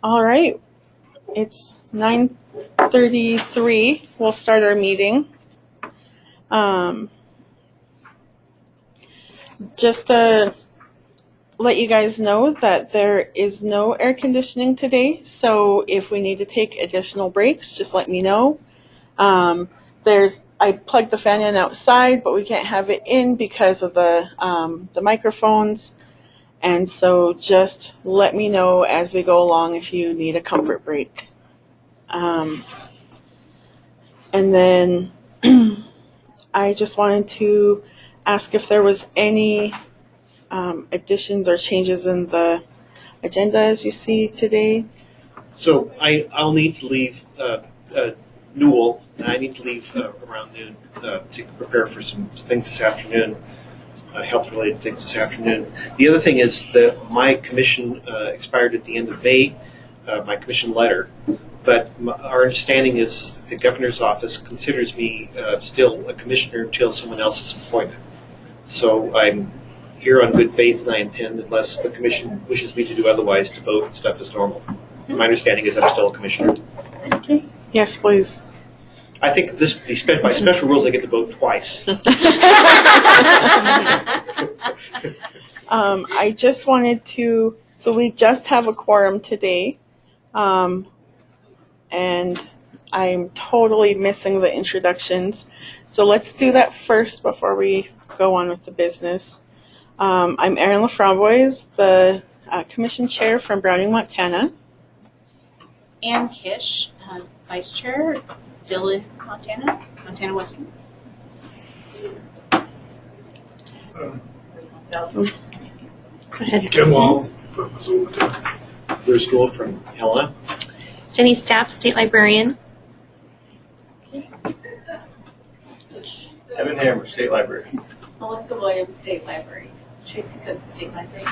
All right, it's 9:33. We'll start our meeting. Just to let you guys know that there is no air conditioning today, so if we need to take additional breaks, just let me know. I plugged the fan in outside, but we can't have it in because of the microphones. And so just let me know as we go along if you need a comfort break. And then I just wanted to ask if there was any additions or changes in the agenda as you see today. So I'll need to leave Newell, and I need to leave around noon to prepare for some things this afternoon. Health-related things this afternoon. The other thing is that my commission expired at the end of May, my commission letter, but our understanding is that the governor's office considers me still a commissioner until someone else is appointed. So I'm here on good faith, and I intend, unless the commission wishes me to do otherwise, to vote and stuff as normal. My understanding is I'm still a commissioner. Okay. Yes, please. I think by special rules I get to vote twice. I just wanted to, so we just have a quorum today, and I'm totally missing the introductions. So let's do that first before we go on with the business. I'm Erin LaFramboise, the commission chair from Browning, Montana. Ann Kish, vice chair, Dillon, Montana Western. Go ahead. Ken Wall. Bruce Gould from Helena. Jenny Stapp, state librarian. Evan Hammer, state librarian. Melissa Williams, state library. Tracy Cook, state library.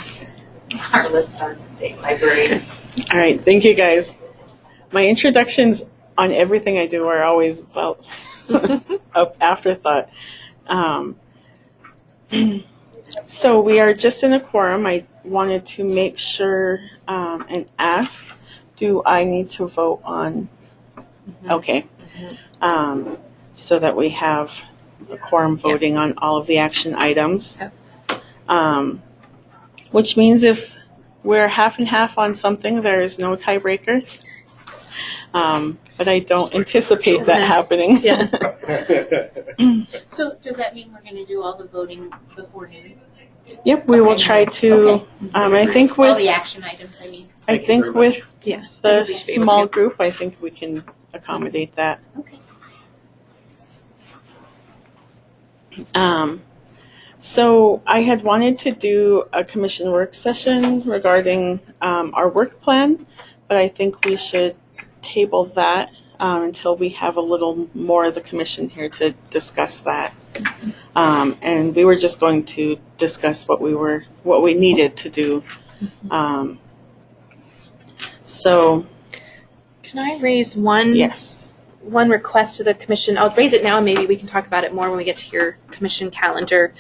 Carla Stark, state library. All right, thank you guys. My introductions on everything I do are always, well, an afterthought. So we are just in a quorum. I wanted to make sure and ask, do I need to vote on? Okay. So that we have a quorum voting on all of the action items. Which means if we're half and half on something, there is no tiebreaker. But I don't anticipate that happening. Yeah. So does that mean we're going to do all the voting before noon? Yep, we will try to. Okay. I think with All the action items, I mean. I think with Yeah. the We should be able small to. group, I think we can accommodate that. Okay. So I had wanted to do a commission work session regarding our work plan, but I think we should table that until we have a little more of the commission here to discuss that. And we were just going to discuss what we needed to do. So Can I raise one request to the commission? I'll raise it now, and maybe we can talk about it more when we get to your commission calendar.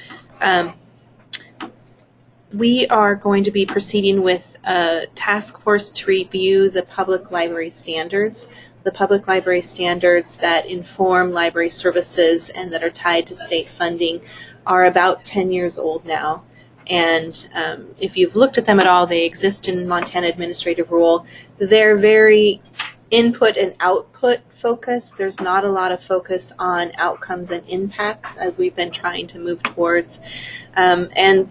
We are going to be proceeding with a task force to review the public library standards. The public library standards that inform library services and that are tied to state funding are about 10 years old now. And if you've looked at them at all, they exist in Montana Administrative Rule. They're very input and output focused. There's not a lot of focus on outcomes and impacts as we've been trying to move towards. And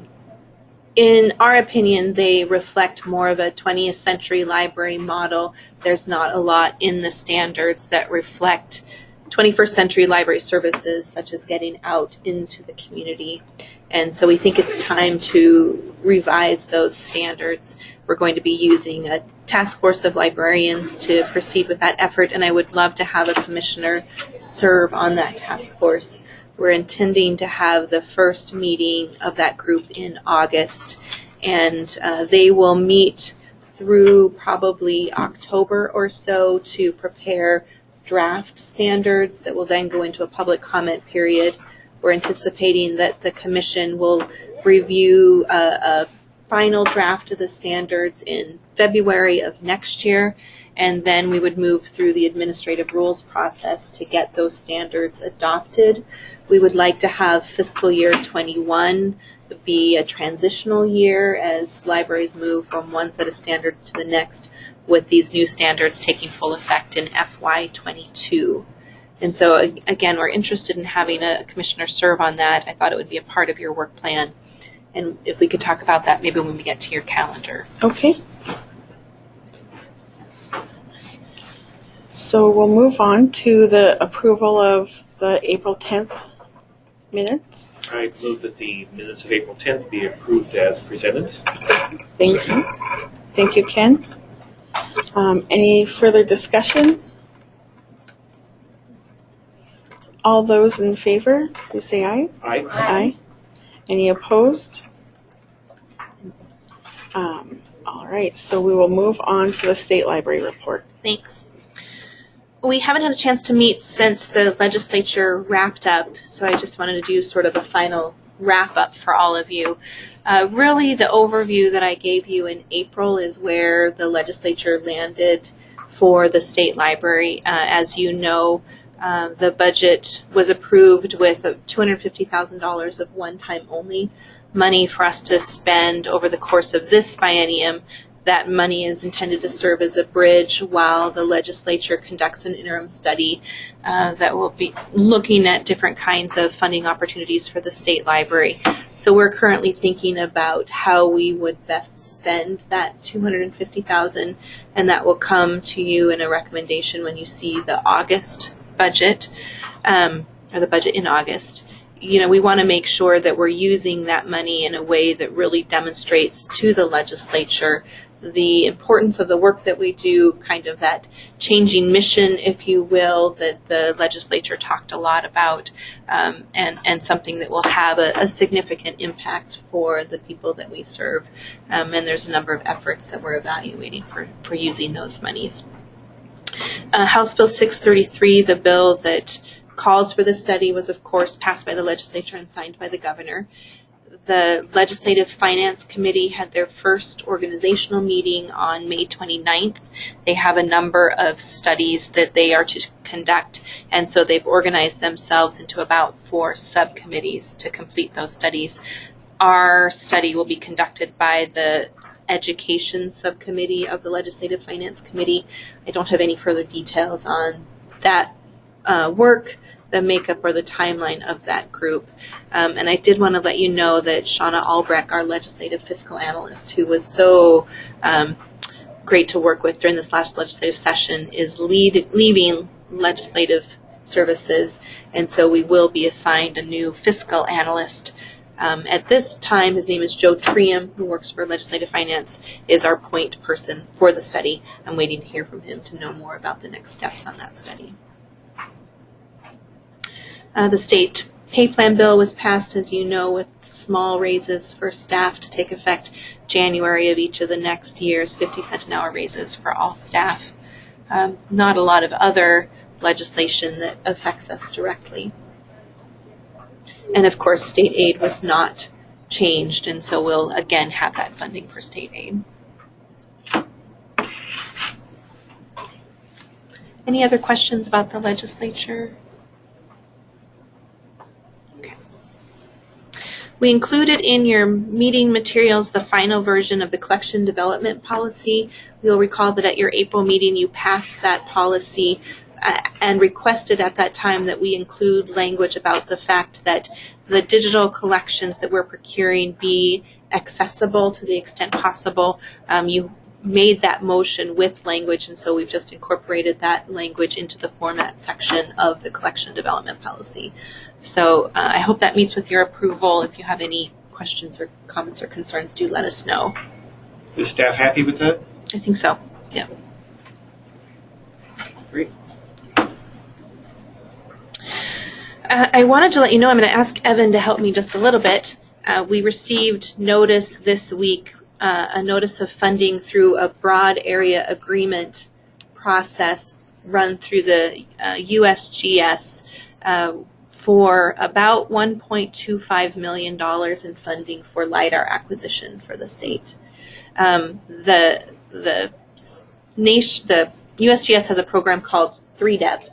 in our opinion, they reflect more of a 20th century library model. There's not a lot in the standards that reflect 21st century library services, such as getting out into the community. And so we think it's time to revise those standards. We're going to be using a task force of librarians to proceed with that effort, and I would love to have a commissioner serve on that task force. We're intending to have the first meeting of that group in August, and they will meet through probably October or so to prepare draft standards that will then go into a public comment period. We're anticipating that the commission will review a final draft of the standards in February of next year, and then we would move through the administrative rules process to get those standards adopted. We would like to have fiscal year 21 be a transitional year as libraries move from one set of standards to the next, with these new standards taking full effect in FY22. And so, again, we're interested in having a commissioner serve on that. I thought it would be a part of your work plan. And if we could talk about that maybe when we get to your calendar. Okay. So we'll move on to the approval of the April 10th minutes. I move that the minutes of April 10th be approved as presented. Thank you. Thank you, Ken. Any further discussion? All those in favor, please say aye. Aye. Aye. Any opposed? All right, so we will move on to the State Library report. Thanks. We haven't had a chance to meet since the legislature wrapped up, so I just wanted to do sort of a final wrap up for all of you. Really, the overview that I gave you in April is where the legislature landed for the state library. As you know, the budget was approved with $250,000 of one-time only money for us to spend over the course of this biennium. That money is intended to serve as a bridge while the legislature conducts an interim study that will be looking at different kinds of funding opportunities for the state library. So we're currently thinking about how we would best spend that $250,000, and that will come to you in a recommendation when you see the August budget, or the budget in August. You know, we want to make sure that we're using that money in a way that really demonstrates to the legislature the importance of the work that we do, kind of that changing mission, if you will, that the legislature talked a lot about, and something that will have a significant impact for the people that we serve. And there's a number of efforts that we're evaluating for using those monies. House Bill 633, the bill that calls for the study, was of course passed by the legislature and signed by the governor. The Legislative Finance Committee had their first organizational meeting on May 29th. They have a number of studies that they are to conduct, and so they've organized themselves into about 4 subcommittees to complete those studies. Our study will be conducted by the Education Subcommittee of the Legislative Finance Committee. I don't have any further details on that work, the makeup or the timeline of that group. And I did want to let you know that Shauna Albrecht, our legislative fiscal analyst, who was so great to work with during this last legislative session, is leaving legislative services, and so we will be assigned a new fiscal analyst. At this time, his name is Joe Trium, who works for Legislative Finance, is our point person for the study. I'm waiting to hear from him to know more about the next steps on that study. The state pay plan bill was passed, as you know, with small raises for staff to take effect January of each of the next years, 50-cent an hour raises for all staff. Not a lot of other legislation that affects us directly. And of course, state aid was not changed, and so we'll again have that funding for state aid. Any other questions about the legislature? We included in your meeting materials the final version of the collection development policy. You'll recall that at your April meeting you passed that policy and requested at that time that we include language about the fact that the digital collections that we're procuring be accessible to the extent possible. You made that motion with language, and so we've just incorporated that language into the format section of the collection development policy. So I hope that meets with your approval. If you have any questions or comments or concerns, do let us know. Is staff happy with that? I think so, yeah. Great. I wanted to let you know, I'm going to ask Evan to help me just a little bit. We received notice this week, a notice of funding through a broad area agreement process run through the USGS for about $1.25 million in funding for LiDAR acquisition for the state. The the USGS has a program called 3DEP,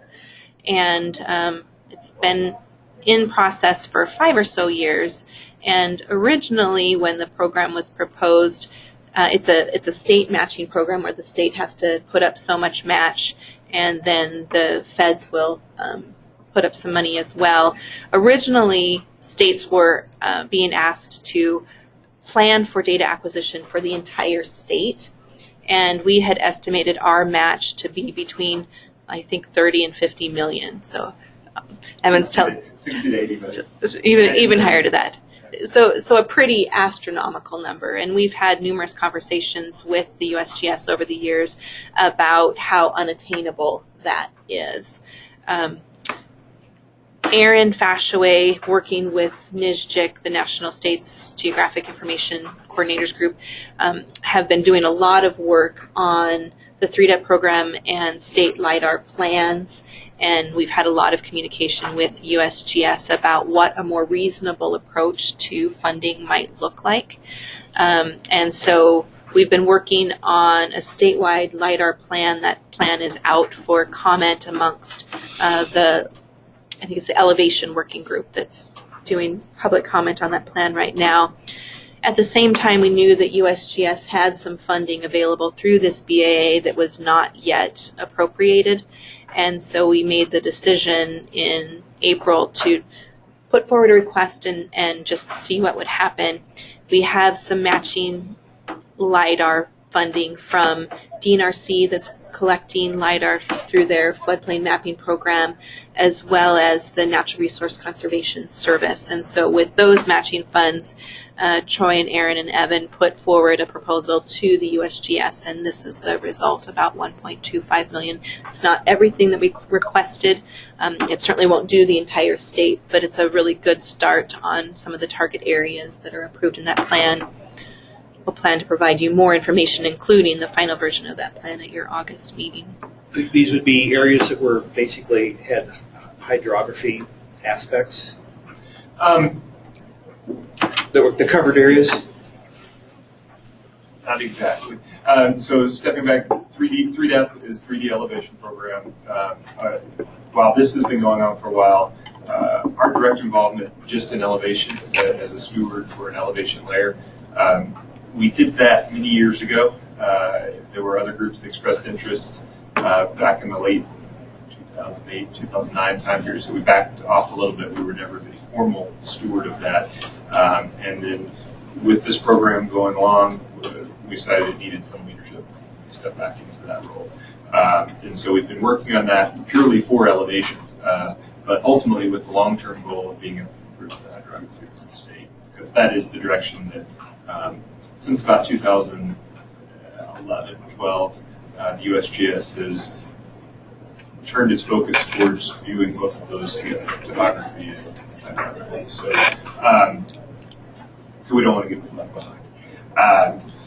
and it's been in process for 5 or so years. And originally, when the program was proposed, it's a state matching program where the state has to put up so much match, and then the feds will put up some money as well. Originally, states were being asked to plan for data acquisition for the entire state, and we had estimated our match to be between, I think, 30 and 50 million. So Evan's telling 60 to 80 million. even higher to that. So a pretty astronomical number, and we've had numerous conversations with the USGS over the years about how unattainable that is. Aaron Fashaway, working with NISGIC, the National States Geographic Information Coordinators Group, have been doing a lot of work on the 3DEP program and state LIDAR plans, and we've had a lot of communication with USGS about what a more reasonable approach to funding might look like. And so we've been working on a statewide LIDAR plan. That plan is out for comment amongst I think it's the Elevation Working Group that's doing public comment on that plan right now. At the same time, we knew that USGS had some funding available through this BAA that was not yet appropriated. And so we made the decision in April to put forward a request and just see what would happen. We have some matching LIDAR funding from DNRC that's collecting LIDAR through their floodplain mapping program, as well as the Natural Resource Conservation Service. And so with those matching funds, Troy and Aaron and Evan put forward a proposal to the USGS, and this is the result, about $1.25 million. It's not everything that we requested. It certainly won't do the entire state, but it's a really good start on some of the target areas that are approved in that plan. We'll plan to provide you more information, including the final version of that plan, at your August meeting. These would be areas that were basically had hydrography aspects. The covered areas. Not exactly. So stepping back, 3DEP is 3D elevation program. While this has been going on for a while, our direct involvement just in elevation as a steward for an elevation layer. We did that many years ago. There were other groups that expressed interest back in the late 2008, 2009 time period, so we backed off a little bit. We were never the formal steward of that. And then with this program going along, we decided it needed some leadership to step back into that role. And so we've been working on that purely for elevation, but ultimately with the long-term goal of being able to improve the hydrography of the state, because that is the direction that since about 2011, 12, the USGS has turned its focus towards viewing both of those together, demography and hydrography. So we don't want to get left behind.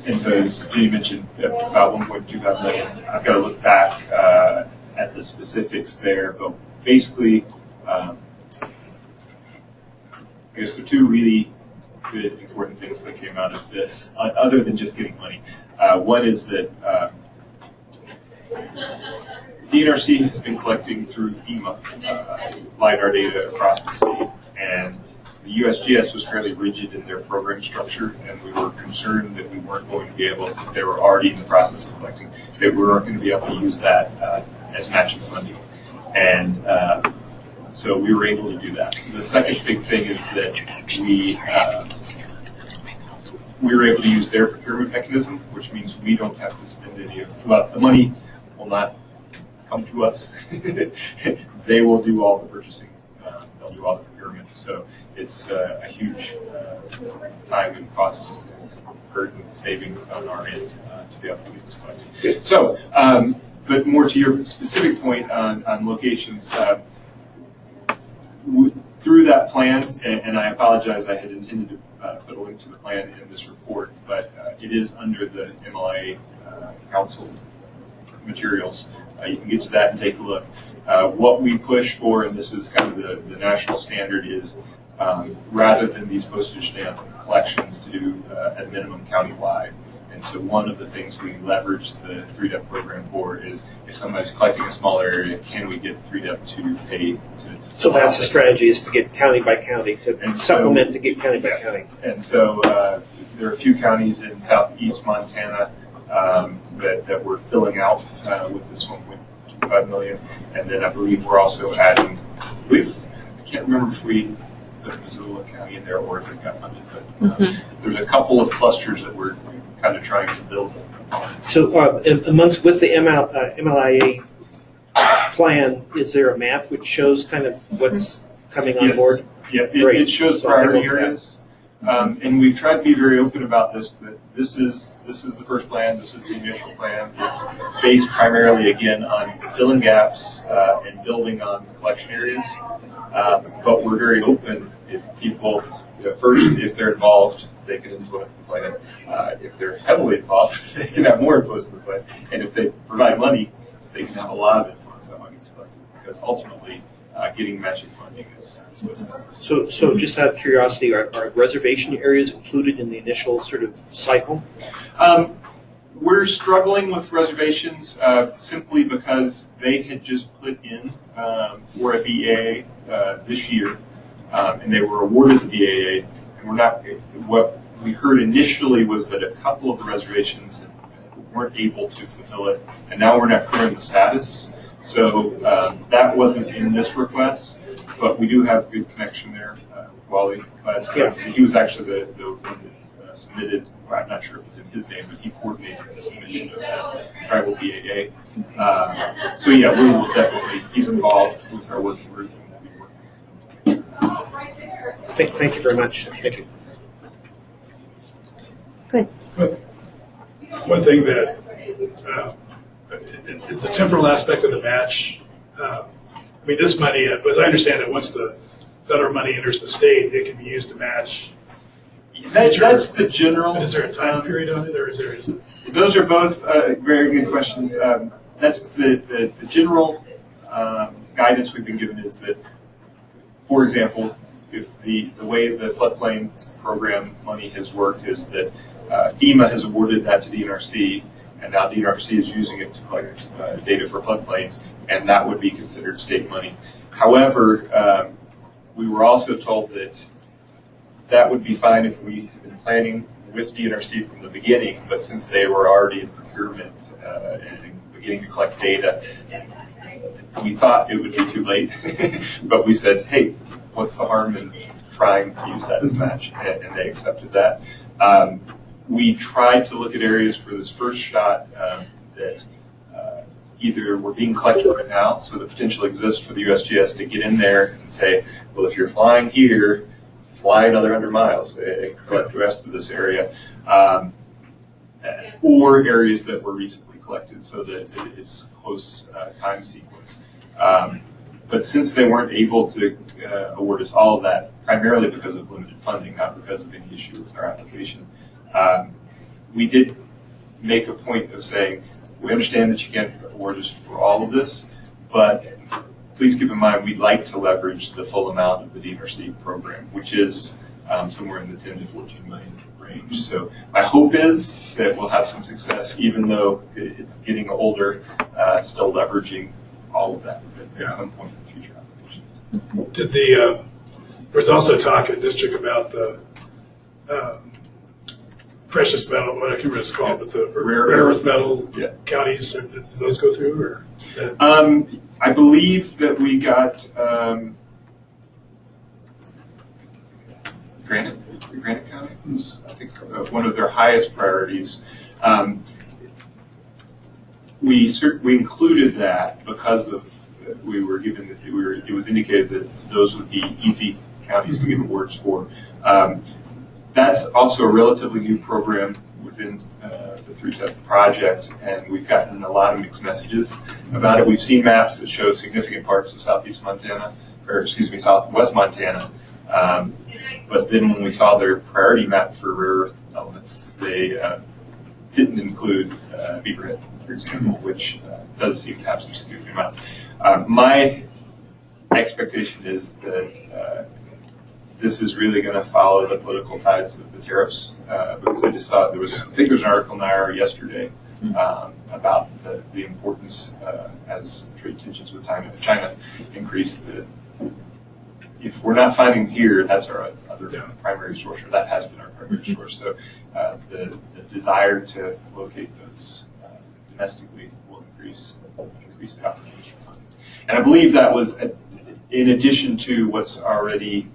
And so as Jenny mentioned, about 1.25 million. I've got to look back at the specifics there, but basically, I guess there are two really good, important things that came out of this, other than just getting money. One is that DNRC has been collecting through FEMA LIDAR data across the state, and the USGS was fairly rigid in their program structure, and we were concerned that we weren't going to be able, since they were already in the process of collecting, that we weren't going to be able to use that as matching funding. And so we were able to do that. The second big thing is that we were able to use their procurement mechanism, which means we don't have to spend any of, well, the money will not come to us. They will do all the purchasing. They'll do all the procurement. So it's a huge time and cost burden saving on our end to be able to get this collected. So, but more to your specific point on locations, through that plan, and I apologize, I had intended to put a link to the plan in this report, but it is under the MLA Council materials. You can get to that and take a look. What we push for, and this is kind of the national standard, is rather than these postage stamp collections, to do at minimum countywide. And so one of the things we leverage the 3DEP program for is if somebody's collecting a smaller area, can we get 3DEP to pay to So that's the strategy, is to get county by county, to supplement to get county by county. And so there are a few counties in southeast Montana that we're filling out with this 1.25 million. And then I believe we're also adding, I can't remember if we put Missoula County in there or if it got funded, but there's a couple of clusters that we're kind of trying to build. So with the MLIA plan, is there a map which shows kind of what's coming on board? Yeah, it shows priority areas. And we've tried to be very open about this, that this is the first plan, this is the initial plan. It's based primarily, again, on filling gaps and building on collection areas. But we're very open if people, first, if they're involved, they can influence the plan. If they're heavily involved, they can have more influence in the plan. And if they provide money, they can have a lot of influence on what gets collected. Because ultimately, getting matching funding is what's necessary. So just out of curiosity, are reservation areas included in the initial sort of cycle? We're struggling with reservations simply because they had just put in for a BAA this year, and they were awarded the BAA. And we're not. What we heard initially was that a couple of the reservations weren't able to fulfill it, and now we're not clearing the status. So that wasn't in this request, but we do have good connection there with Wally. He was actually the one that submitted. Well, I'm not sure it was in his name, but he coordinated the submission of the tribal BAA. So yeah, we will definitely. He's involved with our working group, and we'll be working. Thank you very much. Thank you. Good. One thing that is the temporal aspect of the match. I mean, this money, as I understand it, once the federal money enters the state, it can be used to match. That's the general. Is there a time period on it, or is it? Those are both very good questions. That's the general guidance we've been given is that, for example, if the way the floodplain program money has worked is that FEMA has awarded that to DNRC, and now DNRC is using it to collect data for floodplains, and that would be considered state money. However, we were also told that that would be fine if we had been planning with DNRC from the beginning, but since they were already in procurement and beginning to collect data, we thought it would be too late. But we said, hey, what's the harm in trying to use that as match? And they accepted that. We tried to look at areas for this first shot that either were being collected right now, so the potential exists for the USGS to get in there and say, well, if you're flying here, fly another 100 miles and collect the rest of this area, or areas that were recently collected so that it's close time sequence. But since they weren't able to award us all of that, primarily because of limited funding, not because of any issue with our application, we did make a point of saying, we understand that you can't award us for all of this, but please keep in mind we'd like to leverage the full amount of the DNRC program, which is somewhere in the 10 to 14 million range. So my hope is that we'll have some success, even though it's getting older, still leveraging all of that at some point in the future applications. Did there was also talk in district about the precious metal, what I can't remember what it's called, but the rare earth metal counties, did those go through? Or I believe that we got Granite County was, I think, one of their highest priorities. We included that because of we were given that it was indicated that those would be easy counties to give awards for. That's also a relatively new program within the 3DEP project, and we've gotten a lot of mixed messages about it. We've seen maps that show significant parts of southwest Montana, but then when we saw their priority map for rare earth elements, they didn't include Beaverhead, for example, which does seem to have some significant amount. My expectation is that this is really going to follow the political ties of the tariffs because I just saw I think there's an article in IR yesterday about the importance as trade tensions with China increase. If we're not finding here, that's our other primary source, or that has been our primary source. So the desire to locate those domestically will increase the opportunities for funding. And I believe that was in addition to what's already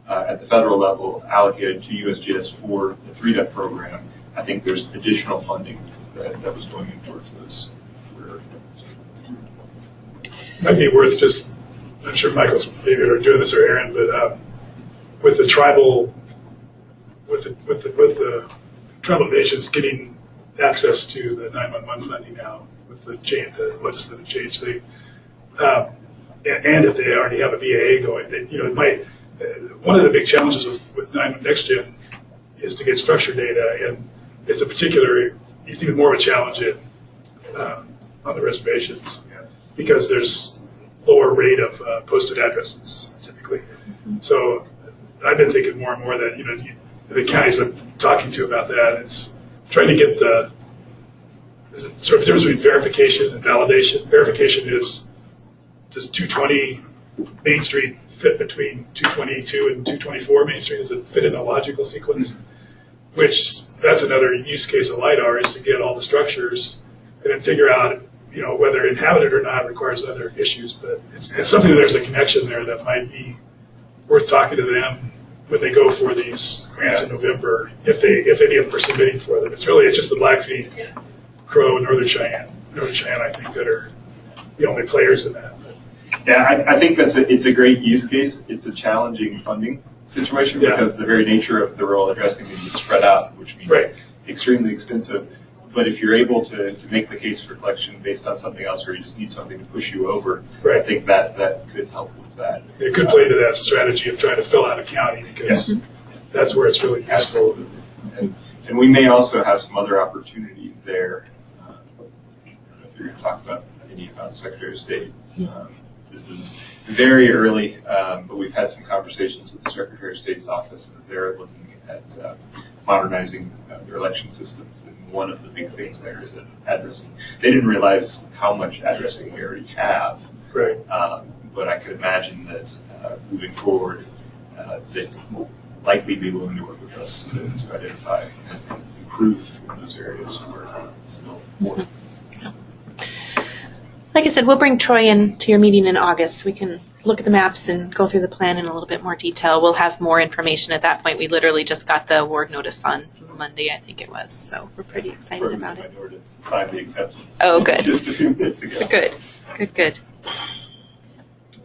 at the federal level allocated to USGS for the 3DEP program. I think there's additional funding that was going in towards those. Might be worth just, I'm sure Michael's maybe doing this, or Aaron, but with the tribal nations getting access to the 911 funding now with the legislative change, they and if they already have a BAA going, then it might. One of the big challenges with Next Gen is to get structured data, and it's even more of a challenge on the reservations because there's lower rate of posted addresses typically. So I've been thinking more and more that the counties I'm talking to about that, it's trying to get there's a sort of difference between verification and validation. Verification is, does 220 Main Street fit between 222 and 224 Main Street? Does it fit in a logical sequence? Which, that's another use case of LiDAR, is to get all the structures and then figure out, whether inhabited or not requires other issues. But it's something that there's a connection there that might be worth talking to them when they go for these grants in November, if any of them are submitting for them. It's just the Blackfeet, Crow, and Northern Cheyenne, I think, that are the only players in that. Yeah, I think it's a great use case. It's a challenging funding situation because the very nature of the rural addressing is spread out, which means extremely expensive. But if you're able to make the case for collection based on something else, or you just need something to push you over, I think that could help with that. It could play to that strategy of trying to fill out a county because that's where it's really useful. And we may also have some other opportunity there. I don't know if you're going to talk about the Secretary of State. This is very early, but we've had some conversations with the Secretary of State's office as they're looking at modernizing their election systems. And one of the big things there is addressing. They didn't realize how much addressing we already have. Right. But I could imagine that moving forward, they will likely be willing to work with us to identify and improve those areas where it's still more. Like I said, we'll bring Troy in to your meeting in August. We can look at the maps and go through the plan in a little bit more detail. We'll have more information at that point. We literally just got the award notice on Monday, I think it was. So we're pretty excited about it. Signed the acceptance. Oh, good. Just a few minutes ago. Good.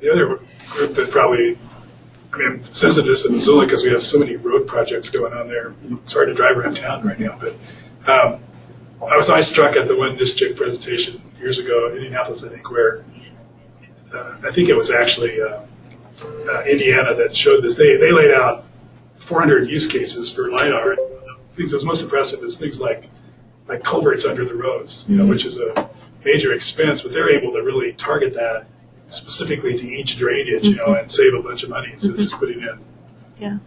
The other group that probably, sensitive to Missoula because we have so many road projects going on there. It's hard to drive around town right now. But I was struck at the one district presentation years ago in Indianapolis, I think, where I think it was actually Indiana that showed this. They laid out 400 use cases for LiDAR. Things that was most impressive is things like culverts under the roads, which is a major expense, but they're able to really target that specifically to each drainage, and save a bunch of money instead of just putting in a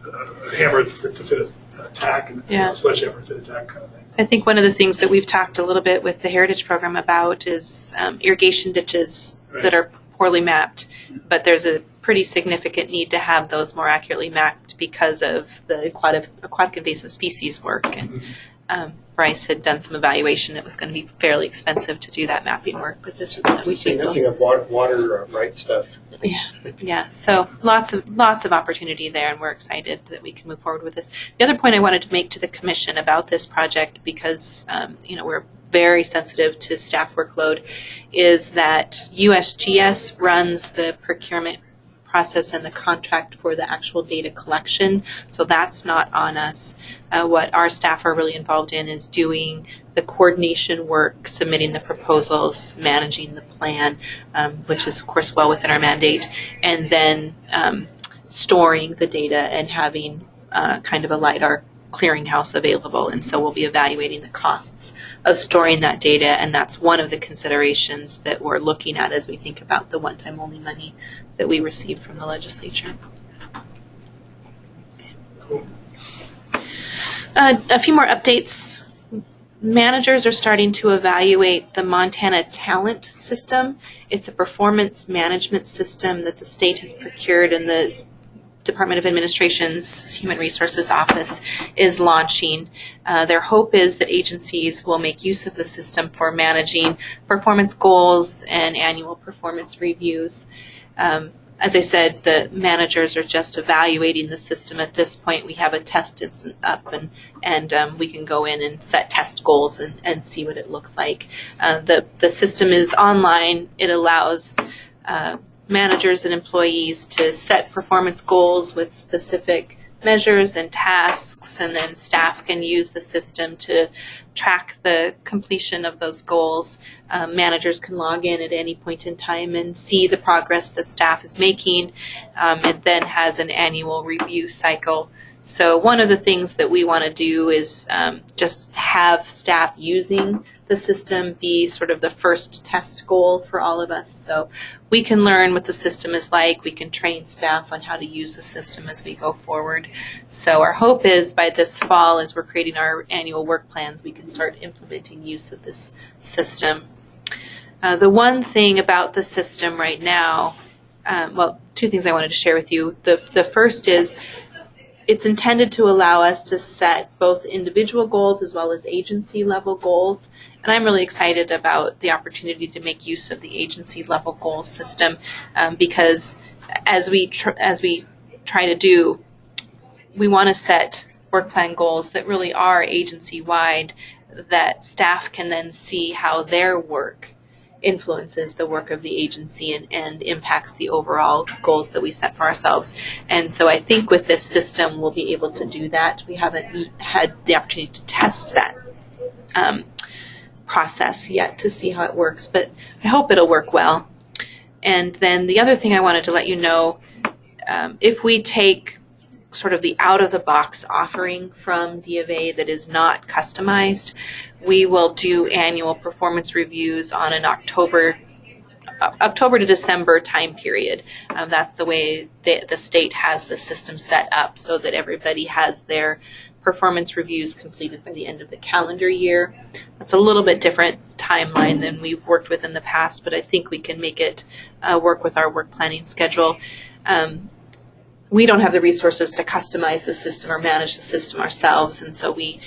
hammer to fit a tack and a sledgehammer to fit a tack kind of thing. I think one of the things that we've talked a little bit with the Heritage Program about is irrigation ditches that are poorly mapped, but there's a pretty significant need to have those more accurately mapped because of the aquatic invasive species work. And Bryce had done some evaluation. It was going to be fairly expensive to do that mapping work, but this we think nothing of water right stuff. Yeah. So lots of opportunity there, and we're excited that we can move forward with this. The other point I wanted to make to the commission about this project, because we're very sensitive to staff workload, is that USGS runs the procurement process and the contract for the actual data collection. So that's not on us. What our staff are really involved in is doing the coordination work, submitting the proposals, managing the plan, which is of course well within our mandate, and then storing the data and having kind of a LiDAR clearinghouse available. And so we'll be evaluating the costs of storing that data, and that's one of the considerations that we're looking at as we think about the one-time only money that we received from the legislature. Cool. A few more updates. Managers are starting to evaluate the Montana Talent System. It's a performance management system that the state has procured, and the Department of Administration's Human Resources Office is launching. Their hope is that agencies will make use of the system for managing performance goals and annual performance reviews. As I said, the managers are just evaluating the system at this point. We have a test it's up, and we can go in and set test goals and see what it looks like. The system is online. It allows managers and employees to set performance goals with specific measures and tasks, and then staff can use the system to track the completion of those goals. Managers can log in at any point in time and see the progress that staff is making. It then has an annual review cycle. So one of the things that we want to do is just have staff using the system be sort of the first test goal for all of us. So we can learn what the system is like. We can train staff on how to use the system as we go forward. So our hope is by this fall, as we're creating our annual work plans, we can start implementing use of this system. The one thing about the system right now, well, two things I wanted to share with you. The first is it's intended to allow us to set both individual goals as well as agency level goals. And I'm really excited about the opportunity to make use of the agency level goal system because as we try to do, we want to set work plan goals that really are agency wide, that staff can then see how their work influences the work of the agency and impacts the overall goals that we set for ourselves. And so I think with this system, we'll be able to do that. We haven't had the opportunity to test that process yet to see how it works, but I hope it'll work well. And then the other thing I wanted to let you know, if we take sort of the out-of-the-box offering from D of A that is not customized, we will do annual performance reviews on an October to December time period. That's the way the state has the system set up so that everybody has their performance reviews completed by the end of the calendar year. That's a little bit different timeline than we've worked with in the past, but I think we can make it work with our work planning schedule. We don't have the resources to customize the system or manage the system ourselves, and so we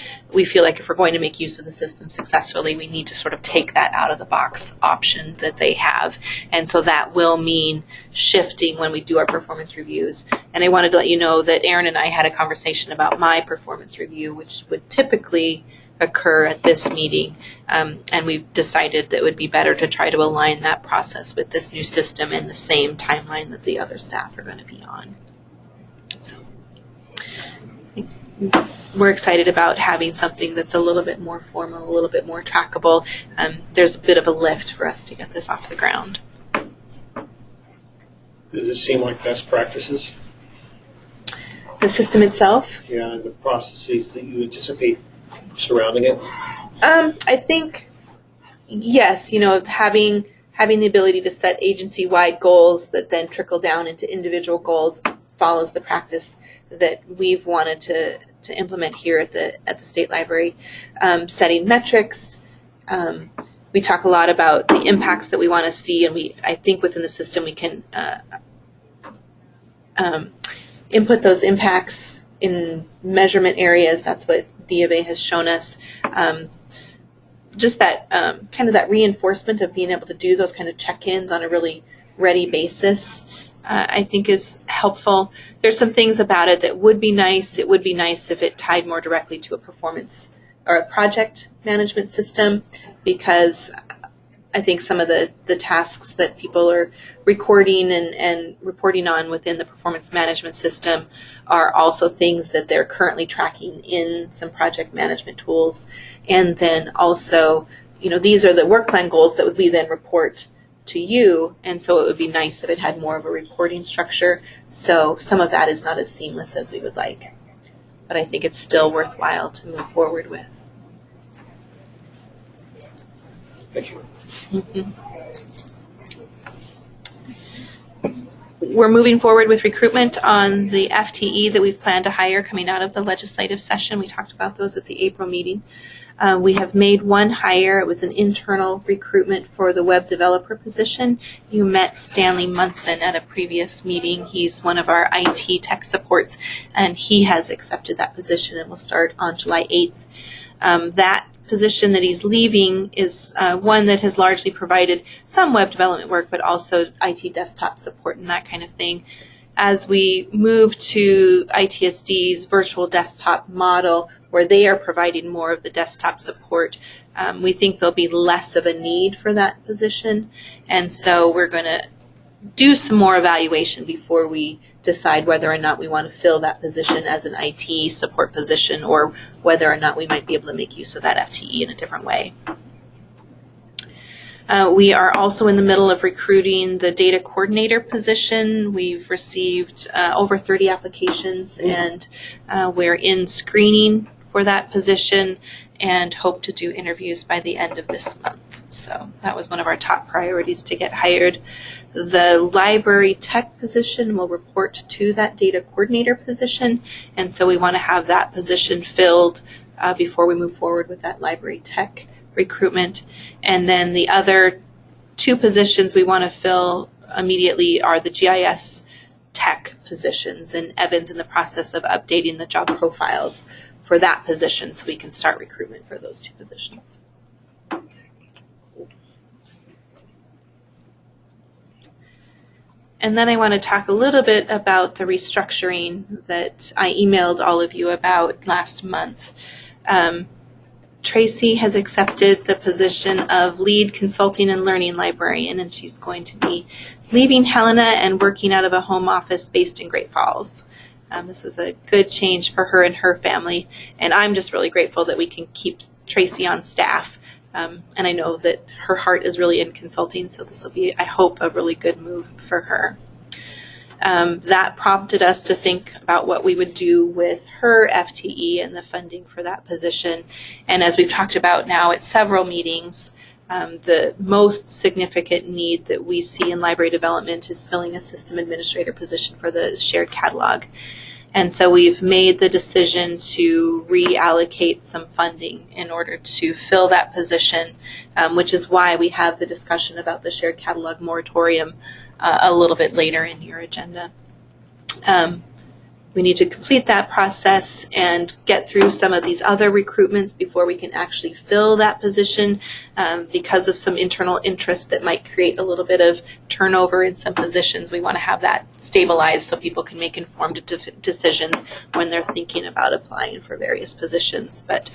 feel like if we're going to make use of the system successfully, we need to sort of take that out of the box option that they have, and so that will mean shifting when we do our performance reviews. And I wanted to let you know that Erin and I had a conversation about my performance review, which would typically occur at this meeting, and we've decided that it would be better to try to align that process with this new system in the same timeline that the other staff are going to be on. So we're excited about having something that's a little bit more formal, a little bit more trackable. There's a bit of a lift for us to get this off the ground. Does it seem like best practices? The system itself? Yeah, the processes that you anticipate surrounding it? I think, yes, having the ability to set agency-wide goals that then trickle down into individual goals follows the practice that we've wanted to implement here at the State Library. Setting metrics. We talk a lot about the impacts that we want to see, and I think within the system we can input those impacts in measurement areas. That's what D of A has shown us. Just that kind of that reinforcement of being able to do those kind of check-ins on a really ready basis, I think is helpful. There's some things about it that would be nice. It would be nice if it tied more directly to a performance or a project management system, because I think some of the tasks that people are recording and reporting on within the performance management system are also things that they're currently tracking in some project management tools. And then also, these are the work plan goals that we then report to you, and so it would be nice if it had more of a reporting structure. So some of that is not as seamless as we would like, but I think it's still worthwhile to move forward with. Thank you. Mm-hmm. we're moving forward with recruitment on the FTE that we've planned to hire coming out of the legislative session. We talked about those at the April meeting. We have made one hire. It was an internal recruitment for the web developer position. You met Stanley Munson at a previous meeting. He's one of our IT tech supports, and he has accepted that position and will start on July 8th. That position that he's leaving is one that has largely provided some web development work, but also IT desktop support and that kind of thing. As we move to ITSD's virtual desktop model, where they are providing more of the desktop support, we think there'll be less of a need for that position. And so we're going to do some more evaluation before we decide whether or not we want to fill that position as an IT support position, or whether or not we might be able to make use of that FTE in a different way. We are also in the middle of recruiting the data coordinator position. We've received over 30 applications, and we're in screening for that position and hope to do interviews by the end of this month. So that was one of our top priorities to get hired. The library tech position will report to that data coordinator position, and so we want to have that position filled before we move forward with that library tech recruitment. And then the other two positions we want to fill immediately are the GIS tech positions, and Evan's in the process of updating the job profiles for that position so we can start recruitment for those two positions. And then I want to talk a little bit about the restructuring that I emailed all of you about last month. Tracy has accepted the position of lead consulting and learning librarian, and she's going to be leaving Helena and working out of a home office based in Great Falls. This is a good change for her and her family, and I'm just really grateful that we can keep Tracy on staff. And I know that her heart is really in consulting, so this will be, I hope, a really good move for her. That prompted us to think about what we would do with her FTE and the funding for that position. And as we've talked about now at several meetings, the most significant need that we see in library development is filling a system administrator position for the shared catalog. And so we've made the decision to reallocate some funding in order to fill that position, which is why we have the discussion about the shared catalog moratorium a little bit later in your agenda. We need to complete that process and get through some of these other recruitments before we can actually fill that position, because of some internal interest that might create a little bit of turnover in some positions. We want to have that stabilized so people can make informed decisions when they're thinking about applying for various positions. But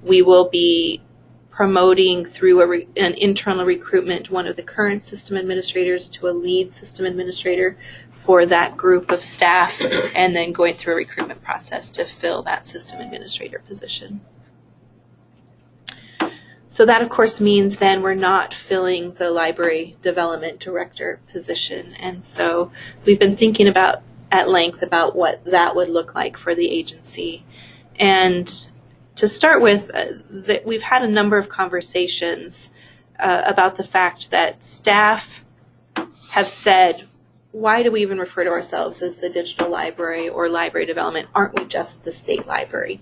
we will be promoting through an internal recruitment one of the current system administrators to a lead system administrator for that group of staff, and then going through a recruitment process to fill that system administrator position. So that, of course, means then we're not filling the library development director position. And so we've been thinking about at length about what that would look like for the agency. And to start with, we've had a number of conversations about the fact that staff have said, why do we even refer to ourselves as the digital library or library development? Aren't we just the state library?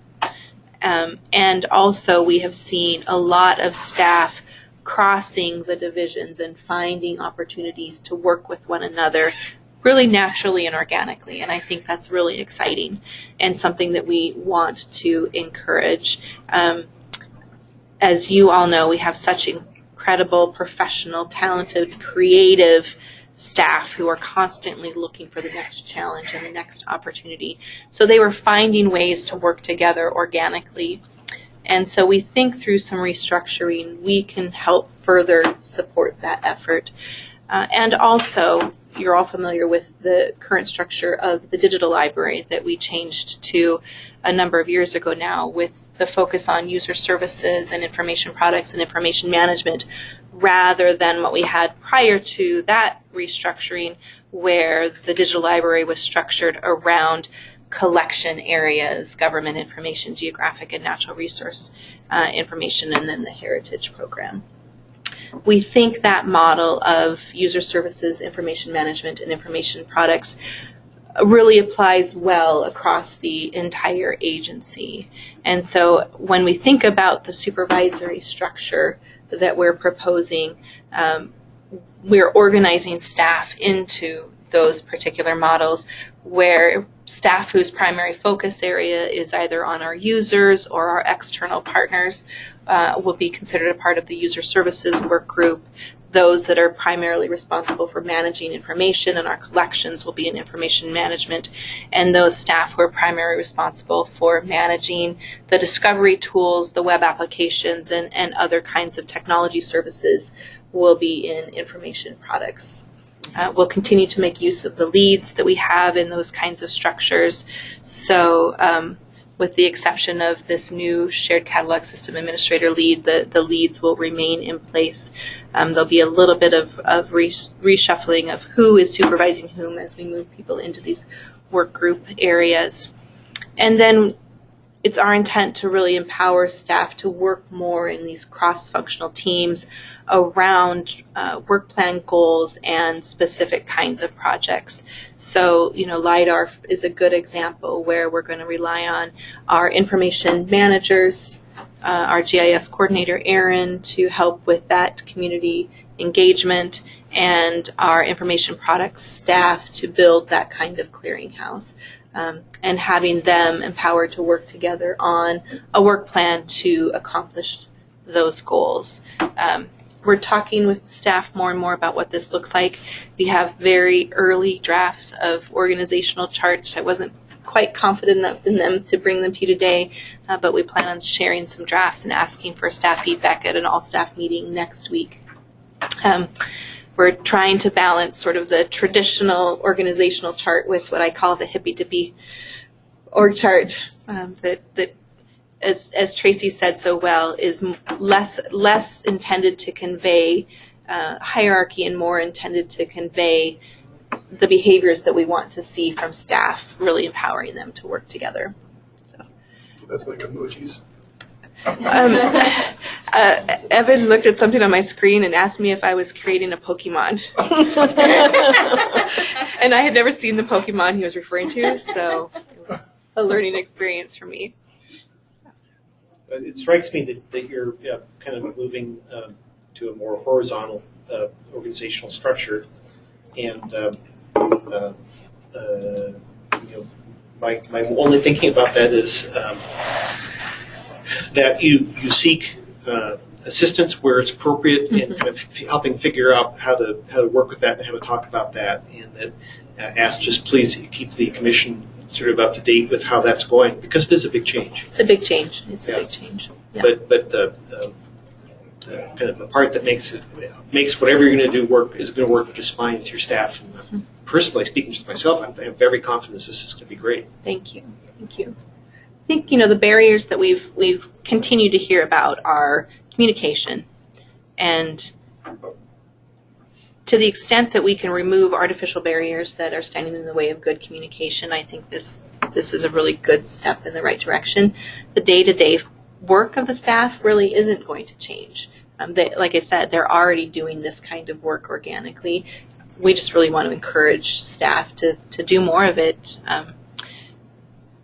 And also we have seen a lot of staff crossing the divisions and finding opportunities to work with one another really naturally and organically. And I think that's really exciting and something that we want to encourage. As you all know, we have such incredible, professional, talented, creative staff who are constantly looking for the next challenge and the next opportunity. So they were finding ways to work together organically. And so we think through some restructuring, we can help further support that effort. And also, you're all familiar with the current structure of the digital library that we changed to a number of years ago now, with the focus on user services and information products and information management, rather than what we had prior to that restructuring, where the digital library was structured around collection areas, government information, geographic and natural resource information, and then the heritage program. we think that model of user services, information management, and information products really applies well across the entire agency. And so when we think about the supervisory structure that we're proposing, we're organizing staff into those particular models where staff whose primary focus area is either on our users or our external partners will be considered a part of the user services work group. Those that are primarily responsible for managing information and our collections will be in information management, and those staff who are primarily responsible for managing the discovery tools, the web applications, and other kinds of technology services will be in information products. We'll continue to make use of the leads that we have in those kinds of structures. So with the exception of this new shared catalog system administrator lead, the leads will remain in place. There'll be a little bit of reshuffling of who is supervising whom as we move people into these work group areas. And then it's our intent to really empower staff to work more in these cross-functional teams around work plan goals and specific kinds of projects. So, LIDAR is a good example where we're going to rely on our information managers, our GIS coordinator, Erin, to help with that community engagement, and our information products staff to build that kind of clearinghouse. And having them empowered to work together on a work plan to accomplish those goals. We're talking with staff more and more about what this looks like. We have very early drafts of organizational charts. I wasn't quite confident enough in them to bring them to you today, but we plan on sharing some drafts and asking for staff feedback at an all-staff meeting next week. We're trying to balance sort of the traditional organizational chart with what I call the hippy-dippy org chart that as Tracy said so well, is less intended to convey hierarchy and more intended to convey the behaviors that we want to see from staff, really empowering them to work together. So that's like emojis. Evan looked at something on my screen and asked me if I was creating a Pokemon. And I had never seen the Pokemon he was referring to, so it was a learning experience for me. It strikes me that you're kind of moving to a more horizontal organizational structure, and my only thinking about that is that you seek assistance where it's appropriate, and kind of helping figure out how to work with that and how to talk about that, and that ask just please keep the commission sort of up to date with how that's going, because it is a big change. It's a big change. It's a big change. Yeah. But the kind of the part that makes whatever you're going to do work is going to work just fine with your staff. And personally, speaking just myself, I have every confidence this is going to be great. Thank you. Thank you. I think the barriers that we've continued to hear about are communication, and to the extent that we can remove artificial barriers that are standing in the way of good communication, I think this is a really good step in the right direction. The day-to-day work of the staff really isn't going to change. Like I said, they're already doing this kind of work organically. We just really want to encourage staff to do more of it.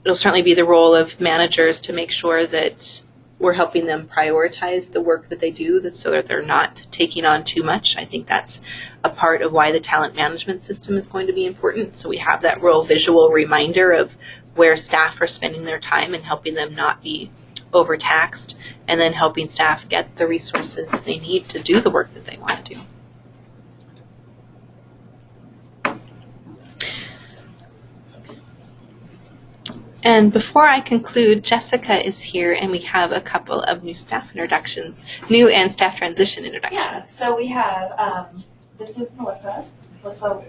It'll certainly be the role of managers to make sure that we're helping them prioritize the work that they do so that they're not taking on too much. I think that's a part of why the talent management system is going to be important. So we have that real visual reminder of where staff are spending their time and helping them not be overtaxed, and then helping staff get the resources they need to do the work that they want to do. And before I conclude, Jessica is here, and we have a couple of new staff introductions, new and staff transition introductions. Yeah, so we have, this is Melissa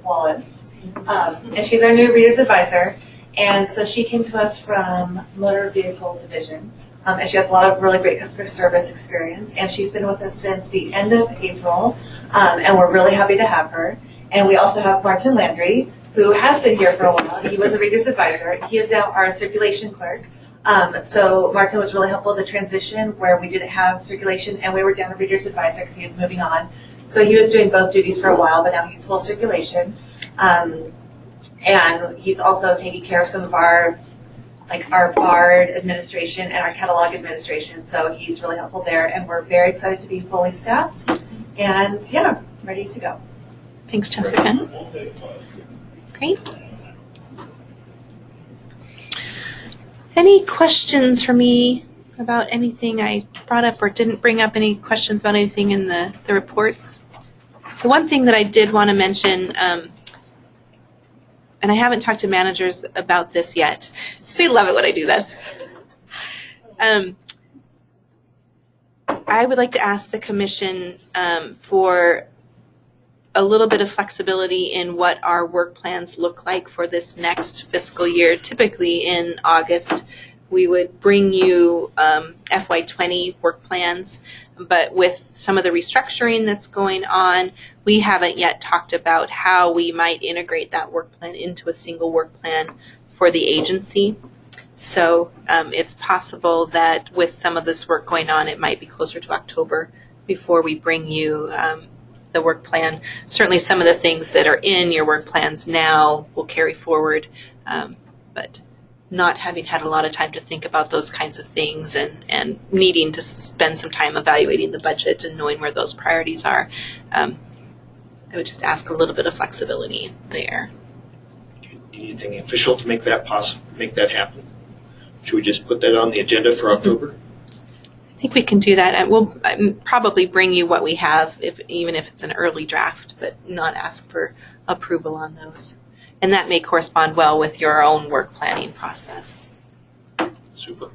Wallace, and she's our new Reader's Advisor. And so she came to us from Motor Vehicle Division, and she has a lot of really great customer service experience, and she's been with us since the end of April, and we're really happy to have her. And we also have Martin Landry, who has been here for a while. He was a Reader's Advisor. He is now our circulation clerk. So Martin was really helpful in the transition where we didn't have circulation and we were down a reader's advisor because he was moving on. So he was doing both duties for a while, but now he's full circulation. And he's also taking care of some of our BARD administration and our catalog administration. So he's really helpful there. And we're very excited to be fully staffed and yeah, ready to go. Thanks, Jessica. Great. Any questions for me about anything I brought up or didn't bring up? Any questions about anything in the reports? The one thing that I did want to mention, and I haven't talked to managers about this yet. They love it when I do this. I would like to ask the commission for a little bit of flexibility in what our work plans look like for this next fiscal year. Typically in August, we would bring you FY20 work plans, but with some of the restructuring that's going on, we haven't yet talked about how we might integrate that work plan into a single work plan for the agency. So it's possible that with some of this work going on, it might be closer to October before we bring you the work plan. Certainly some of the things that are in your work plans now will carry forward, but not having had a lot of time to think about those kinds of things and needing to spend some time evaluating the budget and knowing where those priorities are, I would just ask a little bit of flexibility there. Do you need anything official to make that possible, make that happen? Should we just put that on the agenda for October? I think we can do that. And we'll probably bring you what we have, even if it's an early draft, but not ask for approval on those. And that may correspond well with your own work planning process. Super.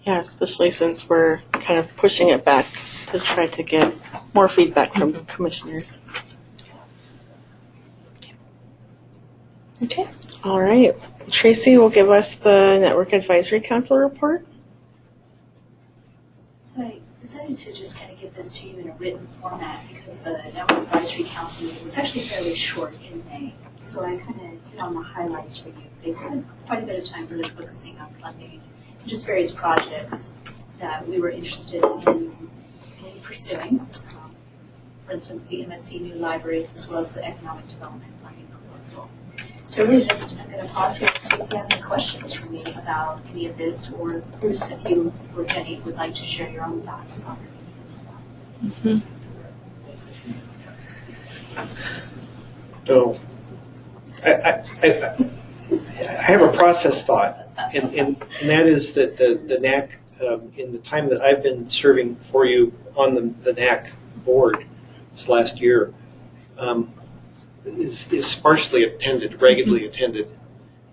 Yeah, especially since we're kind of pushing it back to try to get more feedback from commissioners. Okay. All right. Tracy will give us the Network Advisory Council report. So I decided to just kind of give this to you in a written format because the Network Advisory Council meeting was actually fairly short in May. So I kind of hit on the highlights for you. They spent quite a bit of time really focusing on funding and just various projects that we were interested in pursuing. For instance, the MSC new libraries as well as the economic development funding proposal. So really just, I'm going to pause here to see if you have any questions for me about any of this, or Bruce, if you or Jenny would like to share your own thoughts on it as well. So, I have a process thought, and that is that the NAC, in the time that I've been serving for you on the NAC board this last year, is sparsely attended, regularly attended,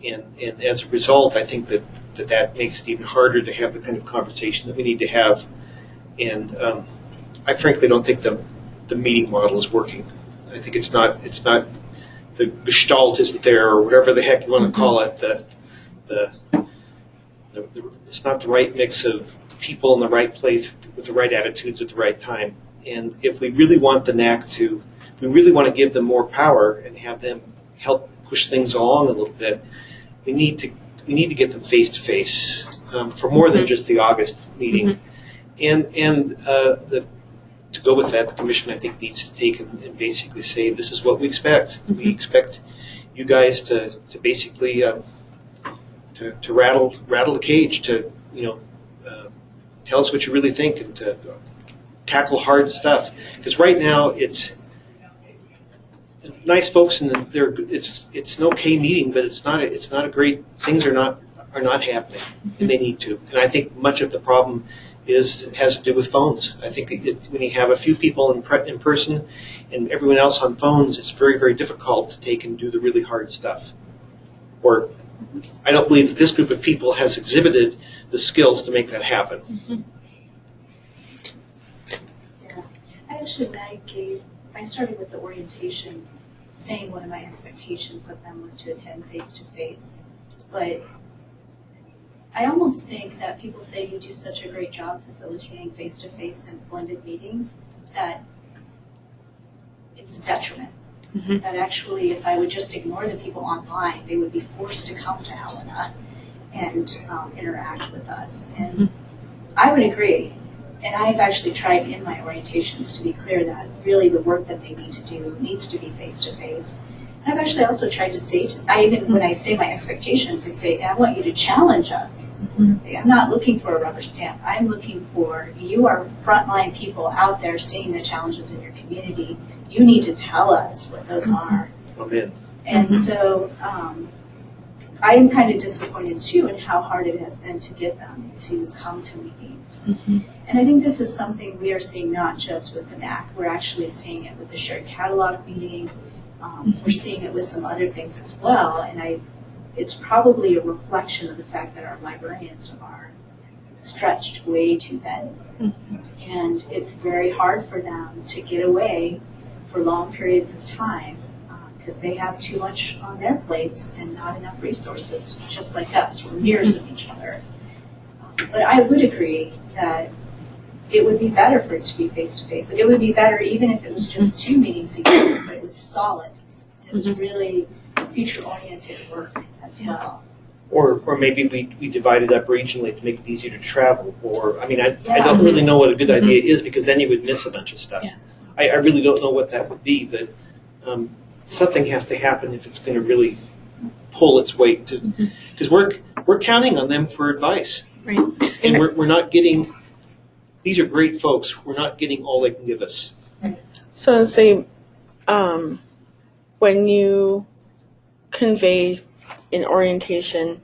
and as a result, I think that makes it even harder to have the kind of conversation that we need to have. And I frankly don't think the meeting model is working. I think it's not the gestalt isn't there, or whatever the heck you want to call it. It's not the right mix of people in the right place with the right attitudes at the right time. And if we really want the NAC to, we really want to give them more power and have them help push things along a little bit, we need to get them face to face for more than just the August meeting. And to go with that, the commission, I think, needs to take and basically say, this is what we expect. We expect you guys to basically to rattle the cage, to tell us what you really think, and to tackle hard stuff. Because right now it's nice folks, and it's an okay meeting, but it's not a great. Things are not happening, and they need to. And I think much of the problem has to do with phones. I think when you have a few people in person and everyone else on phones, it's very, very difficult to take and do the really hard stuff. Or I don't believe this group of people has exhibited the skills to make that happen. Yeah. I started with the orientation saying one of my expectations of them was to attend face-to-face, but I almost think that people say you do such a great job facilitating face-to-face and blended meetings that it's a detriment. That actually, if I would just ignore the people online, they would be forced to come to Helena. and interact with us. And I would agree. And I've actually tried in my orientations to be clear that really the work that they need to do needs to be face-to-face. And I've actually also tried to say, when I say my expectations, I say, I want you to challenge us. I'm not looking for a rubber stamp. I'm looking for, you are frontline people out there seeing the challenges in your community. You need to tell us what those are. Amen. And so I am kind of disappointed too in how hard it has been to get them to come to meetings. And I think this is something we are seeing not just with the NAC, we're actually seeing it with the shared catalog meeting. We're seeing it with some other things as well. And it's probably a reflection of the fact that our librarians are stretched way too thin. And it's very hard for them to get away for long periods of time because they have too much on their plates and not enough resources, just like us. We're mirrors of each other. But I would agree that it would be better for it to be face-to-face. Like, it would be better even if it was just 2 meetings a year, but it was solid. It was really future-oriented work as well. Or maybe we divide it up regionally to make it easier to travel. Or, I mean, I don't really know what a good idea is because then you would miss a bunch of stuff. I really don't know what that would be, but something has to happen if it's going to really pull its weight. Because we're counting on them for advice. Right. And we're not getting, these are great folks, we're not getting all they can give us. So say, when you convey in orientation,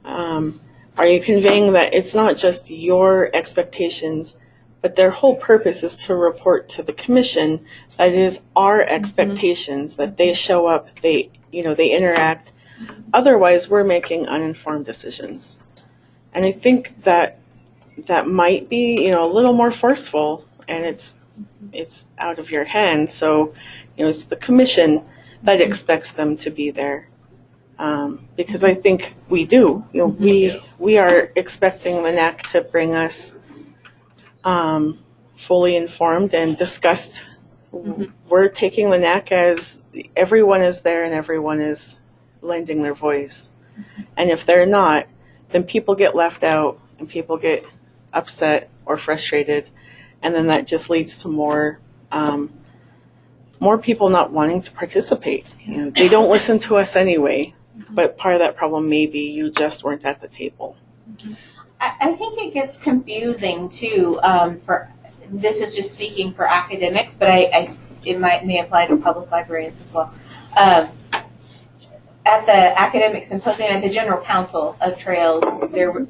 are you conveying that it's not just your expectations, but their whole purpose is to report to the commission that it is our expectations that they show up, they interact. Otherwise, we're making uninformed decisions. And I think that might be, a little more forceful, and it's out of your hands. So, it's the commission that expects them to be there. Because I think we do. We are expecting the NAC to bring us fully informed and discussed. We're taking the NAC as everyone is there and everyone is lending their voice. And if they're not, then people get left out and people get upset or frustrated, and then that just leads to more people not wanting to participate. They don't listen to us anyway, but part of that problem may be you just weren't at the table. I think it gets confusing too. This is just speaking for academics, but it may apply to public librarians as well. At the academic symposium, at the general council of Trails,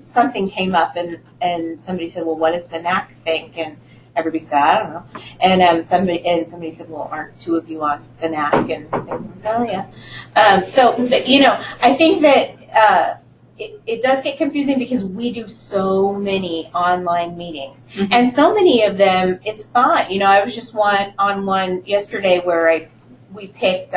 something came up, and somebody said, "Well, what does the NAC think?" And everybody said, "I don't know." And somebody said, "Well, aren't 2 of you on the NAC?" And oh yeah. I think that it does get confusing because we do so many online meetings, and so many of them, it's fine. I was just on one yesterday where we picked.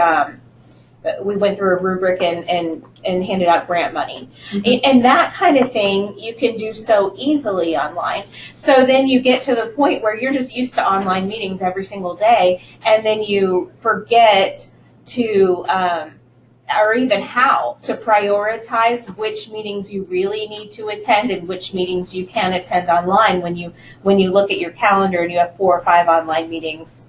We went through a rubric and handed out grant money. And that kind of thing you can do so easily online. So then you get to the point where you're just used to online meetings every single day, and then you forget to, or even how to prioritize which meetings you really need to attend and which meetings you can attend online when you look at your calendar and you have 4 or 5 online meetings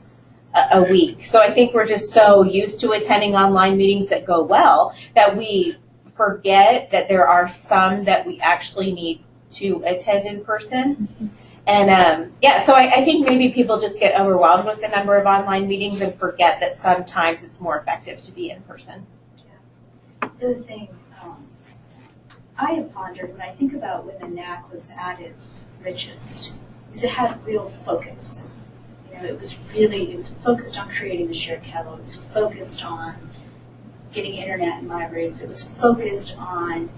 a week. So I think we're just so used to attending online meetings that go well that we forget that there are some that we actually need to attend in person. And so I think maybe people just get overwhelmed with the number of online meetings and forget that sometimes it's more effective to be in person. The other thing I have pondered when I think about when the NAC was at its richest is it had real focus. It was focused on creating the shared catalog. It was focused on getting internet in libraries. It was focused on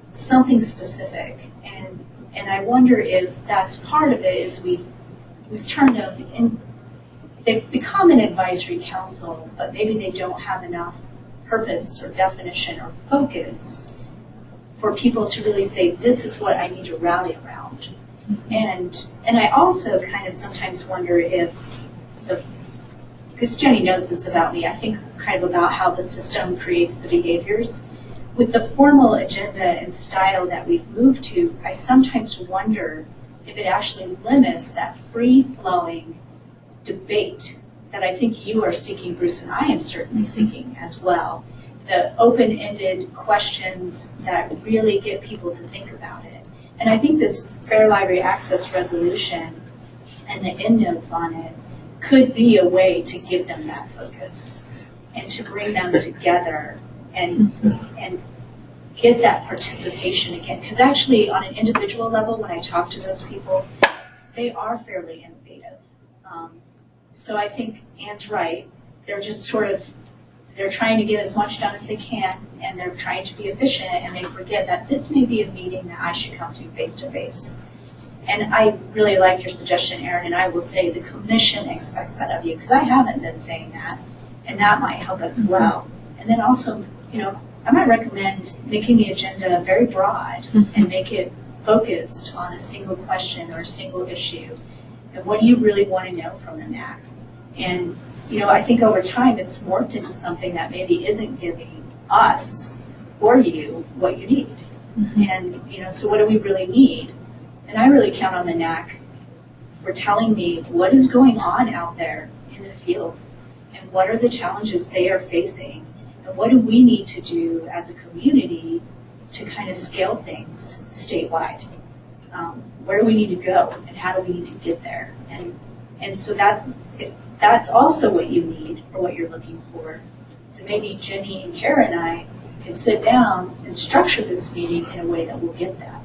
something specific. And I wonder if that's part of it is we've turned them in. They've become an advisory council, but maybe they don't have enough purpose or definition or focus for people to really say, this is what I need to rally around. And I also kind of sometimes wonder if, because Jenny knows this about me, I think kind of about how the system creates the behaviors. with the formal agenda and style that we've moved to, I sometimes wonder if it actually limits that free-flowing debate that I think you are seeking, Bruce, and I am certainly seeking as well. The open-ended questions that really get people to think about it. And I think this Fair Library Access Resolution and the endnotes on it could be a way to give them that focus and to bring them together and get that participation again. Because actually, on an individual level, when I talk to those people, they are fairly innovative. So I think Anne's right. They're just sort of, they're trying to get as much done as they can, and they're trying to be efficient, and they forget that this may be a meeting that I should come to face to face. And I really like your suggestion, Erin, and I will say the commission expects that of you, because I haven't been saying that, and that might help as well. And then also, I might recommend making the agenda very broad and make it focused on a single question or a single issue. And what do you really want to know from the NAC? And, I think over time it's morphed into something that maybe isn't giving us or you what you need. And, so what do we really need? And I really count on the NAC for telling me what is going on out there in the field and what are the challenges they are facing and what do we need to do as a community to kind of scale things statewide. Where do we need to go and how do we need to get there? And so that if that's also what you need or what you're looking for, so maybe Jenny and Kara and I can sit down and structure this meeting in a way that will get that.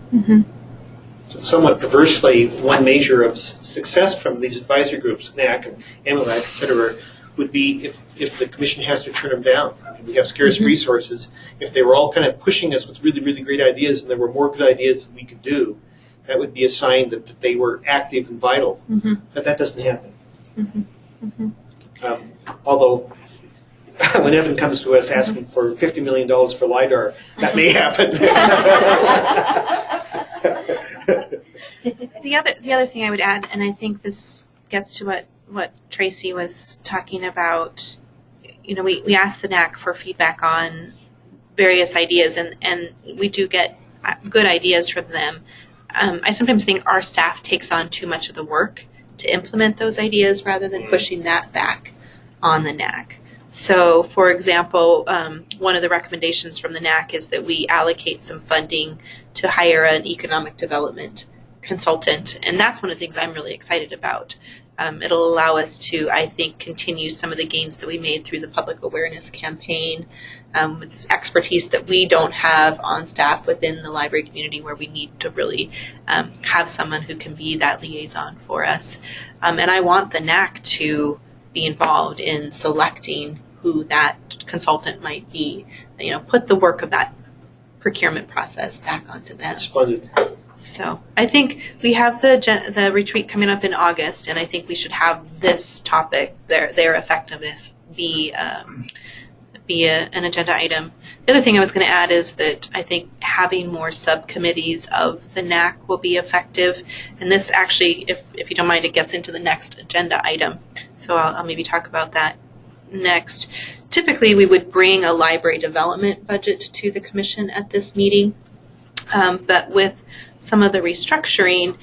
So somewhat perversely, one measure of success from these advisory groups, NAC and MLAC, et cetera, would be if the commission has to turn them down. I mean, we have scarce resources. If they were all kind of pushing us with really, really great ideas and there were more good ideas that we could do, that would be a sign that they were active and vital. But that doesn't happen. Although, when Evan comes to us asking for $50 million for LIDAR, that may happen. The other thing I would add, and I think this gets to what Tracy was talking about, we asked the NAC for feedback on various ideas, and we do get good ideas from them. I sometimes think our staff takes on too much of the work to implement those ideas rather than pushing that back on the NAC. So, for example, one of the recommendations from the NAC is that we allocate some funding to hire an economic development consultant, and that's one of the things I'm really excited about. It'll allow us to, I think, continue some of the gains that we made through the public awareness campaign. It's expertise that we don't have on staff within the library community where we need to really have someone who can be that liaison for us. And I want the NAC to be involved in selecting who that consultant might be. Put the work of that procurement process back onto them. Splendid. So I think we have the retreat coming up in August, and I think we should have this topic, their effectiveness, be an agenda item. The other thing I was going to add is that I think having more subcommittees of the NAC will be effective. And this actually, if you don't mind, it gets into the next agenda item. So I'll maybe talk about that next. Typically, we would bring a library development budget to the commission at this meeting. But with some of the restructuring,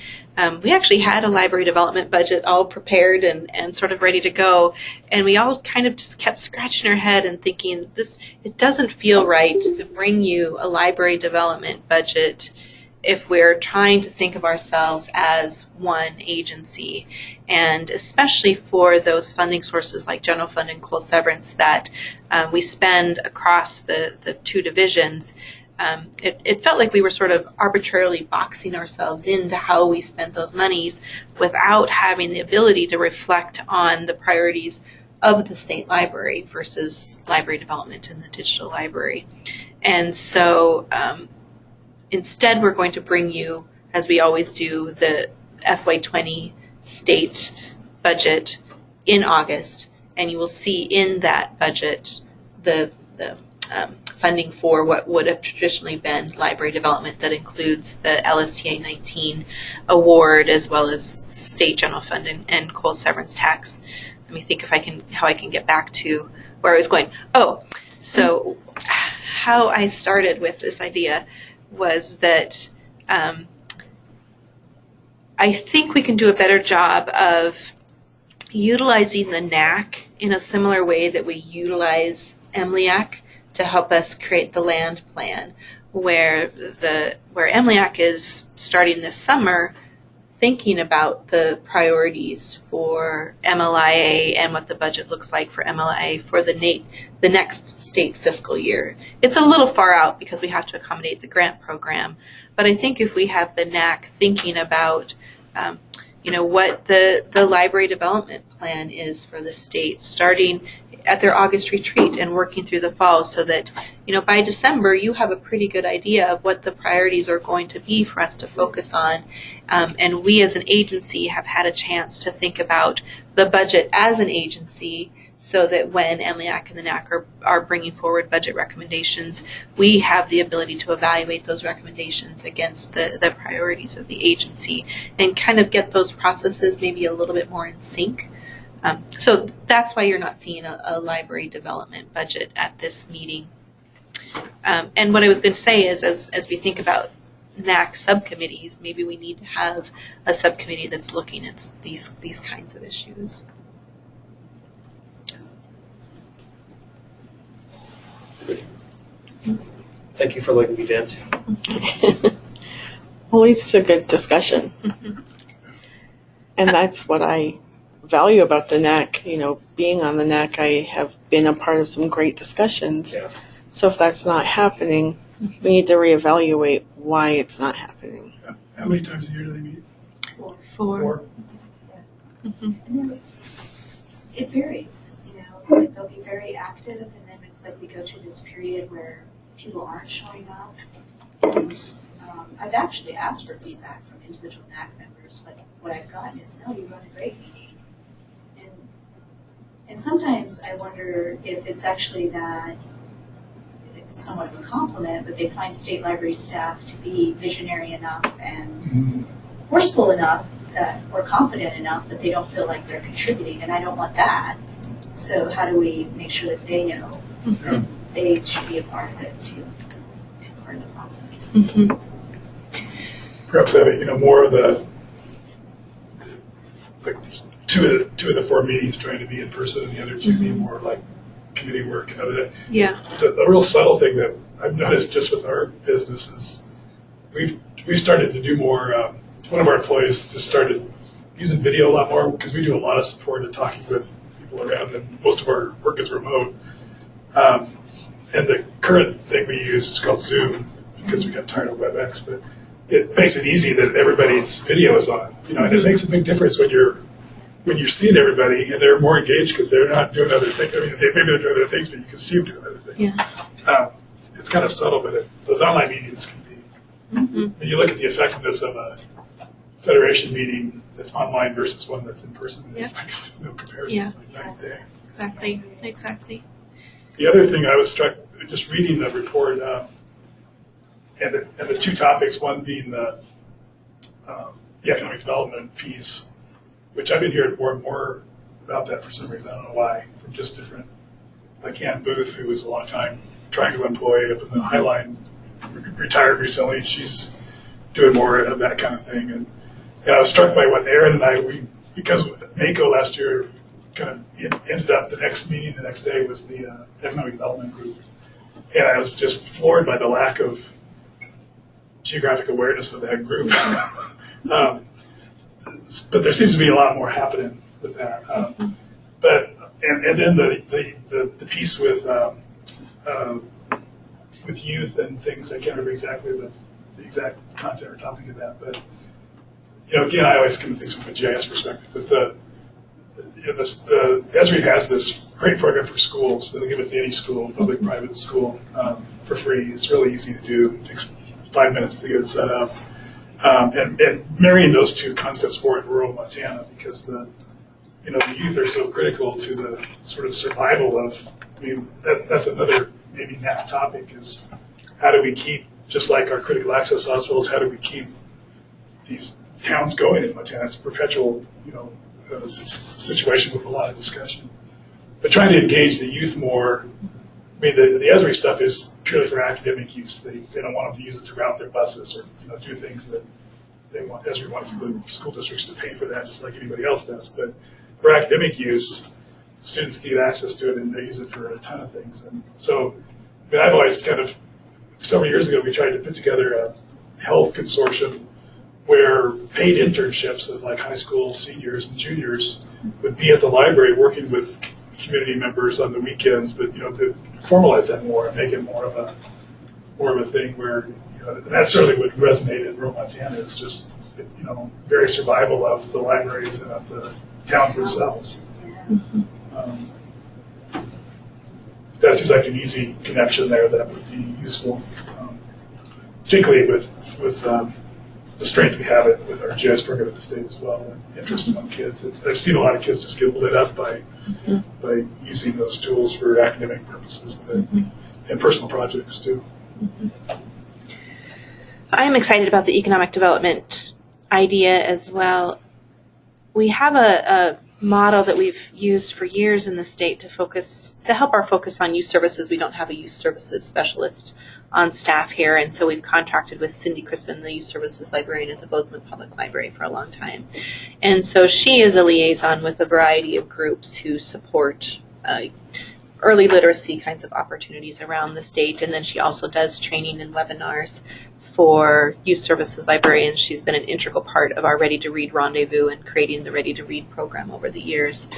we actually had a library development budget all prepared and sort of ready to go. And we all kind of just kept scratching our head and thinking, it doesn't feel right to bring you a library development budget if we're trying to think of ourselves as one agency. And especially for those funding sources like general fund and coal severance that we spend across the two divisions, it felt like we were sort of arbitrarily boxing ourselves into how we spent those monies without having the ability to reflect on the priorities of the state library versus library development in the digital library. And so instead, we're going to bring you, as we always do, the FY20 state budget in August, and you will see in that budget the funding for what would have traditionally been library development that includes the LSTA 19 award as well as state general fund and coal severance tax. Let me think how I can get back to where I was going. Oh, so how I started with this idea was that I think we can do a better job of utilizing the NAC in a similar way that we utilize MLIAC to help us create the land plan, where MLIAC is starting this summer thinking about the priorities for MLIA and what the budget looks like for MLIA for the next state fiscal year. It's a little far out because we have to accommodate the grant program, but I think if we have the NAC thinking about what the library development plan is for the state, starting at their August retreat and working through the fall, so that by December you have a pretty good idea of what the priorities are going to be for us to focus on, and we as an agency have had a chance to think about the budget as an agency, so that when MLIAC and the NAC are bringing forward budget recommendations, we have the ability to evaluate those recommendations against the priorities of the agency and kind of get those processes maybe a little bit more in sync. So that's why you're not seeing a library development budget at this meeting. And what I was going to say is, as we think about NAC subcommittees, maybe we need to have a subcommittee that's looking at these kinds of issues. Thank you for letting me vent. Always a good discussion. And that's what I value about the NAC. Being on the NAC, I have been a part of some great discussions. Yeah. So if that's not happening, we need to reevaluate why it's not happening. How many times a year do they meet? Four. And then it varies, they'll be very active, and then it's like we go through this period where people aren't showing up. And I've actually asked for feedback from individual NAC members, but what I've gotten is, no, you run a great meeting. And sometimes I wonder if it's actually that it's somewhat of a compliment, but they find state library staff to be visionary enough and forceful enough or confident enough that they don't feel like they're contributing, and I don't want that. So how do we make sure that they know that they should be a part of it too, part of the process? Perhaps having more of the two of the 4 meetings trying to be in person, and the other 2 being more like committee work. Yeah. The real subtle thing that I've noticed just with our business is we've started to do more. One of our employees just started using video a lot more because we do a lot of support and talking with people around, and most of our work is remote. And the current thing we use is called Zoom because we got tired of WebEx, but it makes it easy that everybody's video is on. And it makes a big difference when you're seeing everybody and they're more engaged because they're not doing other things. Maybe they're doing other things, but you can see them doing other things. Yeah. It's kind of subtle, but those online meetings can be. When you look at the effectiveness of a federation meeting that's online versus one that's in person, it's like no comparison. Yeah. It's like night and day. Exactly. The other thing I was struck just reading the report, and the 2 topics, one being the economic development piece, which I've been hearing more and more about that for some reason. I don't know why, from just different, like Ann Booth, who was a long time Triangle employee up in the Highline, retired recently, and she's doing more of that kind of thing. And I was struck by what Aaron and because NACO last year kind of ended up the next meeting the next day was the economic development group. And I was just floored by the lack of geographic awareness of that group. But there seems to be a lot more happening with that. But then the piece with youth and things, I can't remember exactly the exact content or topic of that. But again, I always come to things from a GIS perspective. But the Esri has this great program for schools. They'll give it to any school, public, private school, for free. It's really easy to do. It takes 5 minutes to get it set up. And marrying those 2 concepts for in rural Montana, because the youth are so critical to the sort of survival of. That's another maybe NAP topic is how do we keep, just like our critical access hospitals, how do we keep these towns going in Montana? It's a perpetual situation with a lot of discussion. But trying to engage the youth more. The Esri stuff is purely for academic use. They don't want them to use it to route their buses or do things that they want. Esri wants the school districts to pay for that, just like anybody else does. But for academic use, students get access to it and they use it for a ton of things. And so, I've always several years ago, we tried to put together a health consortium where paid internships of like high school seniors and juniors would be at the library working with community members on the weekends, but to formalize that more and make it more of a thing where and that certainly would resonate in rural Montana. It's just very survival of the libraries and of the towns themselves. That seems like an easy connection there that would be useful, particularly with the strength we have it with our GIS program at the state as well, and interest among kids. I've seen a lot of kids just get lit up by using those tools for academic purposes and personal projects too. I'm excited about the economic development idea as well. We have a model that we've used for years in the state to help our focus on youth services. We don't have a youth services specialist on staff here, and so we've contracted with Cindy Crispin, the youth services librarian at the Bozeman Public Library, for a long time. And so she is a liaison with a variety of groups who support early literacy kinds of opportunities around the state, and then she also does training and webinars for youth services librarians. She's been an integral part of our Ready to Read rendezvous and creating the Ready to Read program over the years.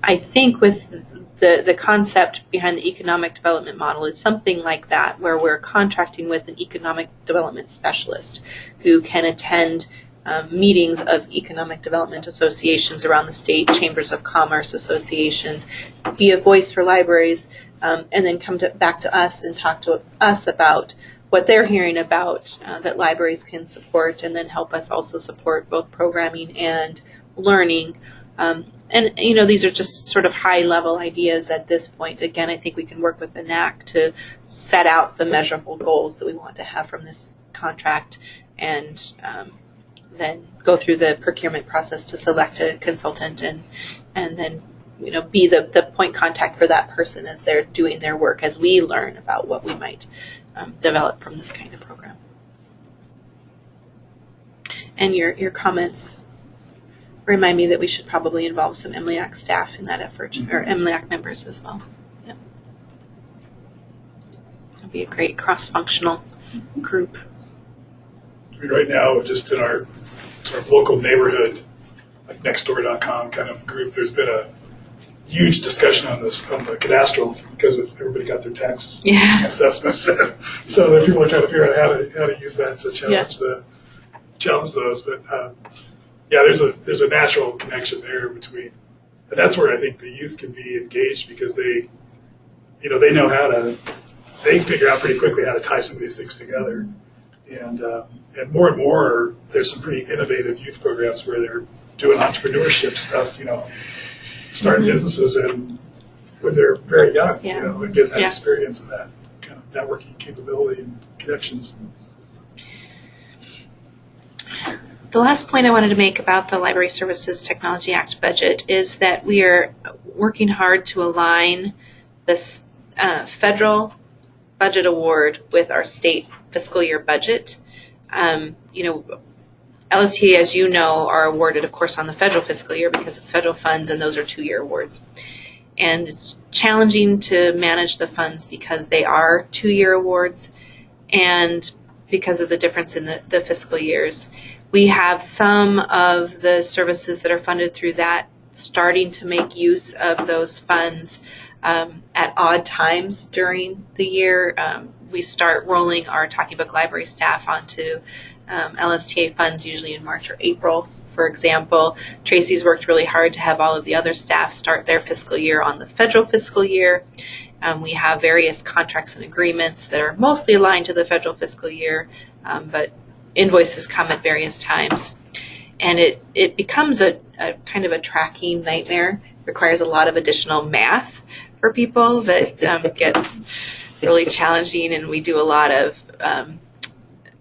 I think with the concept behind the economic development model is something like that, where we're contracting with an economic development specialist who can attend meetings of economic development associations around the state, chambers of commerce associations, be a voice for libraries, and then come back to us and talk to us about what they're hearing about that libraries can support, and then help us also support both programming and learning. And these are just sort of high-level ideas at this point. Again, I think we can work with the NAC to set out the measurable goals that we want to have from this contract, and then go through the procurement process to select a consultant, and then be the point contact for that person as they're doing their work, as we learn about what we might develop from this kind of program. And your comments remind me that we should probably involve some MLIAC staff in that effort, or MLIAC members as well. Yeah. It'll be a great cross-functional group. Right now, just in our sort of local neighborhood, like nextdoor.com kind of group, there's been a huge discussion on this, on the cadastral, because everybody got their tax assessments. So the people are trying to figure out how to use that to challenge those. But there's a natural connection there between, and that's where I think the youth can be engaged, because they know they figure out pretty quickly how to tie some of these things together. And more, there's some pretty innovative youth programs where they're doing entrepreneurship stuff, starting businesses and when they're very young, and getting that experience and that kind of networking capability and connections. The last point I wanted to make about the Library Services Technology Act budget is that we are working hard to align this federal budget award with our state fiscal year budget. LSTA, as you know, are awarded, of course, on the federal fiscal year because it's federal funds, and those are 2-year awards. And it's challenging to manage the funds because they are 2-year awards and because of the difference in the fiscal years. We have some of the services that are funded through that starting to make use of those funds at odd times during the year. We start rolling our Talking Book Library staff onto LSTA funds usually in March or April, for example. Tracy's worked really hard to have all of the other staff start their fiscal year on the federal fiscal year. We have various contracts and agreements that are mostly aligned to the federal fiscal year, but invoices come at various times. And it becomes a kind of a tracking nightmare. It requires a lot of additional math for people that gets really challenging, and we do a lot of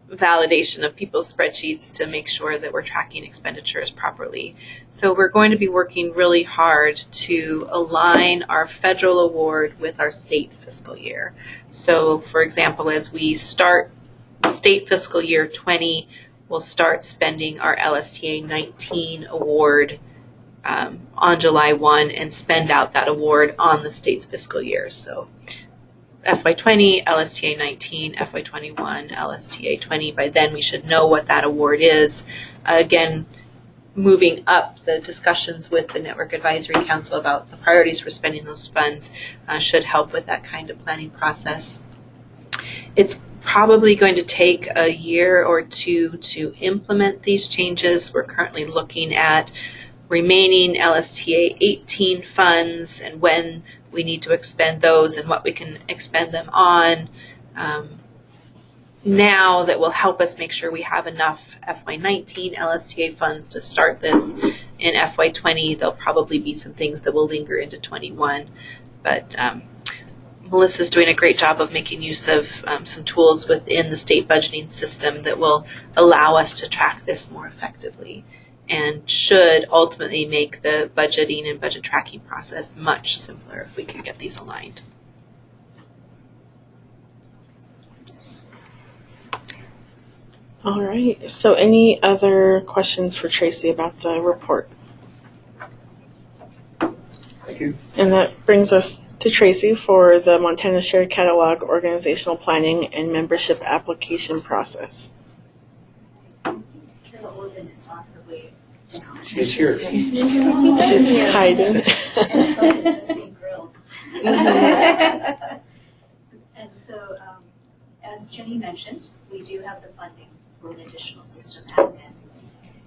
validation of people's spreadsheets to make sure that we're tracking expenditures properly. So we're going to be working really hard to align our federal award with our state fiscal year. So for example, as we start state fiscal year 20, we'll start spending our LSTA 19 award on July 1 and spend out that award on the state's fiscal year. So FY20, LSTA 19, FY21, LSTA 20. By then we should know what that award is. Again, moving up the discussions with the Network Advisory Council about the priorities for spending those funds should help with that kind of planning process. It's probably going to take a year or two to implement these changes. We're currently looking at remaining LSTA 18 funds and when we need to expend those and what we can expend them on now that will help us make sure we have enough FY19 LSTA funds to start this. In FY20, there'll probably be some things that will linger into 21. But Melissa's doing a great job of making use of some tools within the state budgeting system that will allow us to track this more effectively and should ultimately make the budgeting and budget tracking process much simpler if we can get these aligned. All right. So any other questions for Tracy about the report? Thank you. And that brings us to Tracy for the Montana Shared Catalog Organizational Planning and Membership Application Process. Carol Orban is on her way down. She's here. She's hiding. Just being grilled. And so, as Jenny mentioned, we do have the funding for an additional system admin,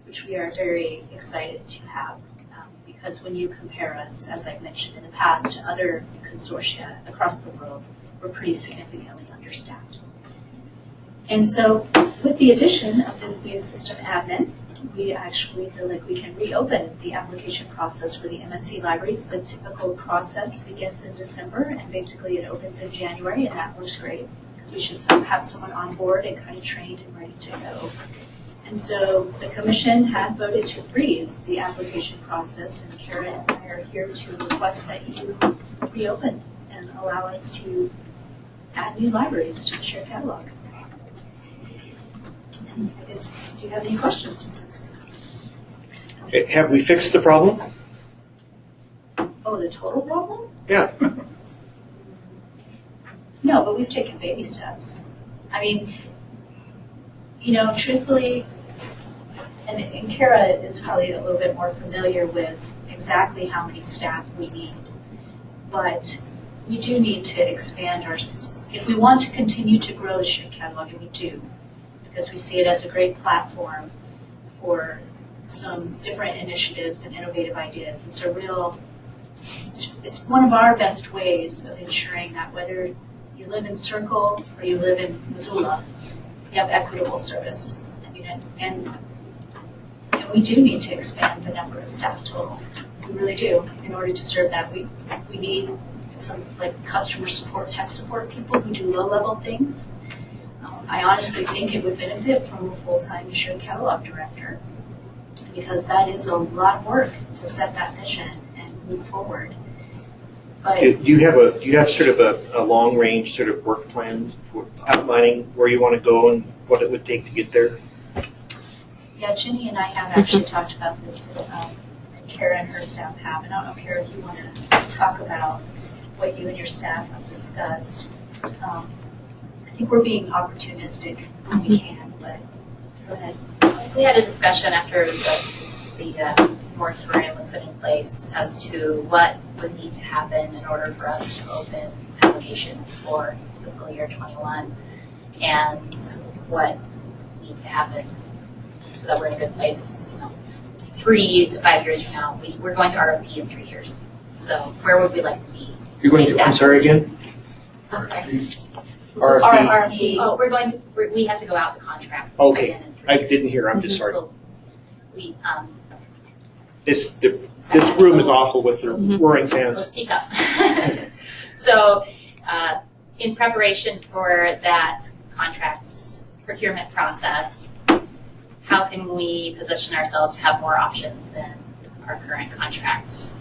which we are very excited to have. Because when you compare us, as I've mentioned in the past, to other consortia across the world, we're pretty significantly understaffed. And so with the addition of this new system admin, we actually feel like we can reopen the application process for the MSC libraries. The typical process begins in December, and basically it opens in January, and that works great because we should have someone on board and kind of trained and ready to go. And so the commission had voted to freeze the application process, and Karen and I are here to request that you reopen and allow us to add new libraries to the shared catalog. And I guess, do you have any questions on this? Have we fixed the problem? Oh, the total problem? Yeah. No, but we've taken baby steps. I mean, you know, truthfully, and Kara is probably a little bit more familiar with exactly how many staff we need, but we do need to expand our, if we want to continue to grow the shared catalog, and we do, because we see it as a great platform for some different initiatives and innovative ideas. It's a real, it's one of our best ways of ensuring that whether you live in Circle or you live in Missoula, you have equitable service. I mean, and we do need to expand the number of staff total. We really do. In order to serve that, we need some like customer support, tech support people who do low-level things. I honestly think it would benefit from a full-time shared catalog director because that is a lot of work to set that vision and move forward. But Do you have sort of a long-range sort of work plan for outlining where you want to go and what it would take to get there? yeah, Jenny and I have actually talked about this, and Kara and her staff have. And I don't know, Kara, if you want to talk about what you and your staff have discussed. I think we're being opportunistic when we can, but go ahead. We had a discussion after the moratorium was put in place as to what would need to happen in order for us to open applications for fiscal year 21 and what needs to happen so that we're in a good place, 3 to 5 years from now. We're going to RFP in 3 years. So where would we like to be? You're going to, I'm sorry again? I'm sorry. RFP. RFP. Oh, we have to go out to contract. Okay. Again in 3 I years. didn't hear. I'm just sorry. We, This room is awful with the roaring fans. We'll speak up. So, in preparation for that contract procurement process, how can we position ourselves to have more options than our current contract,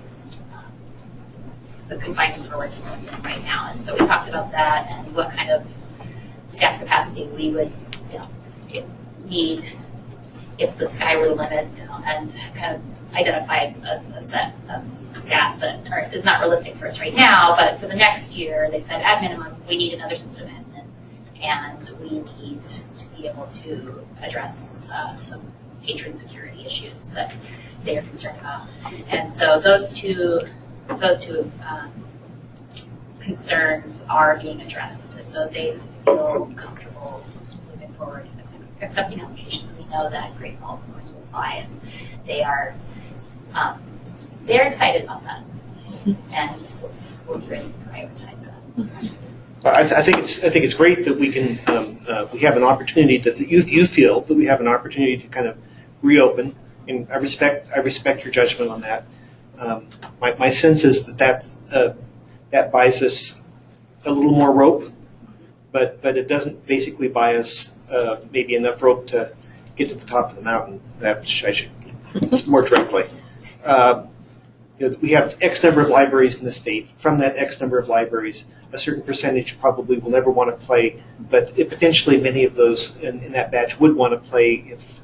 the confinements we're working with right now. And so we talked about that and what kind of staff capacity we would, need if the sky were the limit, and kind of identified a set of staff that is not realistic for us right now, but for the next year, they said at minimum, we need another system admin, and we need to be able to address some patron security issues that they are concerned about. And so those two concerns are being addressed, and so they feel comfortable moving forward and accepting applications. We know that Great Falls is going to apply, and they're excited about that, and we'll be ready to prioritize that. I think it's great that we can we have an opportunity, that you feel that we have an opportunity to kind of reopen, and I respect your judgment on that. My sense is that buys us a little more rope, but it doesn't basically buy us maybe enough rope to get to the top of the mountain. It's more directly. We have X number of libraries in the state. From that X number of libraries, a certain percentage probably will never want to play, but potentially many of those in that batch would want to play if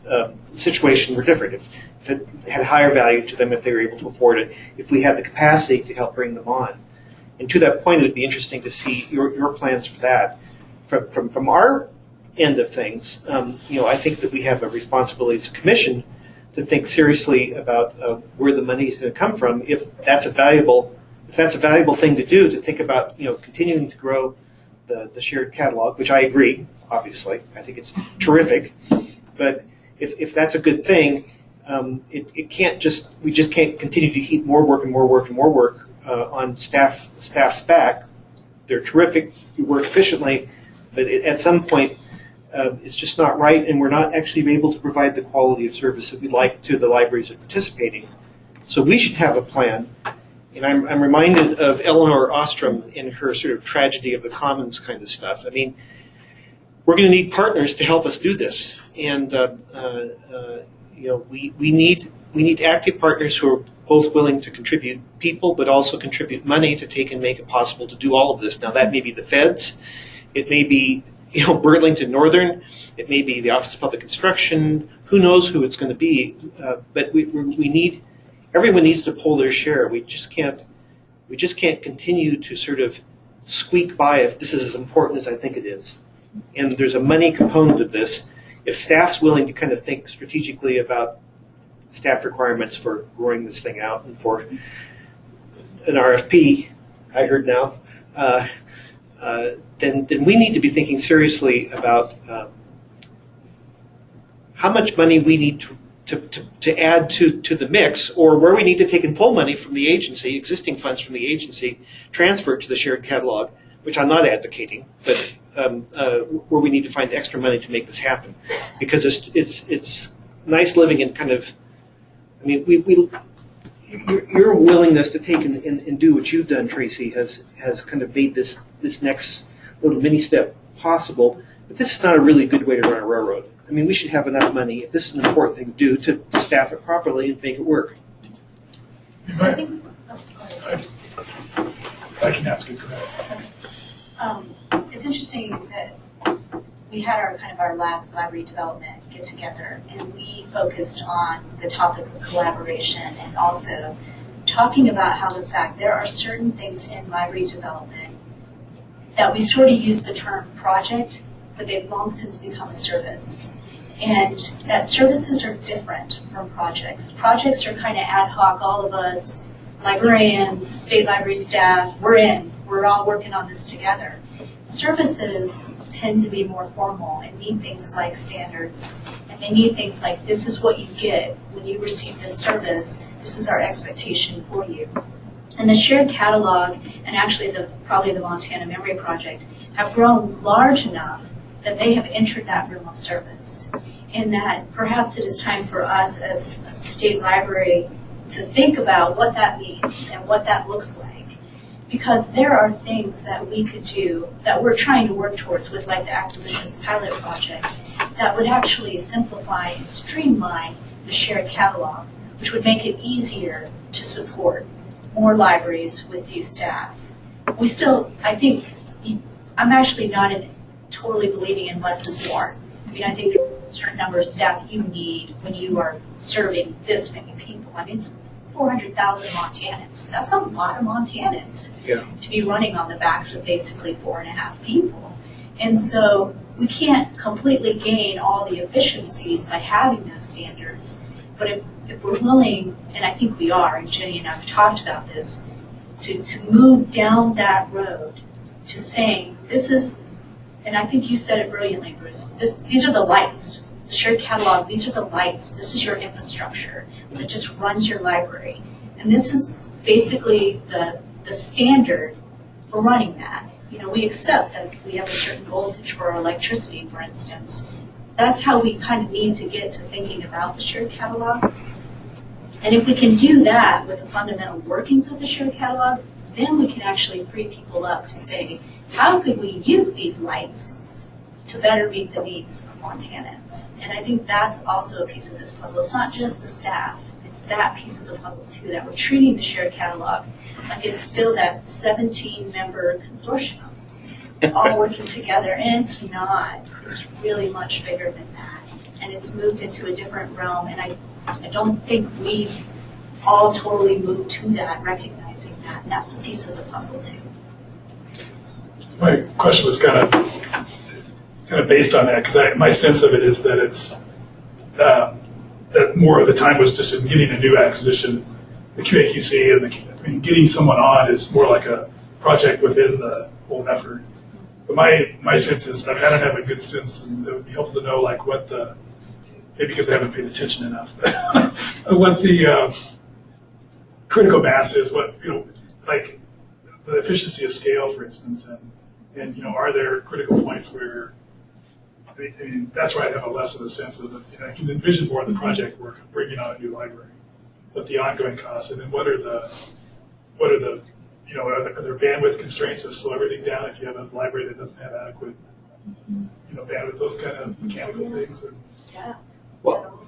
the situation were different, if it had higher value to them, if they were able to afford it, if we had the capacity to help bring them on. And to that point, it would be interesting to see your plans for that. From our end of things, I think that we have a responsibility as a commission to think seriously about where the money is going to come from. If that's a valuable thing to do, to think about continuing to grow the shared catalog, which I agree. Obviously, I think it's terrific. But if that's a good thing, we just can't continue to heap more work and more work and more work on staff's back. They're terrific. We work efficiently, but at some point, it's just not right, and we're not actually able to provide the quality of service that we'd like to the libraries that are participating. So we should have a plan. And I'm reminded of Eleanor Ostrom in her sort of tragedy of the commons kind of stuff. I mean, we're going to need partners to help us do this, and we need active partners who are both willing to contribute people, but also contribute money to take and make it possible to do all of this. Now, that may be the feds, it may be Burlington Northern, it may be the Office of Public Instruction. Who knows who it's going to be? But everyone needs to pull their share. We just can't continue to sort of squeak by if this is as important as I think it is. And there's a money component of this. If staff's willing to kind of think strategically about staff requirements for growing this thing out and for an RFP, I heard now, then we need to be thinking seriously about how much money we need to add to the mix, or where we need to take and pull money from the agency, existing funds from the agency, transfer it to the shared catalog, which I'm not advocating, but where we need to find extra money to make this happen. Because it's nice living in kind of, I mean, your willingness to take and do what you've done, Tracy, has kind of made this next little mini step possible. But this is not a really good way to run a railroad. I mean, we should have enough money, if this is an important thing to do, to staff it properly and make it work. So I think, I can ask it. it's interesting that we had our last library development get together, and we focused on the topic of collaboration and also talking about how the fact there are certain things in library development that we sort of use the term project, but they've long since become a service. And that services are different from projects. Projects are kind of ad hoc. All of us, librarians, state library staff, we're all working on this together. Services tend to be more formal and need things like standards. And they need things like, this is what you get when you receive this service. This is our expectation for you. And the shared catalog, and actually probably the Montana Memory Project, have grown large enough that they have entered that realm of service. And that perhaps it is time for us as a state library to think about what that means and what that looks like. Because there are things that we could do that we're trying to work towards with like the acquisitions pilot project that would actually simplify and streamline the shared catalog, which would make it easier to support more libraries with few staff. We still, I think, I'm actually not totally believing in less is more. I mean, I think there's a certain number of staff you need when you are serving this many people. I mean, it's 400,000 Montanans. That's a lot of Montanans to be running on the backs of basically 4.5 people. And so we can't completely gain all the efficiencies by having those standards. But if we're willing, and I think we are, and Jenny and I have talked about this, to move down that road to saying this is, and I think you said it brilliantly, Bruce, these are the lights. The shared catalog, these are the lights. This is your infrastructure that just runs your library. And this is basically the standard for running that. You know, we accept that we have a certain voltage for our electricity, for instance. That's how we kind of need to get to thinking about the shared catalog. And if we can do that with the fundamental workings of the shared catalog, then we can actually free people up to say, how could we use these lights to better meet the needs of Montanans? And I think that's also a piece of this puzzle. It's not just the staff, it's that piece of the puzzle too, that we're treating the shared catalog like it's still that 17-member consortium all working together, and it's not. It's really much bigger than that. And it's moved into a different realm, and I don't think we've all totally moved to that, recognizing that, and that's a piece of the puzzle too. My question was kind of based on that, because my sense of it is that it's that more of the time was just in getting a new acquisition, the QAQC, and getting someone on is more like a project within the whole effort. But my sense is, I don't have a good sense, and it would be helpful to know like what maybe because I haven't paid attention enough, but what the critical mass is, what, like the efficiency of scale, for instance, and are there critical points where, I mean, that's where I have a less of a sense of it. I can envision more of the project work of bringing on a new library, but the ongoing costs, and then what are the are there bandwidth constraints that slow everything down if you have a library that doesn't have adequate, bandwidth, those kind of mechanical things. Yeah. Well,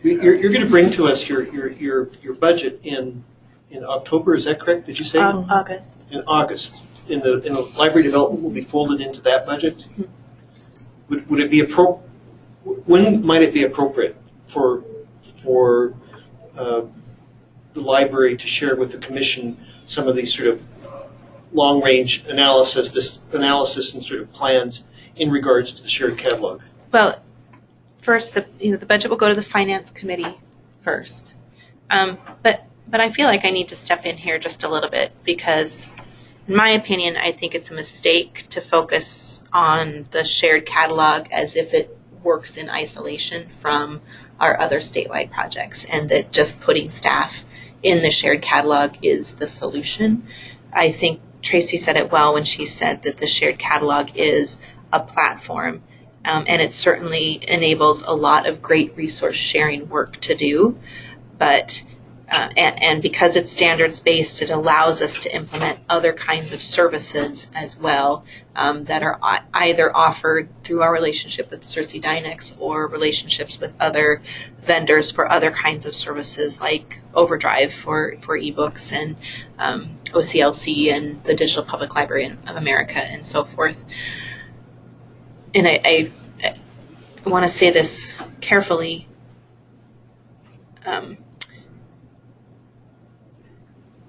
you're going to bring to us your budget in October. Is that correct? Did you say August? In August, in the library development will be folded into that budget. Mm-hmm. Would it be when might it be appropriate for the library to share with the commission some of these sort of long-range analysis and sort of plans in regards to the shared catalog? Well, first, the budget will go to the finance committee first. But I feel like I need to step in here just a little bit because, in my opinion, I think it's a mistake to focus on the shared catalog as if it works in isolation from our other statewide projects, and that just putting staff in the shared catalog is the solution. I think Tracy said it well when she said that the shared catalog is a platform, and it certainly enables a lot of great resource sharing work to do. But and because it's standards based, it allows us to implement other kinds of services as well that are either offered through our relationship with Cersei Dynex or relationships with other vendors for other kinds of services like Overdrive for ebooks and OCLC and the Digital Public Library of America and so forth. And I want to say this carefully.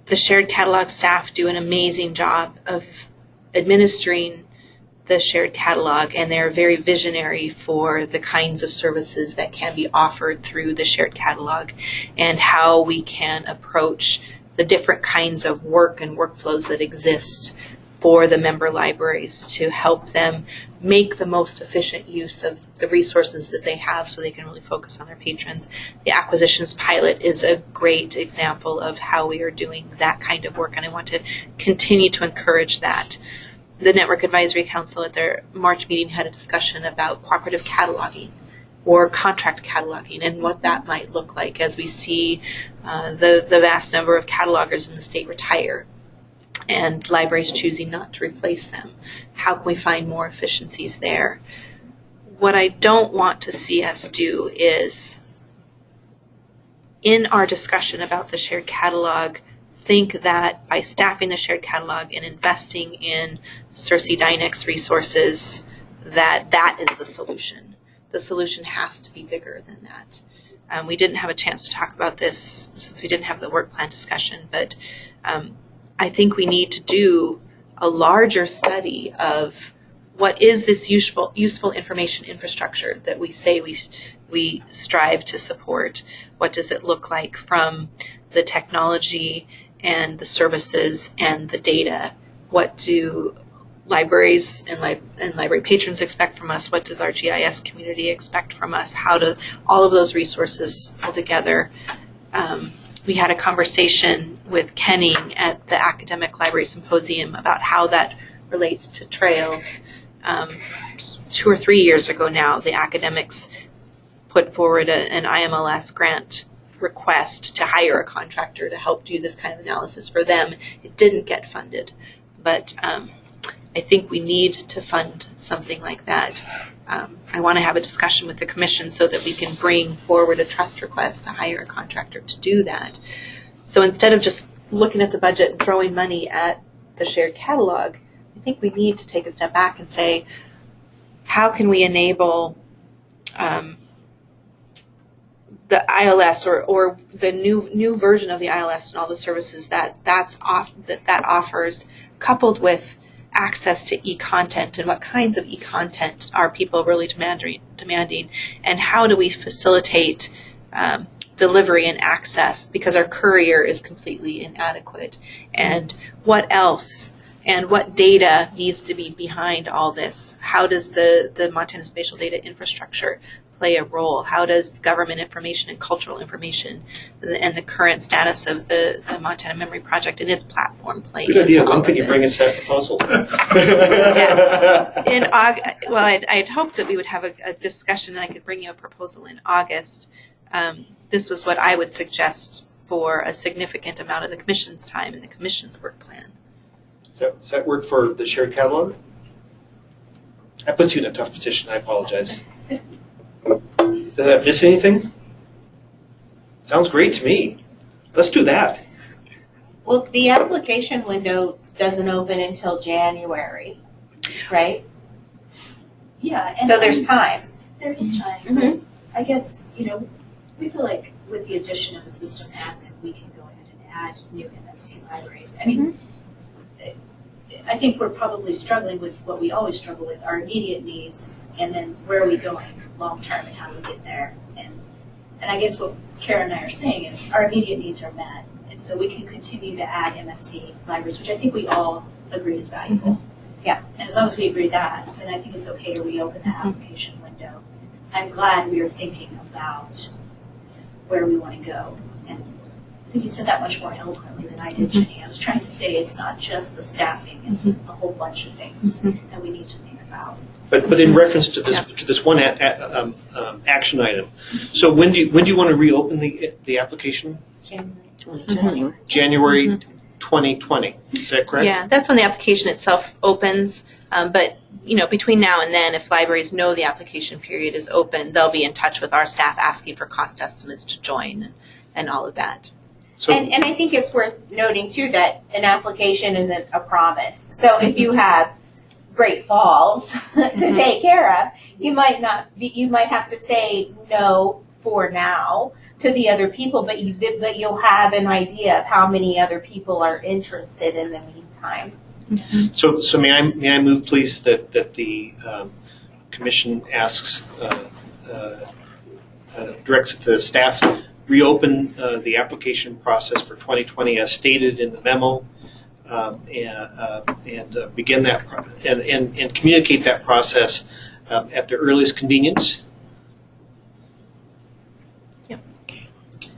The shared catalog staff do an amazing job of administering the shared catalog, and they're very visionary for the kinds of services that can be offered through the shared catalog and how we can approach the different kinds of work and workflows that exist for the member libraries to help them make the most efficient use of the resources that they have so they can really focus on their patrons. The acquisitions pilot is a great example of how we are doing that kind of work, and I want to continue to encourage that. The Network Advisory Council at their March meeting had a discussion about cooperative cataloging or contract cataloging and what that might look like as we see the vast number of catalogers in the state retire. and libraries choosing not to replace them. How can we find more efficiencies there? What I don't want to see us do is, in our discussion about the shared catalog, think that by staffing the shared catalog and investing in Cersei Dynex resources, that is the solution. The solution has to be bigger than that. We didn't have a chance to talk about this since we didn't have the work plan discussion, but I think we need to do a larger study of what is this useful information infrastructure that we say we strive to support. What does it look like from the technology and the services and the data? What do libraries and library patrons expect from us? What does our GIS community expect from us? How do all of those resources pull together? We had a conversation with Kenning at the Academic Library Symposium about how that relates to trails. 2 or 3 years ago now, the academics put forward an IMLS grant request to hire a contractor to help do this kind of analysis for them. It didn't get funded, but I think we need to fund something like that. I want to have a discussion with the commission so that we can bring forward a trust request to hire a contractor to do that. So instead of just looking at the budget and throwing money at the shared catalog, I think we need to take a step back and say, how can we enable the ILS or the new version of the ILS and all the services that offers, coupled with access to e-content, and what kinds of e-content are people really demanding, and how do we facilitate delivery and access, because our courier is completely inadequate, and what else, and what data needs to be behind all this? How does the Montana Spatial Data Infrastructure play a role? How does government information and cultural information and the current status of the Montana Memory Project and its platform play Good idea. into all When of can you this? bring us that proposal? Yes. Well, I'd hoped that we would have a discussion and I could bring you a proposal in August. This was what I would suggest for a significant amount of the commission's time and the commission's work plan. Does that work for the shared catalog? That puts you in a tough position. I apologize. Does that miss anything? Sounds great to me. Let's do that. Well, the application window doesn't open until January, right? Yeah. And So there's time. There is time. Mhm. I guess, we feel like with the addition of the system admin, we can go ahead and add new MSC libraries. I mean, I think we're probably struggling with what we always struggle with, our immediate needs, and then where are we going long term and how do we get there? And I guess what Kara and I are saying is our immediate needs are met, and so we can continue to add MSC libraries, which I think we all agree is valuable. Yeah. And as long as we agree that, then I think it's okay to reopen that application window. I'm glad we are thinking about where we want to go. And I think you said that much more eloquently than I did, Jenny. I was trying to say it's not just the staffing, it's a whole bunch of things that we need to think about. But in reference to this one action item, so when do you want to reopen the application? January 2020. Is that correct? Yeah, that's when the application itself opens. But between now and then, if libraries know the application period is open, they'll be in touch with our staff asking for cost estimates to join and all of that. So, And I think it's worth noting too that an application isn't a promise. So if you have Great Falls to take care of, you might have to say no for now to the other people, but you'll have an idea of how many other people are interested in the meantime. so may I move, please, that the commission asks directs the staff reopen the application process for 2020 as stated in the memo, and begin that and communicate that process at the earliest convenience.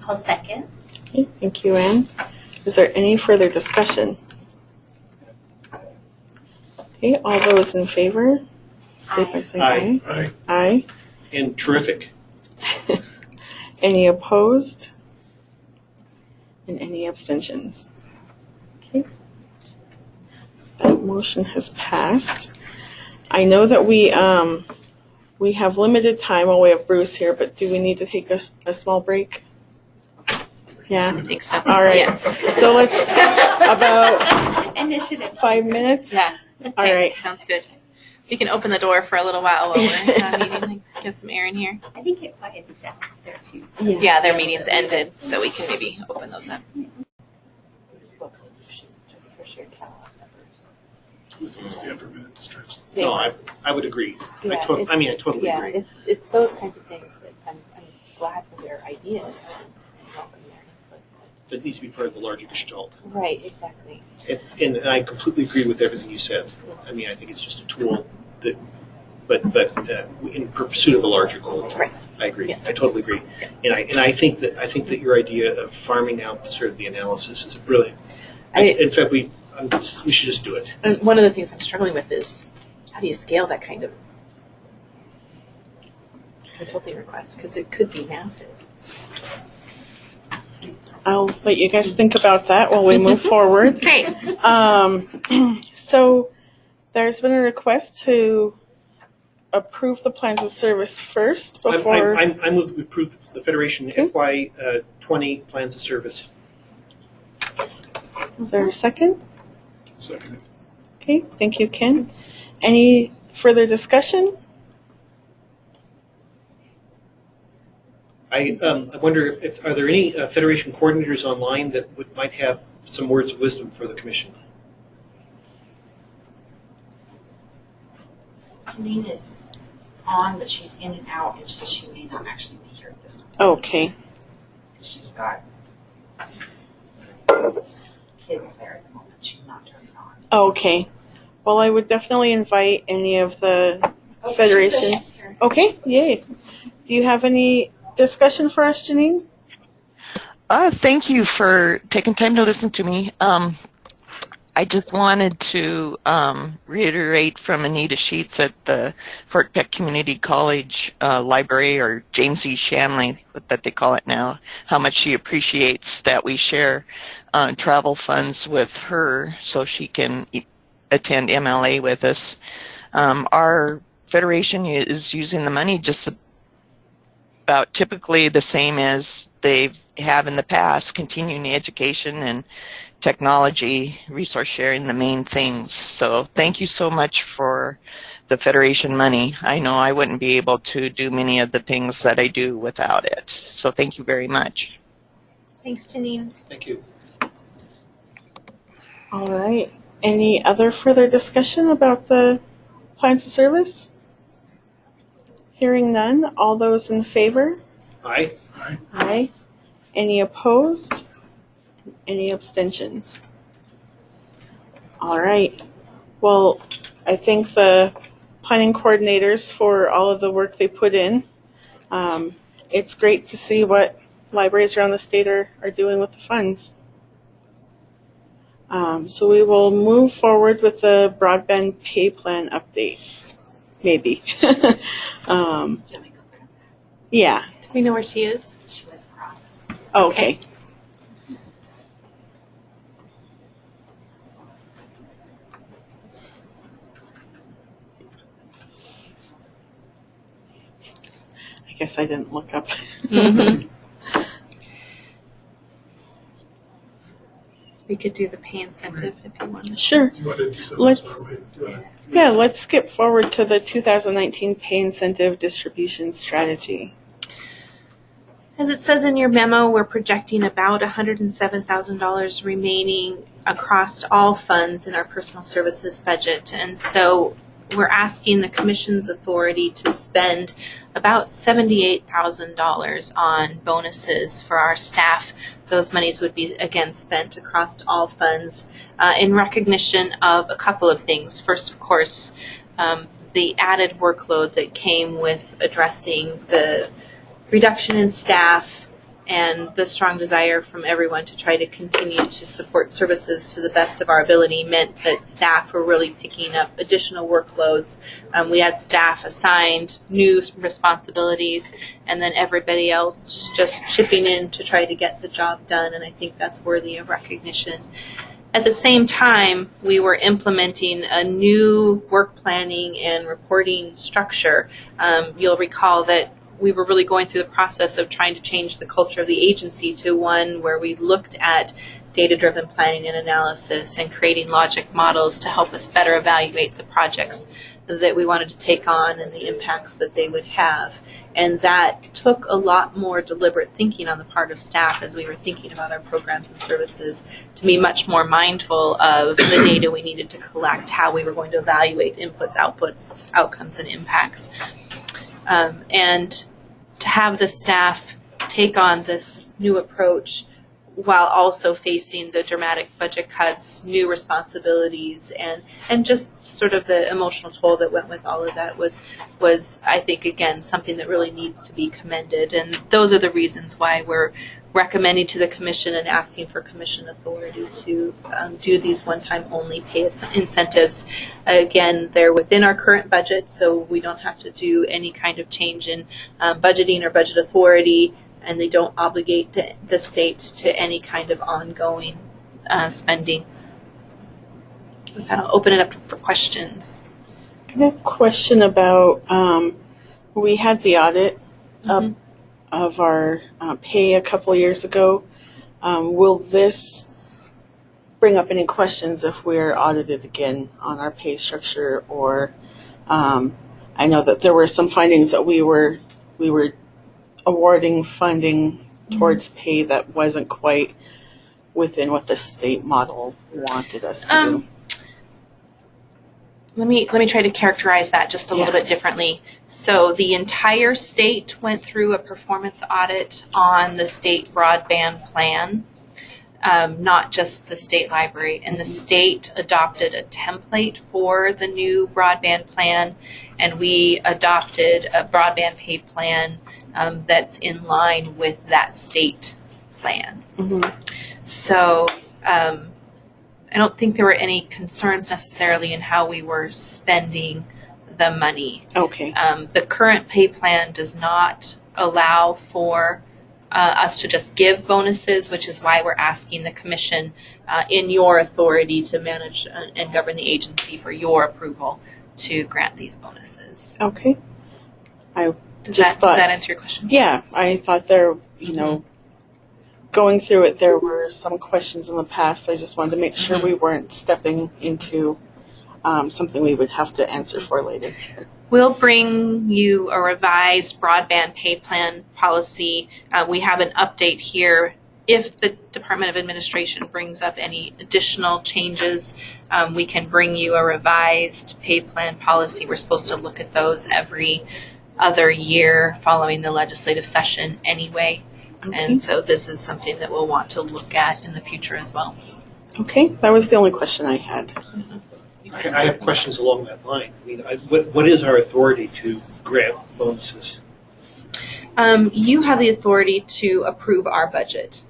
I'll second. Okay, thank you, Anne. Is there any further discussion? Okay, all those in favor, state by saying aye. Aye. Aye. And terrific. Any opposed? And any abstentions? Okay. That motion has passed. I know that we have limited time while we have Bruce here, but do we need to take a small break? Yeah. I think so. All right. Yes. So let's about Initiative. 5 minutes. Yeah. All Okay, right. sounds good. We can open the door for a little while while we're meeting and get some air in here. I think it quieted down there too. So. Yeah. Yeah, their meeting's ended, so we can maybe open those up. Who's going to stand for a minute stretch? No, I would agree. Yeah, I totally agree. It's those kinds of things that I'm glad for their ideas and welcome their input. That needs to be part of the larger gestalt. Right, exactly. And I completely agree with everything you said. I mean, I think it's just a tool that, but in pursuit of a larger goal. Right. I agree. Yeah. I totally agree. Yeah. And I think that your idea of farming out sort of the analysis is brilliant. In fact, we should just do it. And one of the things I'm struggling with is how do you scale that kind of consulting request? Because it could be massive. I'll let you guys think about that while we move forward. Okay. So there's been a request to approve the plans of service first before. I move that we approve the Federation FY 20 plans of service. Is there a second? Second. Okay, thank you, Ken. Any further discussion? I wonder if are there any Federation coordinators online that might have some words of wisdom for the Commission? Janine is on, but she's in and out, and so she may not actually be here this week. Okay. She's got kids there at the moment. She's not turning on. Okay. Well, I would definitely invite any of the Oh, Federation. she said she's here. Okay, yay. Do you have any discussion for us, Janine? Thank you for taking time to listen to me. I just wanted to reiterate from Anita Sheets at the Fort Peck Community College Library, or James E. Shanley, that they call it now, how much she appreciates that we share travel funds with her so she can attend MLA with us. Our Federation is using the money just about typically the same as they have in the past, continuing education and technology, resource sharing, the main things. So thank you so much for the Federation money. I know I wouldn't be able to do many of the things that I do without it. So thank you very much. Thanks, Janine. Thank you. All right. Any other further discussion about the plans of service? Hearing none. All those in favor? Aye. Aye. Aye. Any opposed? Any abstentions? All right. Well, I thank the planning coordinators for all of the work they put in. It's great to see what libraries around the state are doing with the funds. So we will move forward with the broadband pay plan update. Maybe. Do you want me to go grab her? Yeah. Do we know where she is? She was in her office. Okay. I guess I didn't look up. Mm-hmm. We could do the pay incentive if you wanted. Sure. Do you want to do something Let's- this far away? Do you want to? Yeah, let's skip forward to the 2019 pay incentive distribution strategy. As it says in your memo, we're projecting about $107,000 remaining across all funds in our personal services budget. And so we're asking the Commission's authority to spend about $78,000 on bonuses for our staff. Those monies would be, again, spent across all funds in recognition of a couple of things. First, of course, the added workload that came with addressing the reduction in staff and the strong desire from everyone to try to continue to support services to the best of our ability meant that staff were really picking up additional workloads. We had staff assigned new responsibilities, and then everybody else just chipping in to try to get the job done, and I think that's worthy of recognition. At the same time, we were implementing a new work planning and reporting structure. You'll recall that we were really going through the process of trying to change the culture of the agency to one where we looked at data-driven planning and analysis and creating logic models to help us better evaluate the projects that we wanted to take on and the impacts that they would have. And that took a lot more deliberate thinking on the part of staff as we were thinking about our programs and services to be much more mindful of the data we needed to collect, how we were going to evaluate inputs, outputs, outcomes, and impacts. And to have the staff take on this new approach while also facing the dramatic budget cuts, new responsibilities, and just sort of the emotional toll that went with all of that was I think, again, something that really needs to be commended. And those are the reasons why we're recommending to the Commission and asking for Commission authority to do these one-time only pay incentives. Again, they're within our current budget, so we don't have to do any kind of change in budgeting or budget authority, and they don't obligate the state to any kind of ongoing spending. With that, I'll open it up for questions. I have a question about, we had the audit of our pay a couple of years ago. Will this bring up any questions if we're audited again on our pay structure? Or I know that there were some findings that we were awarding funding towards pay that wasn't quite within what the state model wanted us to do. Let me try to characterize that just a little bit differently. So the entire state went through a performance audit on the state broadband plan, not just the state library. And the state adopted a template for the new broadband plan, and we adopted a broadband pay plan that's in line with that state plan. So I don't think there were any concerns necessarily in how we were spending the money. Okay. The current pay plan does not allow for us to just give bonuses, which is why we're asking the Commission in your authority to manage and govern the agency for your approval to grant these bonuses. Okay. Does that answer your question? Yeah, I thought there, going through it, there were some questions in the past. I just wanted to make sure we weren't stepping into something we would have to answer for later. We'll bring you a revised broadband pay plan policy. We have an update here. If the Department of Administration brings up any additional changes, we can bring you a revised pay plan policy. We're supposed to look at those every other year following the legislative session anyway. Okay. And so this is something that we'll want to look at in the future as well. Okay, that was the only question I had. I have questions along that line. I mean, what is our authority to grant bonuses? You have the authority to approve our budget.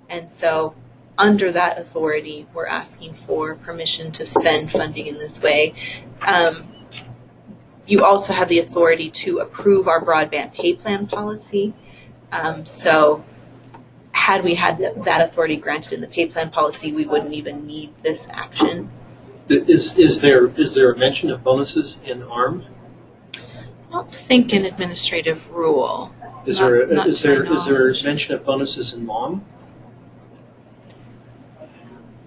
And so under that authority, we're asking for permission to spend funding in this way. You also have the authority to approve our broadband pay plan policy. So had we had that authority granted in the pay plan policy, we wouldn't even need this action. Is there a mention of bonuses in ARM? I don't think an administrative rule. Is there a mention of bonuses in MOM?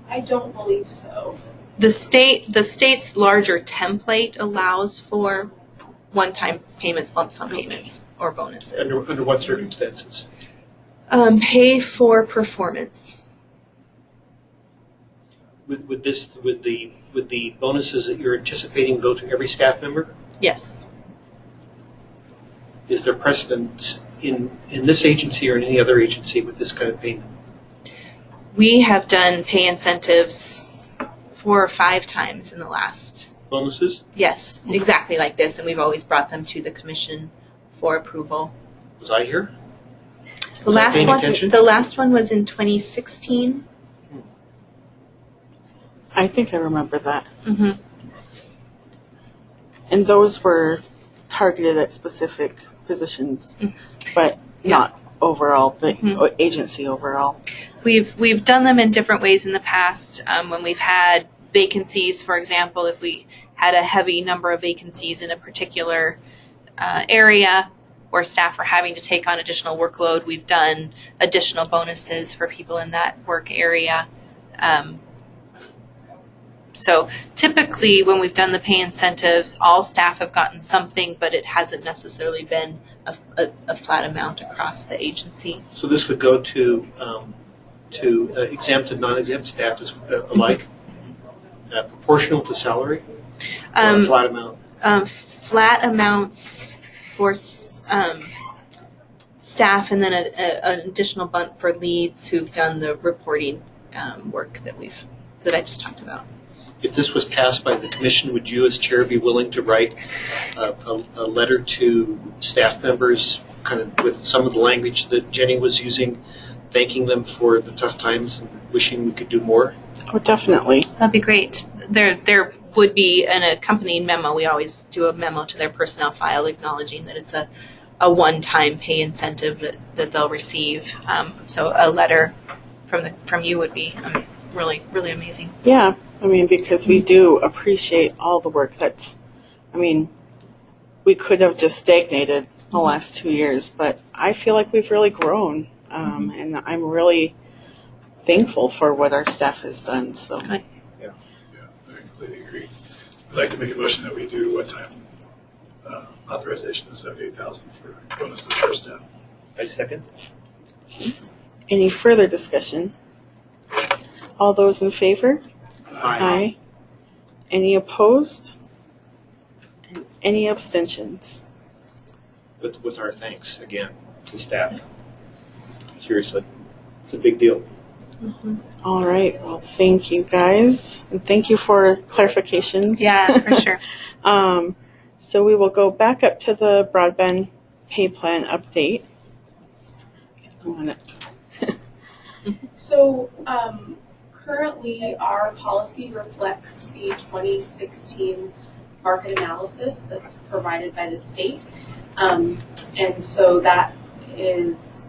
I don't believe so. The state's larger template allows for one-time payments, lump sum payments, or bonuses. Under what circumstances? Pay for performance. Would the bonuses that you're anticipating go to every staff member? Yes. Is there precedent in this agency or in any other agency with this kind of payment? We have done pay incentives 4 or 5 times in the last. Bonuses? Yes, exactly like this, and we've always brought them to the Commission for approval. Was I here? The last one was in 2016. I think I remember that. Mm-hmm. And those were targeted at specific positions, but not overall, the agency overall. We've done them in different ways in the past. When we've had vacancies, for example, if we had a heavy number of vacancies in a particular area where staff are having to take on additional workload, we've done additional bonuses for people in that work area. So typically when we've done the pay incentives, all staff have gotten something, but it hasn't necessarily been a flat amount across the agency. So this would go to exempt and non-exempt staff alike, proportional to salary, or a flat amount? Flat amounts for staff, and then an additional bump for leads who've done the reporting work that I just talked about. If this was passed by the commission, would you as chair be willing to write a letter to staff members kind of with some of the language that Jenny was using, thanking them for the tough times and wishing we could do more? Oh, definitely. That'd be great. There would be an accompanying memo. We always do a memo to their personnel file acknowledging that it's a one-time pay incentive that they'll receive. So a letter from you would be really, really amazing. Yeah, I mean, because we do appreciate all the work we could have just stagnated the last 2 years, but I feel like we've really grown, and I'm really thankful for what our staff has done. So, Okay. Yeah, I completely agree. I'd like to make a motion that we do one-time authorization of $78,000 for bonuses for staff. I second. any further discussion? All those in favor? Aye. Any opposed? And any abstentions? With our thanks again to staff. Seriously, it's a big deal. All right. Well, thank you guys, and thank you for clarifications. Yeah, for sure. So we will go back up to the broadband pay plan update. So currently our policy reflects the 2016 market analysis that's provided by the state. And so that is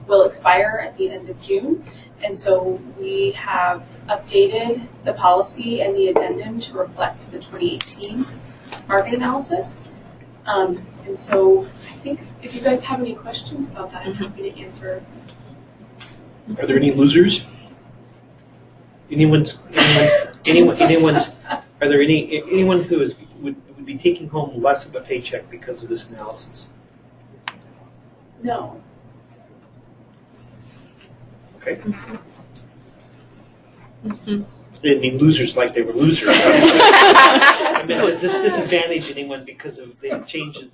will expire at the end of June. And so we have updated the policy and the addendum to reflect the 2018 market analysis. And so I think if you guys have any questions about that, I'm happy to answer. Are there any losers? Are there anyone who would be taking home less of a paycheck because of this analysis? No. Okay. I mean, losers like they were losers. I mean, does this disadvantage anyone because of the changes,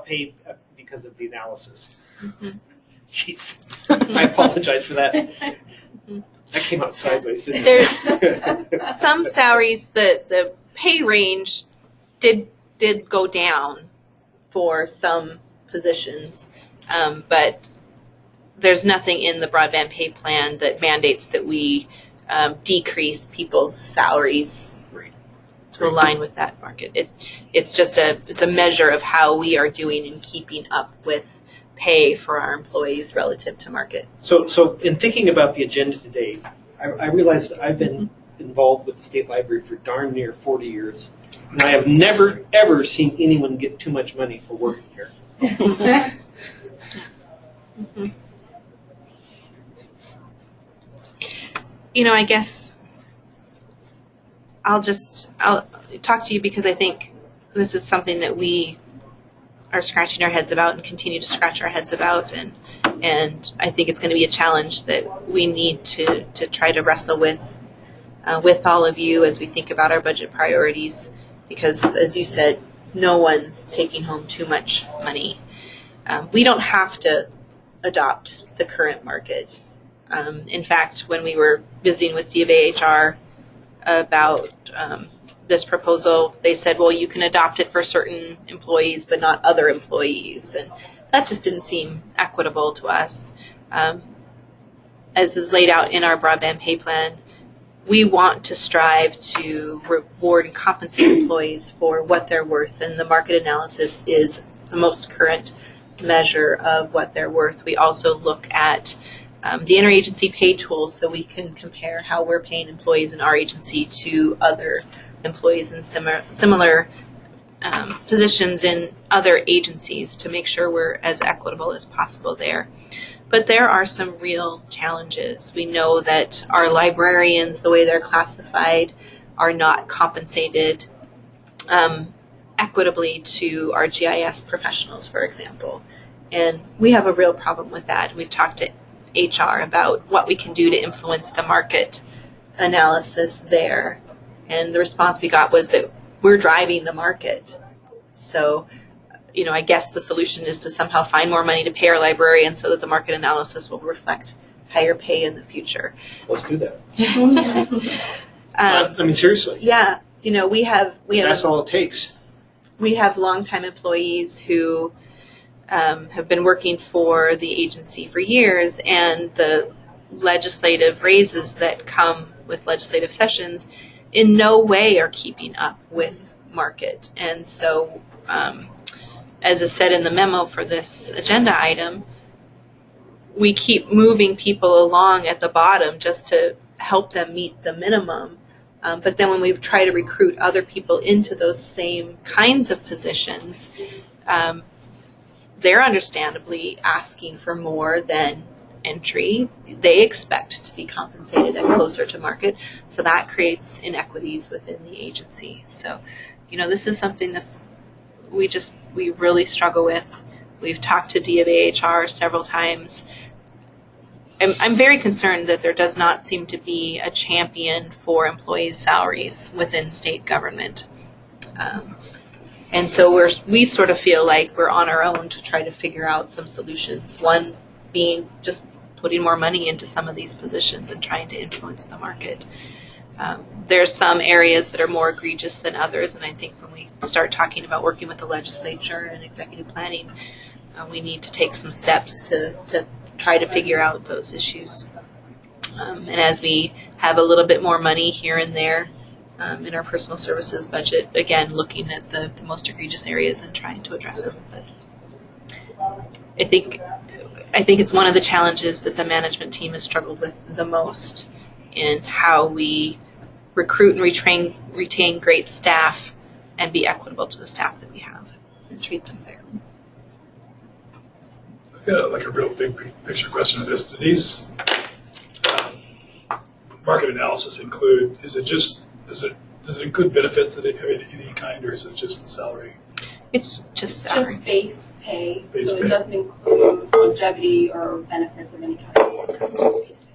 pay because of the analysis? Jeez, I apologize for that. That came out sideways, didn't it? There's some salaries, the pay range did go down for some positions, but there's nothing in the broadband pay plan that mandates that we decrease people's salaries to align with that market. It's just a measure of how we are doing in keeping up with pay for our employees relative to market. So in thinking about the agenda today, I realized I've been involved with the state library for darn near 40 years, and I have never, ever seen anyone get too much money for working here. You know, I guess I'll talk to you because I think this is something that we are scratching our heads about and continue to scratch our heads about, and I think it's going to be a challenge that we need to try to wrestle with all of you as we think about our budget priorities, because as you said, no one's taking home too much money. We don't have to adopt the current market. In fact, when we were visiting with D of AHR about this proposal, they said, well, you can adopt it for certain employees, but not other employees. And that just didn't seem equitable to us. As is laid out in our broadband pay plan, we want to strive to reward and compensate employees for what they're worth, and the market analysis is the most current measure of what they're worth. We also look at the interagency pay tool, so we can compare how we're paying employees in our agency to other employees in similar positions in other agencies to make sure we're as equitable as possible there. But there are some real challenges. We know that our librarians, the way they're classified, are not compensated equitably to our GIS professionals, for example. And we have a real problem with that. We've talked to HR about what we can do to influence the market analysis there. And the response we got was that we're driving the market. So, I guess the solution is to somehow find more money to pay our librarians so that the market analysis will reflect higher pay in the future. Let's do that. Seriously. Yeah. we have That's all it takes. We have longtime employees who have been working for the agency for years, and the legislative raises that come with legislative sessions in no way are keeping up with market. And so, as is said in the memo for this agenda item, we keep moving people along at the bottom just to help them meet the minimum. But then when we try to recruit other people into those same kinds of positions, they're understandably asking for more than entry. They expect to be compensated at closer to market. So that creates inequities within the agency. So, this is something that we really struggle with. We've talked to D of AHR several times. I'm very concerned that there does not seem to be a champion for employees' salaries within state government. And so we sort of feel like we're on our own to try to figure out some solutions. One being just putting more money into some of these positions and trying to influence the market. There's some areas that are more egregious than others, and I think when we start talking about working with the legislature and executive planning, we need to take some steps to try to figure out those issues. And as we have a little bit more money here and there in our personal services budget, again, looking at the most egregious areas and trying to address them. But I think it's one of the challenges that the management team has struggled with the most in how we recruit and retain great staff and be equitable to the staff that we have and treat them fairly. I've got a real big picture question on this. Do these market analysis include, does it include benefits of any kind, or is it just the salary? It's just salary. Just base pay, Base so pay. it doesn't include longevity or benefits of any kind. It's base pay.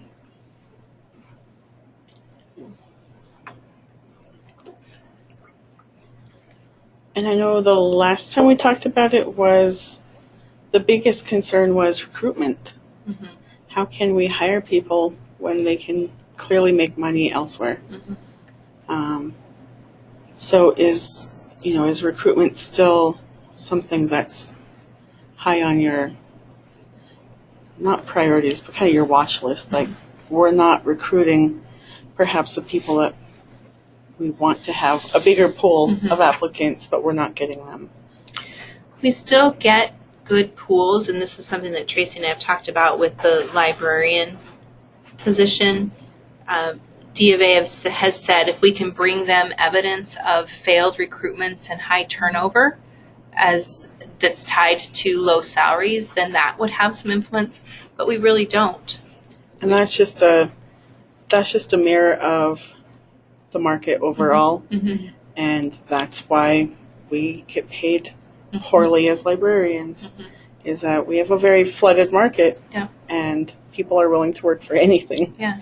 And I know the last time we talked about it was the biggest concern was recruitment. Mm-hmm. How can we hire people when they can clearly make money elsewhere? Mm-hmm. So is recruitment still something that's high on your, not priorities, but kind of your watch list? Like, we're not recruiting perhaps the people that we want to have a bigger pool of applicants, but we're not getting them. We still get good pools, and this is something that Tracy and I have talked about with the librarian position. D of A has said if we can bring them evidence of failed recruitments and high turnover that's tied to low salaries, then that would have some influence, but we really don't. And that's just a mirror of the market overall, and that's why we get paid poorly as librarians, is that we have a very flooded market, and people are willing to work for anything. Yeah,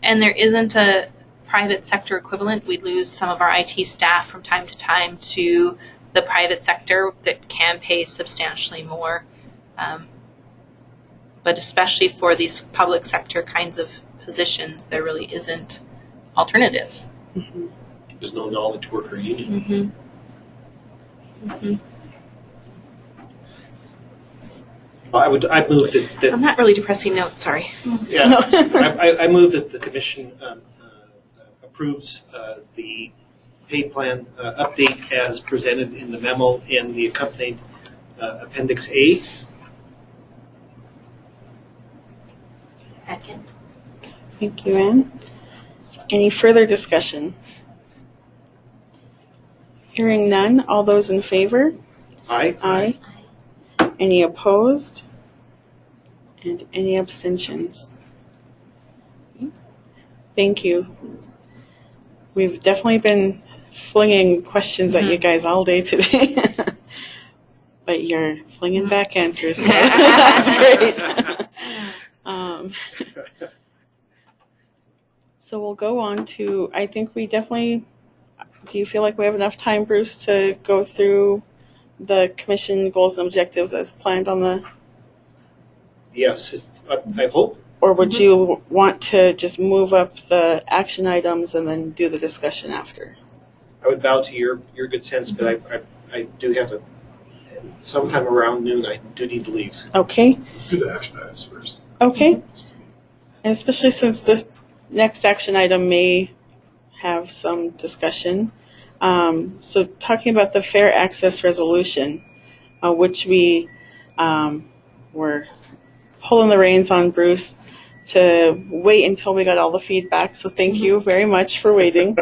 and there isn't a private sector equivalent. We lose some of our IT staff from time to time to the private sector that can pay substantially more, but especially for these public sector kinds of positions, there really isn't alternatives. There's no knowledge worker union. Well, I move that I'm not really depressing notes, sorry. Yeah, I move that the commission approves the pay plan update as presented in the memo in the accompanying Appendix A. Second. Thank you, Anne. Any further discussion? Hearing none, all those in favor? Aye. Aye. Any opposed? And any abstentions? Thank you. We've definitely been flinging questions at you guys all day today. But you're flinging back answers, so that's great. So we'll go on to, I think we definitely, do you feel like we have enough time, Bruce, to go through the commission goals and objectives as planned on the, Yes, I hope. or would you want to just move up the action items and then do the discussion after? I would bow to your good sense, but I do have sometime around noon, I do need to leave. Okay. Let's do the action items first. Okay. And especially since the next action item may have some discussion. So talking about the fair access resolution, which we were pulling the reins on, Bruce, to wait until we got all the feedback. So thank you very much for waiting.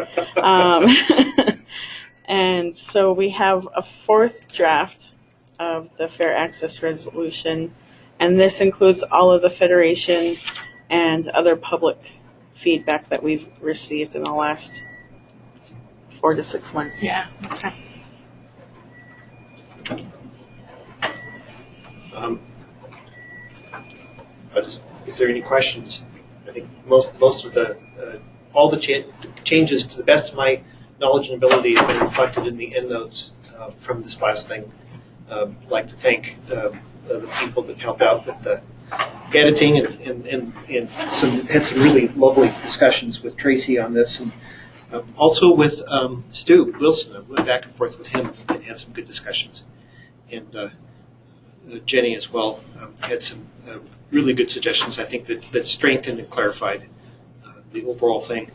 And so we have a fourth draft of the fair access resolution, and this includes all of the Federation and other public feedback that we've received in the last 4 to 6 months. Yeah. Okay. Is there any questions? I think most of the all the changes, to the best of my knowledge and ability, have been reflected in the endnotes from this last thing. I'd like to thank the people that helped out with the editing and had some really lovely discussions with Tracy on this, and also with Stu Wilson. I went back and forth with him and had some good discussions, and Jenny as well had some really good suggestions. I think that strengthened and clarified the overall thing.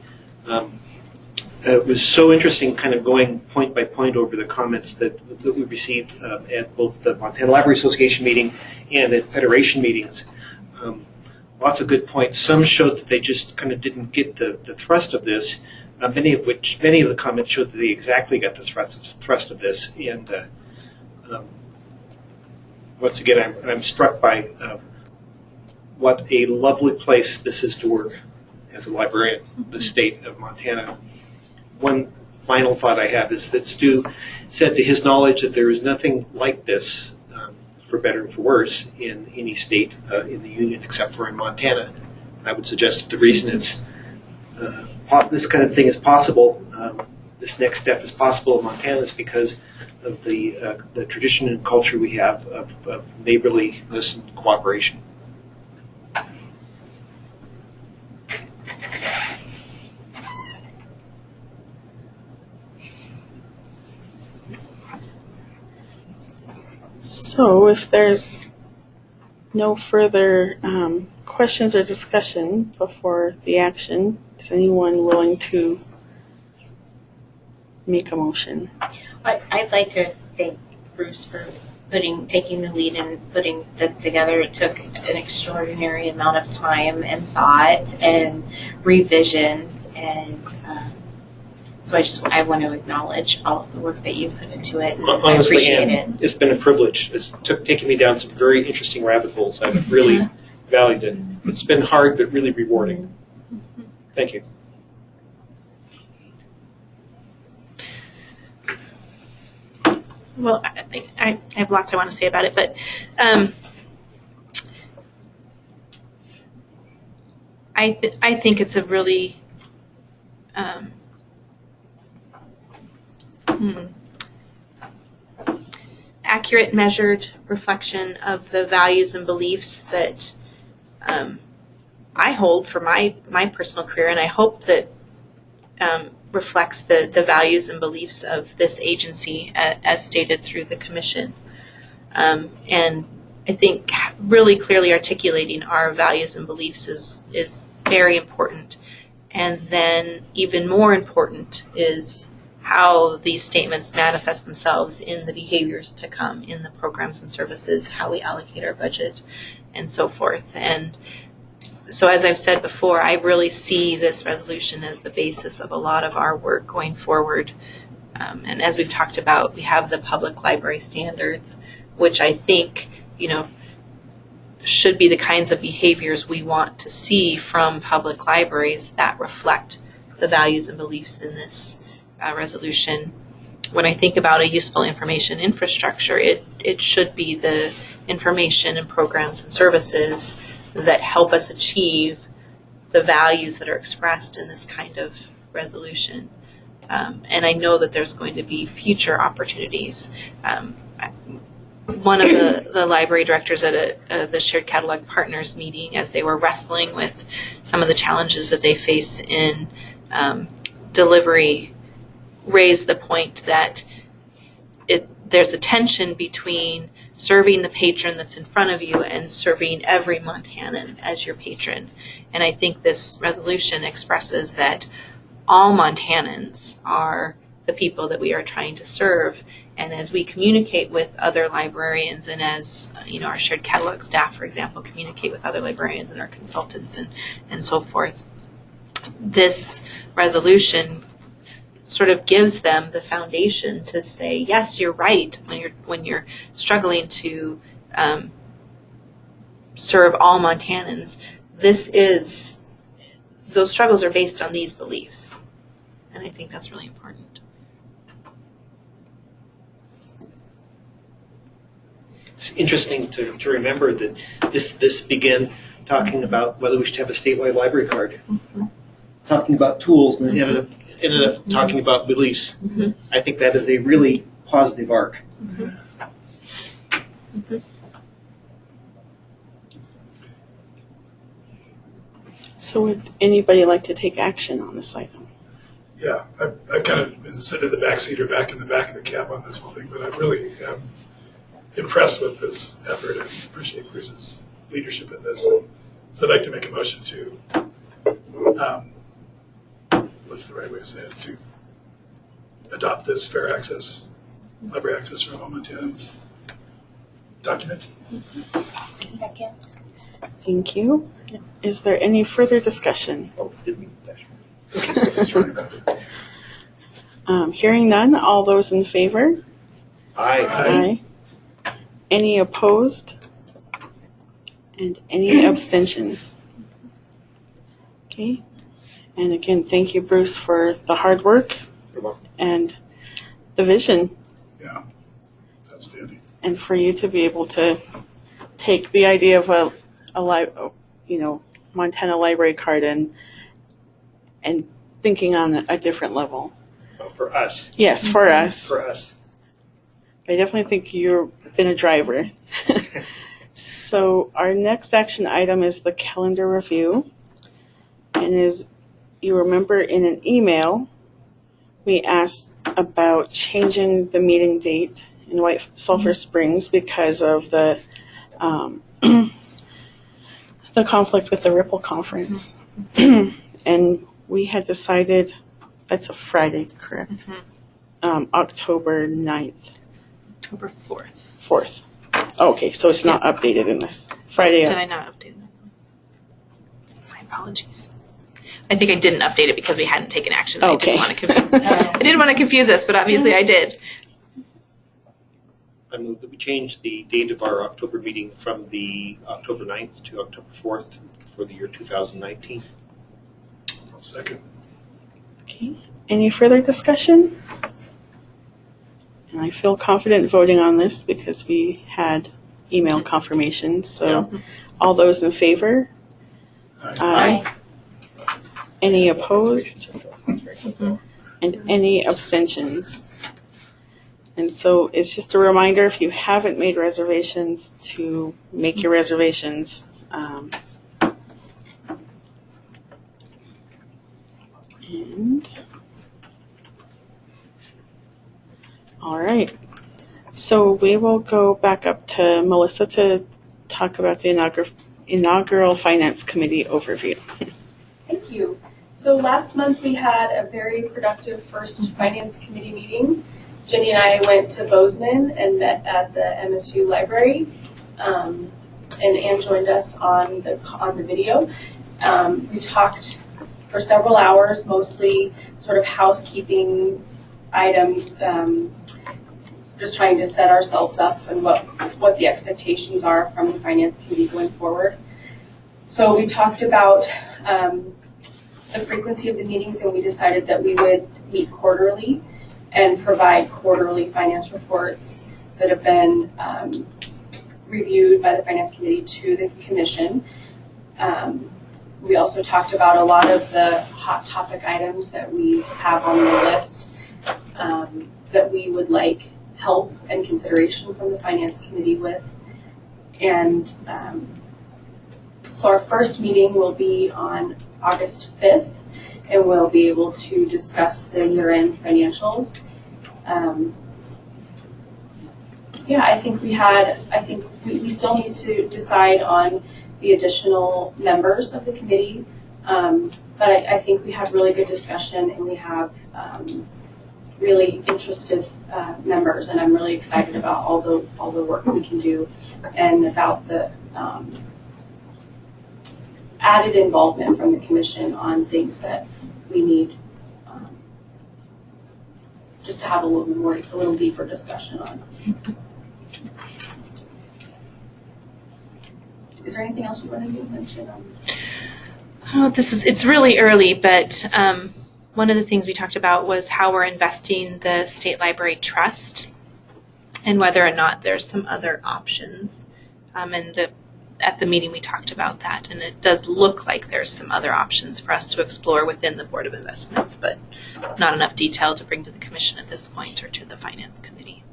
It was so interesting kind of going point by point over the comments that we received at both the Montana Library Association meeting and at Federation meetings. Lots of good points. Some showed that they just kind of didn't get the thrust of this, many of the comments showed that they exactly got the thrust of this. And once again, I'm struck by what a lovely place this is to work as a librarian, the state of Montana. One final thought I have is that Stu said to his knowledge that there is nothing like this, for better and for worse, in any state in the Union except for in Montana. I would suggest that the reason it's this kind of thing is possible, this next step is possible in Montana, is because of the tradition and culture we have of neighborliness and cooperation. So if there's no further questions or discussion before the action, is anyone willing to make a motion? I'd like to thank Bruce for taking the lead and putting this together. It took an extraordinary amount of time and thought and revision, and so I want to acknowledge all of the work that you've put into it. Honestly, I appreciate it. It's been a privilege. It's taken me down some very interesting rabbit holes. I've really valued it. It's been hard, but really rewarding. Thank you. Well, I have lots I want to say about it, but I think it's a really accurate, measured reflection of the values and beliefs that I hold for my personal career, and I hope that reflects the values and beliefs of this agency as stated through the commission. And I think really clearly articulating our values and beliefs is very important. And then even more important is how these statements manifest themselves in the behaviors to come, in the programs and services, how we allocate our budget, and so forth. And So as I've said before, I really see this resolution as the basis of a lot of our work going forward. And as we've talked about, we have the public library standards, which I think, should be the kinds of behaviors we want to see from public libraries that reflect the values and beliefs in this resolution. When I think about a useful information infrastructure, it should be the information and programs and services that help us achieve the values that are expressed in this kind of resolution. And I know that there's going to be future opportunities. One of the library directors at the Shared Catalog Partners meeting, as they were wrestling with some of the challenges that they face in delivery, raised the point that there's a tension between serving the patron that's in front of you and serving every Montanan as your patron. And I think this resolution expresses that all Montanans are the people that we are trying to serve. And as we communicate with other librarians, and as our shared catalog staff, for example, communicate with other librarians and our consultants and so forth, this resolution sort of gives them the foundation to say, yes, you're right, when you're struggling to serve all Montanans. Those struggles are based on these beliefs, and I think that's really important. It's interesting to remember that this began talking about whether we should have a statewide library card, talking about tools, and ended up talking about beliefs. I think that is a really positive arc. So would anybody like to take action on this item? Yeah, I've kind of been sitting in the back seat or back in the back of the cab on this whole thing, but I really am impressed with this effort and appreciate Bruce's leadership in this. And so I'd like to make a motion to, what's the right way to say it, to adopt this fair access, library access for all Montanans document. Second. Thank you. Is there any further discussion? Hearing none, all those in favor? Aye. Aye. Any opposed? And any abstentions? Okay. And again, thank you, Bruce, for the hard work and the vision. Yeah, outstanding. And for you to be able to take the idea of a Montana library card and thinking on a different level. Well, for us. Yes, for us. For us. I definitely think you've been a driver. So our next action item is the calendar review. And as you remember in an email, we asked about changing the meeting date in White Sulphur Springs because of the conflict with the Ripple Conference. And we had decided, that's a Friday, correct? October 9th. October 4th. 4th. Okay, so it's not updated in this. Friday. Did I not update it? My apologies. I think I didn't update it because we hadn't taken action. Okay. I didn't want to confuse us, but obviously I did. I move that we change the date of our October meeting from the October 9th to October 4th for the year 2019. I'll second. Okay. Any further discussion? And I feel confident voting on this because we had email confirmation. So all those in favor? Aye. Any opposed? And any abstentions? And so it's just a reminder, if you haven't made reservations, to make your reservations. And all right. So we will go back up to Melissa to talk about the inaugural Finance Committee overview. Thank you. So last month we had a very productive first Finance Committee meeting. Jenny and I went to Bozeman and met at the MSU library, and Anne joined us on the video. We talked for several hours, mostly sort of housekeeping items, just trying to set ourselves up and what the expectations are from the Finance Committee going forward. So we talked about the frequency of the meetings, and we decided that we would meet quarterly and provide quarterly finance reports that have been reviewed by the Finance Committee to the Commission. We also talked about a lot of the hot topic items that we have on the list that we would like help and consideration from the Finance Committee with. And so our first meeting will be on August 5th, and we'll be able to discuss the year-end financials. Yeah, I think we still need to decide on the additional members of the committee, but I think we have really good discussion, and we have really interested members, and I'm really excited about all the work we can do, and about the added involvement from the Commission on things that we need just to have a little deeper discussion on. Is there anything else you wanted to mention? It's really early, but one of the things we talked about was how we're investing the State Library Trust and whether or not there's some other options. At the meeting we talked about that, and it does look like there's some other options for us to explore within the Board of Investments, but not enough detail to bring to the Commission at this point or to the Finance Committee.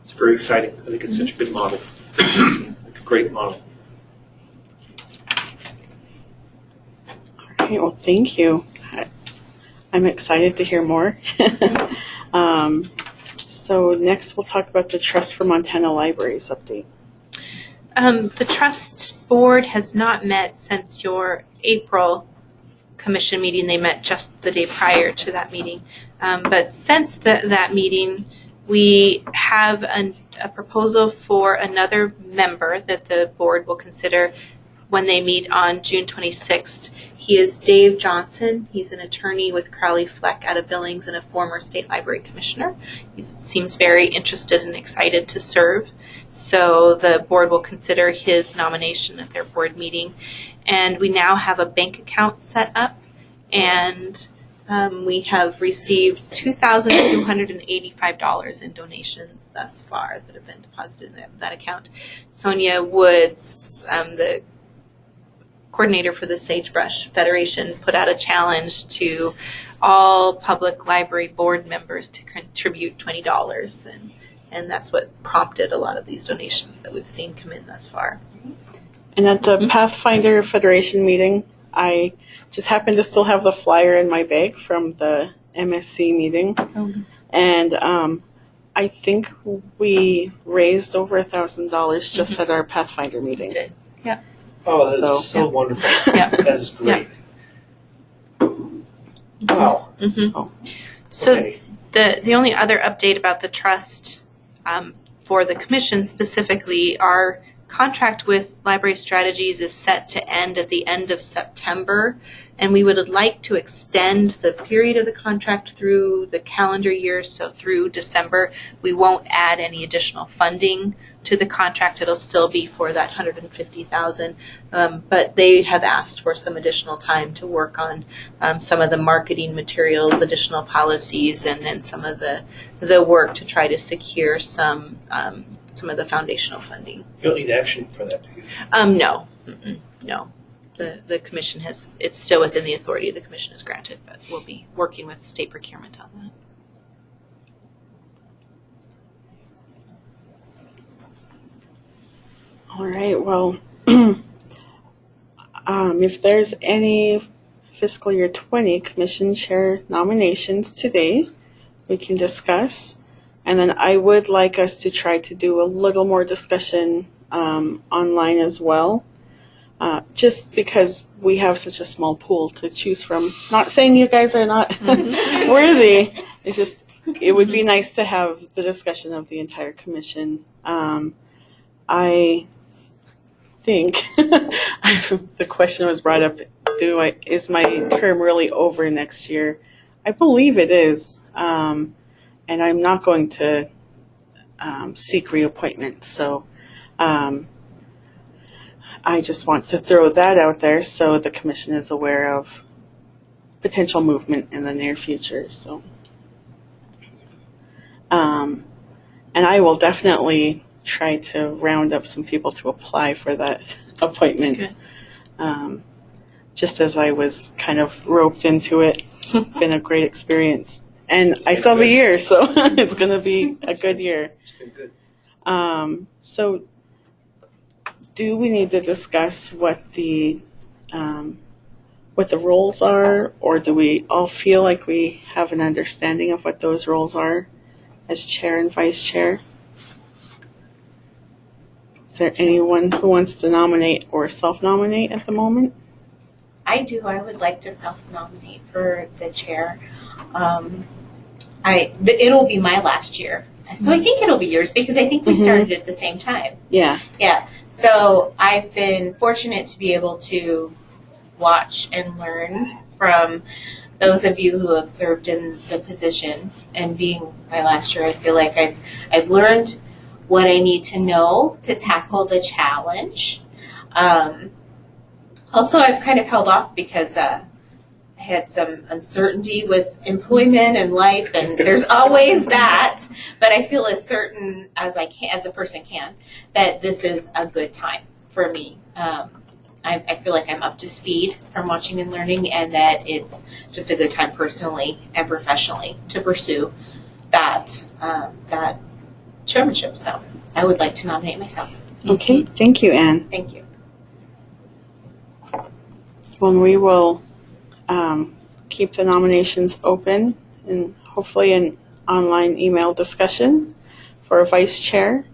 It's very exciting. I think it's such a good model. A great model. All right, well, thank you. I'm excited to hear more. So next we'll talk about the Trust for Montana Libraries update. The Trust Board has not met since your April Commission meeting. They met just the day prior to that meeting. But since that meeting, we have a proposal for another member that the board will consider when they meet on June 26th. He is Dave Johnson. He's an attorney with Crowley Fleck out of Billings and a former State Library Commissioner. He seems very interested and excited to serve. So the board will consider his nomination at their board meeting. And we now have a bank account set up, and we have received $2,285 in donations thus far that have been deposited in that account. Sonia Woods, the coordinator for the Sagebrush Federation, put out a challenge to all public library board members to contribute $20, and that's what prompted a lot of these donations that we've seen come in thus far. And at the Pathfinder Federation meeting, I just happened to still have the flyer in my bag from the MSC meeting. And I think we raised over $1,000 just at our Pathfinder meeting. We did. Yeah. Oh, that's so wonderful. Yeah. That is great. Wow. So Okay. the only other update about the trust for the commission specifically, our contract with Library Strategies is set to end at the end of September, and we would like to extend the period of the contract through the calendar year, so through December. We won't add any additional funding to the contract. It'll still be for that $150,000, but they have asked for some additional time to work on some of the marketing materials, additional policies, and then some of the work to try to secure some of the foundational funding. You don't need action for that, do you? No. No. The commission it's still within the authority the commission has granted, but we'll be working with state procurement on that. All right, well, if there's any fiscal year 20 commission chair nominations today, we can discuss. And then I would like us to try to do a little more discussion online as well, just because we have such a small pool to choose from. Not saying you guys are not worthy. It's just, it would be nice to have the discussion of the entire commission. I think the question was brought up, is my term really over next year? I believe it is. And I'm not going to seek reappointment. So I just want to throw that out there so the commission is aware of potential movement in the near future. So, and I will definitely try to round up some people to apply for that appointment. Just as I was kind of roped into it. It's been a great experience. And I still have a year, so it's going to be a good year. It's been good. So do we need to discuss what the roles are, or do we all feel like we have an understanding of what those roles are as chair and vice chair? Is there anyone who wants to nominate or self-nominate at the moment? I do. I would like to self-nominate for the chair. It'll be my last year. So I think it'll be yours because I think we started at the same time. Yeah. Yeah. So I've been fortunate to be able to watch and learn from those of you who have served in the position. And being my last year, I feel like I've learned what I need to know to tackle the challenge. Also, I've kind of held off because I had some uncertainty with employment and life, and there's always that. But I feel as certain as I can, as a person can, that this is a good time for me. I feel like I'm up to speed from watching and learning, and that it's just a good time personally and professionally to pursue that chairmanship. So I would like to nominate myself. Okay. Thank you, Anne. Thank you. Well, we will keep the nominations open and hopefully an online email discussion for a vice chair,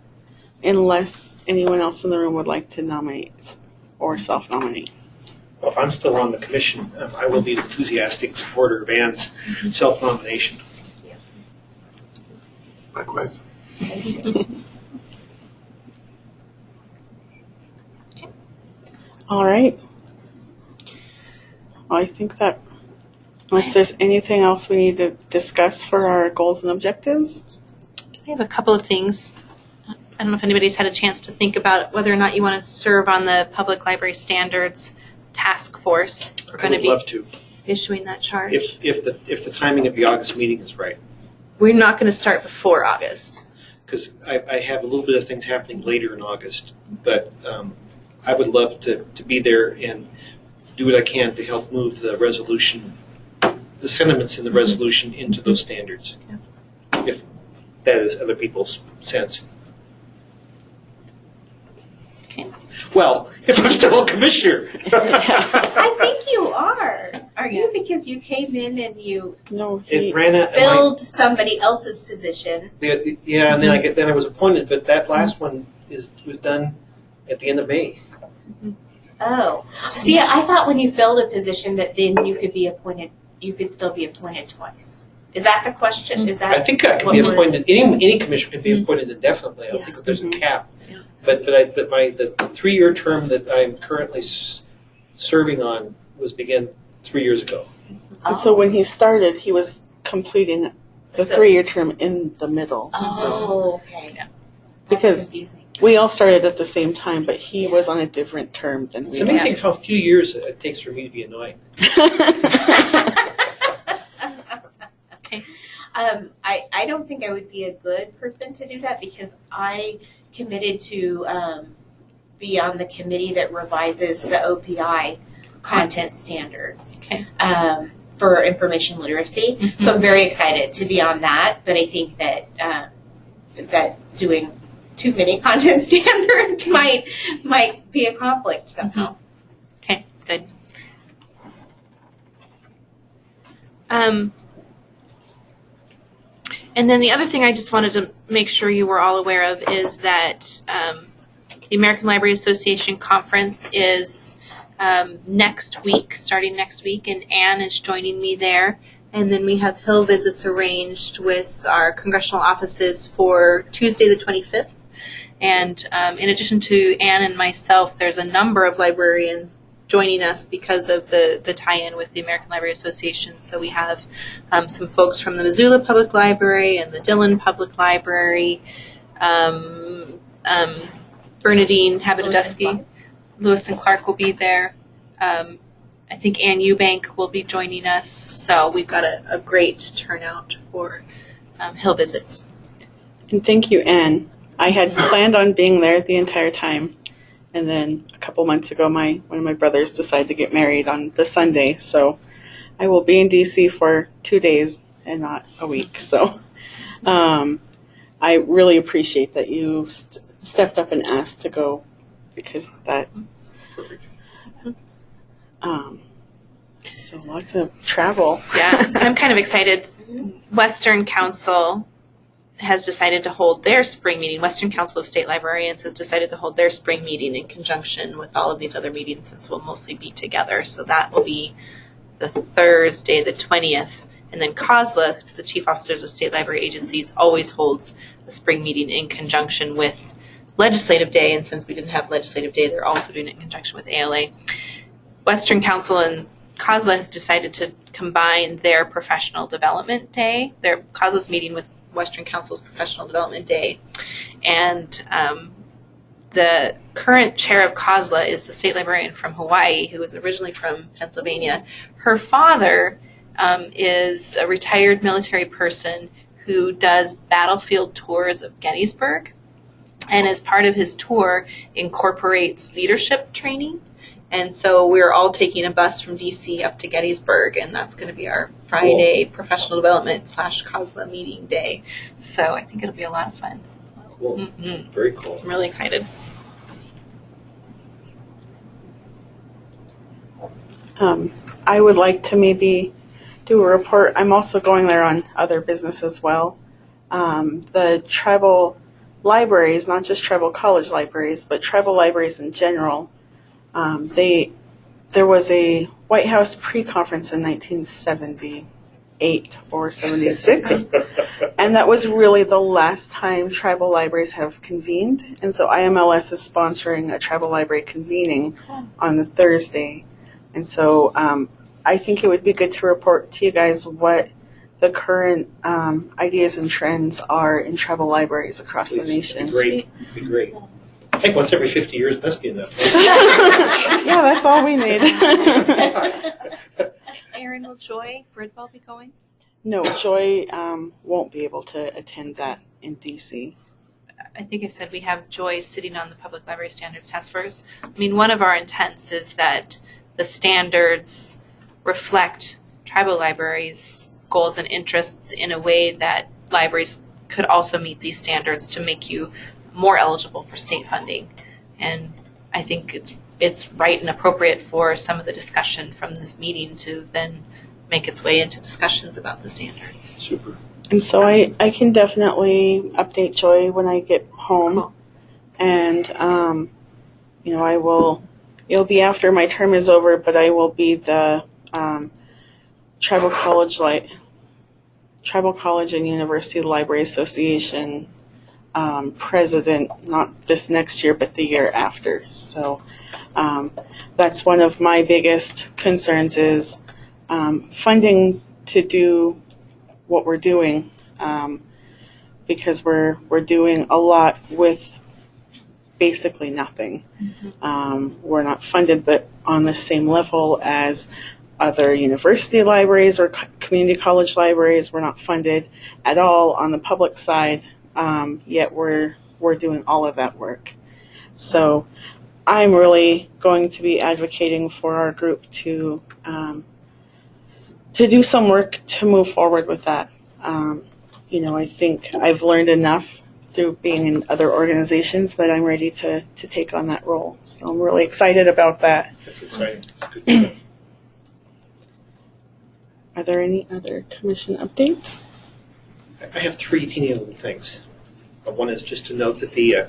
unless anyone else in the room would like to nominate or self-nominate. Well, if I'm still on the commission, I will be an enthusiastic supporter of Anne's self-nomination. Likewise. All right. Well, I think that unless there's anything else we need to discuss for our goals and objectives. I have a couple of things. I don't know if anybody's had a chance to think about whether or not you want to serve on the Public Library Standards Task Force. We're going to be love to. issuing that charge. If the timing of the August meeting is right. We're not going to start before August. Because I have a little bit of things happening later in August, but I would love to be there and do what I can to help move the resolution, the sentiments in the resolution into those standards, if that is other people's sense. Okay. Well, if I'm still a commissioner. I think you are. Are you? Because you came in and you filled somebody else's position. Yeah, and then I was appointed, but that last one was done at the end of May. Oh, see, I thought when you filled a position that then you could be appointed. You could still be appointed twice. Is that the question? Is that? I think I can be appointed. Any commissioner can be appointed indefinitely. I don't think that there's a cap. Yeah. But the 3-year term that I'm currently serving on began 3 years ago. And so when he started, he was completing the 3-year term in the middle. Oh, okay. Yeah. Because confusing. we all started at the same time, but he was on a different term than It's we amazing how few years it takes for me to be annoying. I don't think I would be a good person to do that because I committed to be on the committee that revises the OPI content standards for information literacy. Mm-hmm. So I'm very excited to be on that, but I think that that doing too many content standards might be a conflict somehow. Okay, good. And then the other thing I just wanted to make sure you were all aware of is that the American Library Association conference is next week, starting next week, and Anne is joining me there. And then we have Hill visits arranged with our congressional offices for Tuesday the 25th. And in addition to Anne and myself, there's a number of librarians joining us because of the tie-in with the American Library Association. So we have some folks from the Missoula Public Library and the Dillon Public Library, Bernadine Habitadusky, Lewis and Clark will be there. I think Ann Eubank will be joining us. So we've got a great turnout for Hill visits. And thank you, Anne. I had planned on being there the entire time. And then a couple months ago, one of my brothers decided to get married on the Sunday. So I will be in DC for 2 days and not a week. So I really appreciate that you stepped up and asked to go, because that. Perfect. So lots of travel. Yeah, I'm kind of excited. Western Council has decided to hold their spring meeting. Western Council of State Librarians has decided to hold their spring meeting in conjunction with all of these other meetings, since we'll mostly be together. So that will be the Thursday, the 20th. And then COSLA, the Chief Officers of State Library Agencies, always holds the spring meeting in conjunction with Legislative Day. And since we didn't have Legislative Day, they're also doing it in conjunction with ALA. Western Council and COSLA has decided to combine their Professional Development Day. Their COSLA's meeting with Western Council's Professional Development Day. And the current chair of COSLA is the state librarian from Hawaii, who was originally from Pennsylvania. Her father is a retired military person who does battlefield tours of Gettysburg, and as part of his tour incorporates leadership training. And so we're all taking a bus from DC up to Gettysburg, and that's going to be our Friday professional development / COSLA meeting day. So I think it'll be a lot of fun. Cool. Mm-hmm. Very cool. I'm really excited. I would like to maybe do a report. I'm also going there on other business as well. The tribal libraries, not just tribal college libraries, but tribal libraries in general, there was a White House pre-conference in 1978 or 76, and that was really the last time tribal libraries have convened. And so IMLS is sponsoring a tribal library convening on the Thursday. And so I think it would be good to report to you guys what the current ideas and trends are in tribal libraries across the nation. It'd be great. Heck, once every 50 years must be enough. Yeah, that's all we need. Erin, will Joy Bridwell be going? No, Joy won't be able to attend that in DC. I think I said we have Joy sitting on the Public Library Standards Task Force. I mean, one of our intents is that the standards reflect tribal libraries' goals and interests in a way that libraries could also meet these standards to make you more eligible for state funding. And I think it's right and appropriate for some of the discussion from this meeting to then make its way into discussions about the standards. Super. And so I can definitely update Joy when I get home. Cool. And, it'll be after my term is over, but I will be the Tribal College and University Library Association president, not this next year, but the year after. So that's one of my biggest concerns is funding to do what we're doing, because we're doing a lot with basically nothing. We're not funded but on the same level as other university libraries or community college libraries. We're not funded at all on the public side, yet we're doing all of that work. So I'm really going to be advocating for our group to do some work to move forward with that. I think I've learned enough through being in other organizations that I'm ready to take on that role. So I'm really excited about that. That's exciting. That's good stuff. Are there any other commission updates? I have 3 teeny little things. One is just to note that the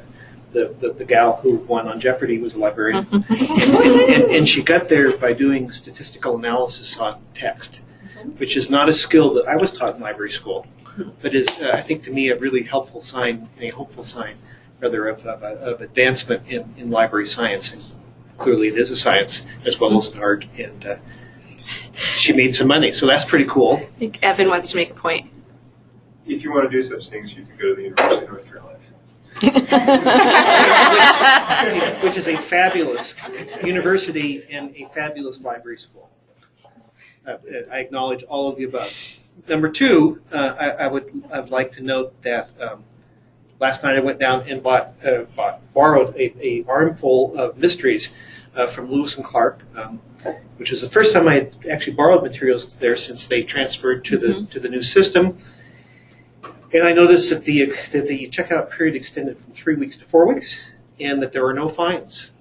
gal who won on Jeopardy was a librarian, and she got there by doing statistical analysis on text, which is not a skill that I was taught in library school, but is I think to me a really helpful sign and a hopeful sign of advancement in library science. And clearly, it is a science as well as an art, and she made some money, so that's pretty cool. I think Evan wants to make a point. If you want to do such things, you can go to the University of North Carolina. Which is a fabulous university and a fabulous library school. I acknowledge all of the above. Number two, I would like to note that last night I went down and borrowed a armful of mysteries from Lewis and Clark, which is the first time I had actually borrowed materials there since they transferred to the new system. And I noticed that the checkout period extended from 3 weeks to 4 weeks, and that there were no fines.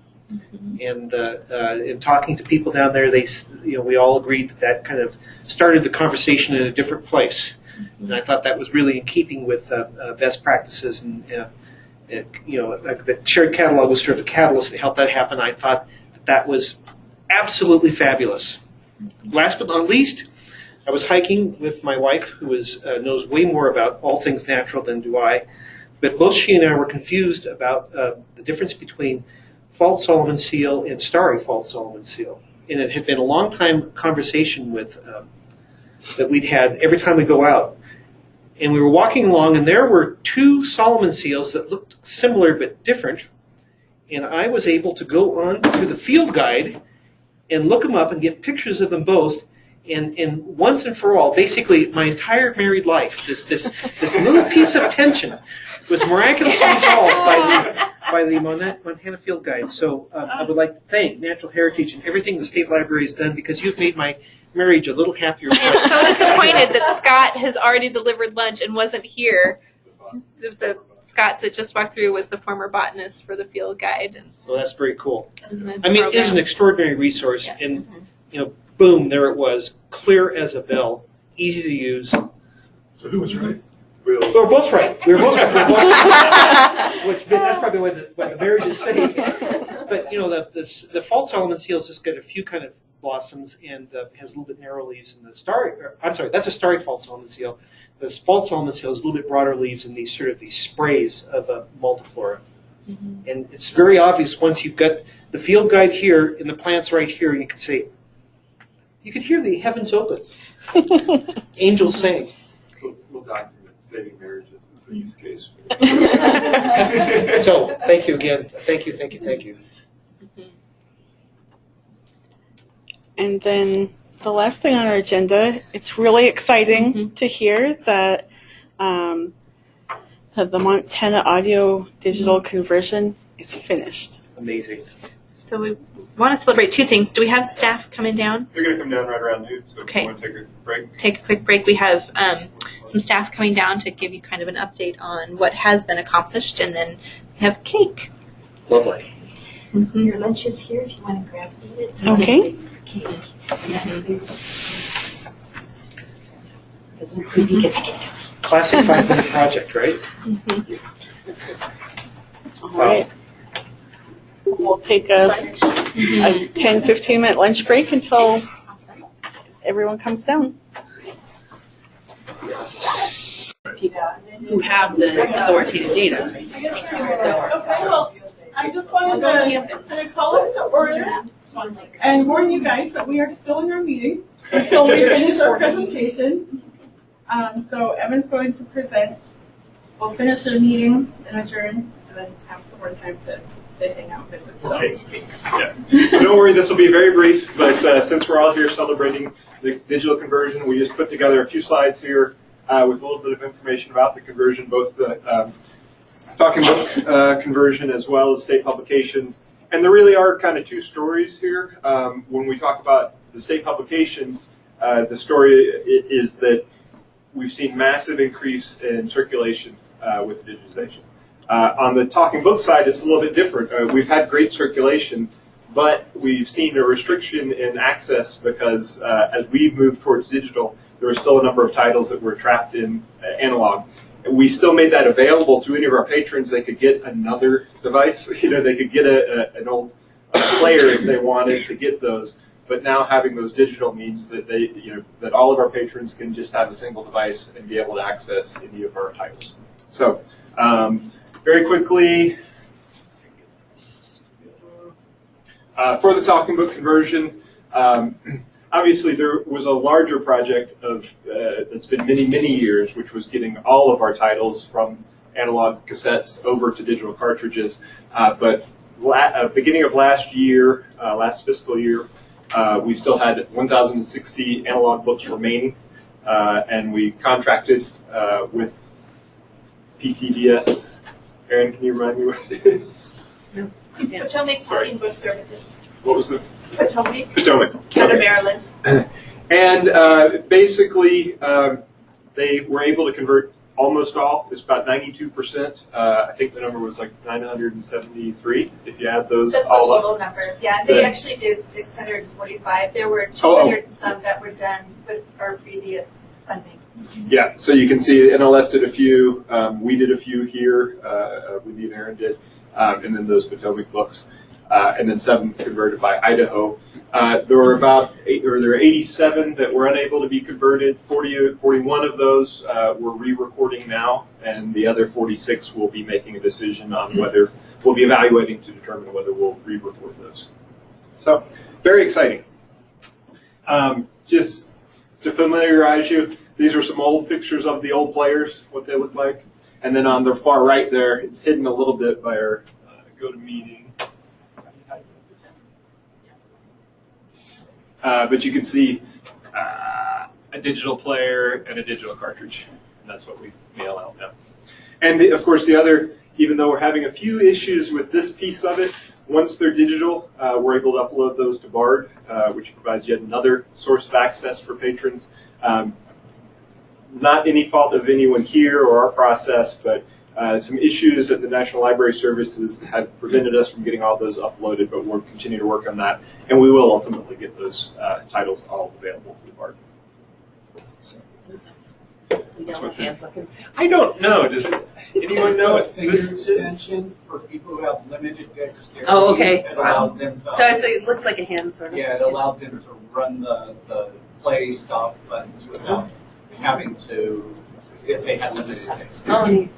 And in talking to people down there, we all agreed that kind of started the conversation in a different place. And I thought that was really in keeping with best practices, and the shared catalog was sort of a catalyst to help that happen. I thought that was absolutely fabulous. Last but not least, I was hiking with my wife, who knows way more about all things natural than do I, but both she and I were confused about the difference between fault Solomon seal and starry fault Solomon seal. And it had been a long time conversation that we'd had every time we go out. And we were walking along, and there were two Solomon seals that looked similar but different. And I was able to go on to the field guide and look them up and get pictures of them both. And once and for all, basically my entire married life, this little piece of tension was miraculously resolved by the Montana Field Guide. So I would like to thank Natural Heritage and everything the State Library has done, because you've made my marriage a little happier place. So disappointed that Scott has already delivered lunch and wasn't here. The Scott that just walked through was the former botanist for the Field Guide. So that's very cool. I mean, it is an extraordinary resource, and boom, there it was, clear as a bell, easy to use. So who was right? We were both right. Which that's probably why the marriage is saved. But the false Solomon seal has just got a few kind of blossoms and has a little bit narrow leaves. And that's a starry false Solomon seal. The false Solomon seal has a little bit broader leaves and these sprays of multiflora. And it's very obvious once you've got the field guide here and the plants right here, and you could hear the heavens open. Angels sang. We'll document saving marriages as a use case. So, thank you again. Thank you. And then the last thing on our agenda, it's really exciting to hear that the Montana audio digital conversion is finished. Amazing. So we want to celebrate two things. Do we have staff coming down? They're going to come down right around noon, so Okay. if you want to take a break. Take a quick break. We have some staff coming down to give you kind of an update on what has been accomplished, and then we have cake. Lovely. Your lunch is here if you want to grab it. Okay. Doesn't include me because I can go. Classic 5-minute project, right? All right. We'll take a 10-15 minute lunch break until everyone comes down. Who have the authoritative data. Okay, well, I just wanted to kind of call us to order and warn you guys that we are still in our meeting until we finish our presentation. So Evan's going to present. We'll finish the meeting and adjourn, and then have some more time to hang out and visit. So. Okay. Yeah. So don't worry, this will be very brief, but since we're all here celebrating the digital conversion, we just put together a few slides here with a little bit of information about the conversion, both the talking book conversion as well as state publications. And there really are kind of two stories here. When we talk about the state publications, the story is that we've seen massive increase in circulation with digitization. On the talking book side, it's a little bit different. We've had great circulation, but we've seen a restriction in access because as we've moved towards digital, there were still a number of titles that were trapped in analog. And we still made that available to any of our patrons. They could get another device. They could get an old player if they wanted to get those. But now having those digital means that that all of our patrons can just have a single device and be able to access any of our titles. So Very quickly, for the talking book conversion, obviously there was a larger project that's been many, many years, which was getting all of our titles from analog cassettes over to digital cartridges. But beginning of last year, last fiscal year, we still had 1,060 analog books remaining, and we contracted with PTDS. Aaron, can you remind me what it is? No. Potomac Talking Book Services. What was the? Potomac. Potomac. Out of Maryland. And basically, they were able to convert almost all. It's about 92%. I think the number was like 973 if you add those That's all the up. total number. Yeah, they actually did 645. There were 200 and some that were done with our previous funding. Yeah, so you can see NLS did a few. We did a few here. We and Aaron did, and then those Potomac books, and then 7 converted by Idaho. There were about 87 that were unable to be converted. 41 of those we're re-recording now, and the other 46 will be making a decision on whether we'll be evaluating to determine whether we'll re-record those. So, very exciting. Just to familiarize you, these are some old pictures of the old players, what they look like. And then on the far right there, it's hidden a little bit by our GoToMeeting. But you can see a digital player and a digital cartridge. And that's what we mail out now. And of course, the other, even though we're having a few issues with this piece of it, once they're digital, we're able to upload those to BARD, which provides yet another source of access for patrons. Not any fault of anyone here or our process, but some issues at the National Library Services have prevented us from getting all those uploaded, but we'll continue to work on that, and we will ultimately get those titles all available for the BARD. So, I don't know. Does anyone know what this is? Extension for people who have limited dexterity. Oh, okay. It allowed them to, So it looks like a hand sort of. yeah, it allowed them to run the play stop buttons without having to, if they had limited dexterity.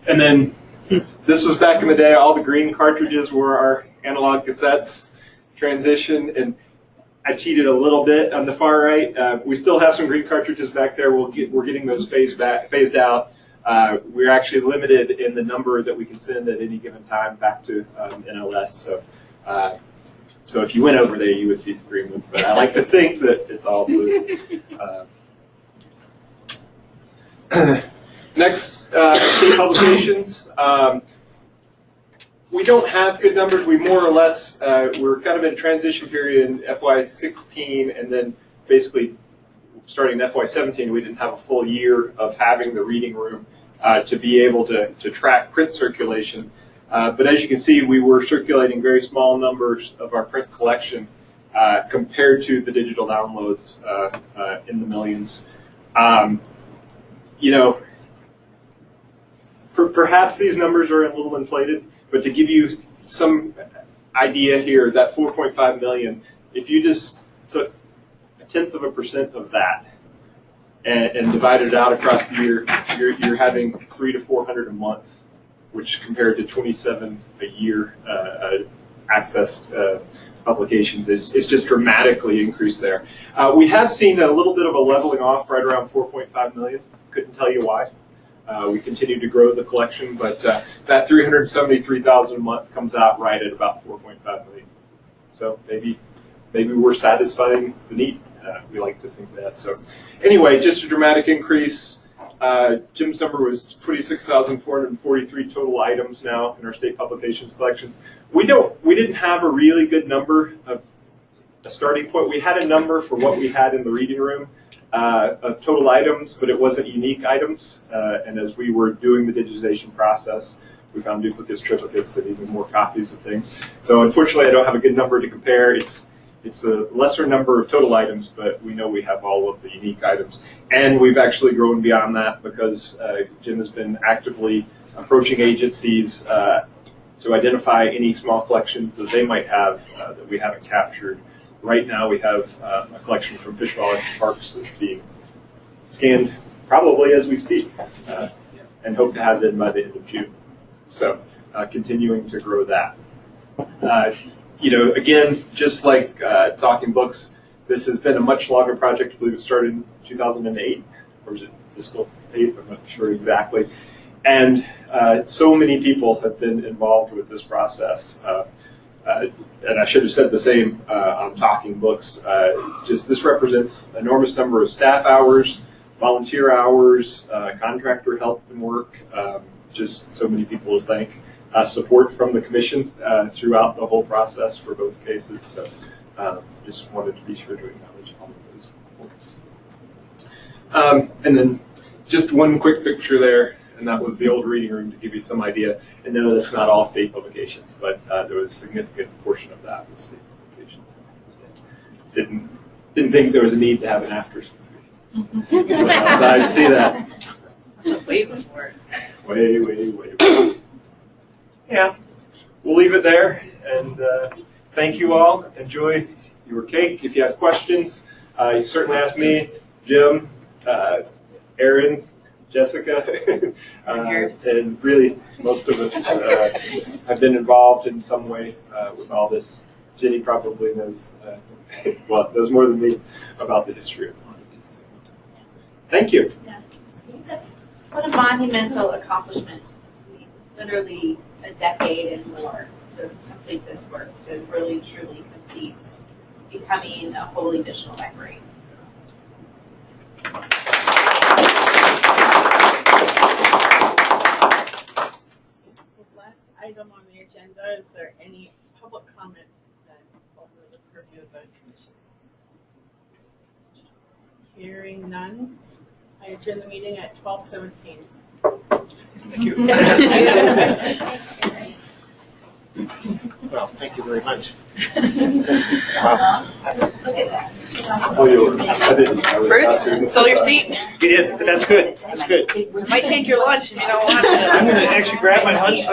And then this was back in the day. All the green cartridges were our analog cassettes transition, and I cheated a little bit on the far right. We still have some green cartridges back there. We're getting those phased out. We're actually limited in the number that we can send at any given time back to NLS. So if you went over there, you would see some green ones. But I like to think that it's all blue. Next, state publications. We don't have good numbers. We more or less, we're kind of in transition period in FY16, and then basically starting in FY17, we didn't have a full year of having the reading room to be able to track print circulation. But as you can see, we were circulating very small numbers of our print collection compared to the digital downloads in the millions. You know, perhaps these numbers are a little inflated, but to give you some idea here, that 4.5 million, if you just took 0.1% of that and divided it out across the year, you're having 300 to 400 a month, which compared to 27 a year accessed publications is just dramatically increased there. We have seen a little bit of a leveling off right around 4.5 million. Couldn't tell you why. We continue to grow the collection, but that 373,000 a month comes out right at about 4.5 million. So maybe we're satisfying the need. We like to think that. So anyway, just a dramatic increase. Jim's number was 26,443 total items now in our state publications collections. We didn't have a really good number of a starting point. We had a number for what we had in the reading room of total items, but it wasn't unique items. And as we were doing the digitization process, we found duplicates, triplicates, and even more copies of things. So unfortunately, I don't have a good number to compare. It's a lesser number of total items, but we know we have all of the unique items. And we've actually grown beyond that because Jim has been actively approaching agencies to identify any small collections that they might have that we haven't captured. Right now we have a collection from Fish, Wildlife, and Parks that's being scanned probably as we speak, and hope to have them by the end of June. So continuing to grow that. Again, just like Talking Books, this has been a much longer project. I believe it started in 2008, or was it fiscal 8? I'm not sure exactly. And so many people have been involved with this process. And I should have said the same on Talking Books. Just this represents an enormous number of staff hours, volunteer hours, contractor help and work. Just so many people to thank. Support from the commission throughout the whole process for both cases. So just wanted to be sure to acknowledge all of those points. And then just one quick picture there, and that was the old reading room to give you some idea. And no, that's not all state publications, but there was a significant portion of that was state publications. Didn't think there was a need to have an after since we outside to see that. That's way before. Way before. Yeah, we'll leave it there, and thank you all. Enjoy your cake. If you have questions, you certainly ask me, Jim, Aaron, Jessica, and really most of us have been involved in some way with all this. Jenny probably knows, knows more than me about the history of a lot of these. Thank you. Yeah. What a monumental accomplishment. Literally a decade and more to complete this work, to really truly complete becoming a wholly digital library. Last item on the agenda, is there any public comment that over the purview of the commission? Hearing none, I adjourn the meeting at 12:17. Thank you. Well, thank you very much. Wow. Bruce, stole your seat. You did, but that's good. That's good. Might take your lunch if you don't want it. I'm going to actually grab my lunch.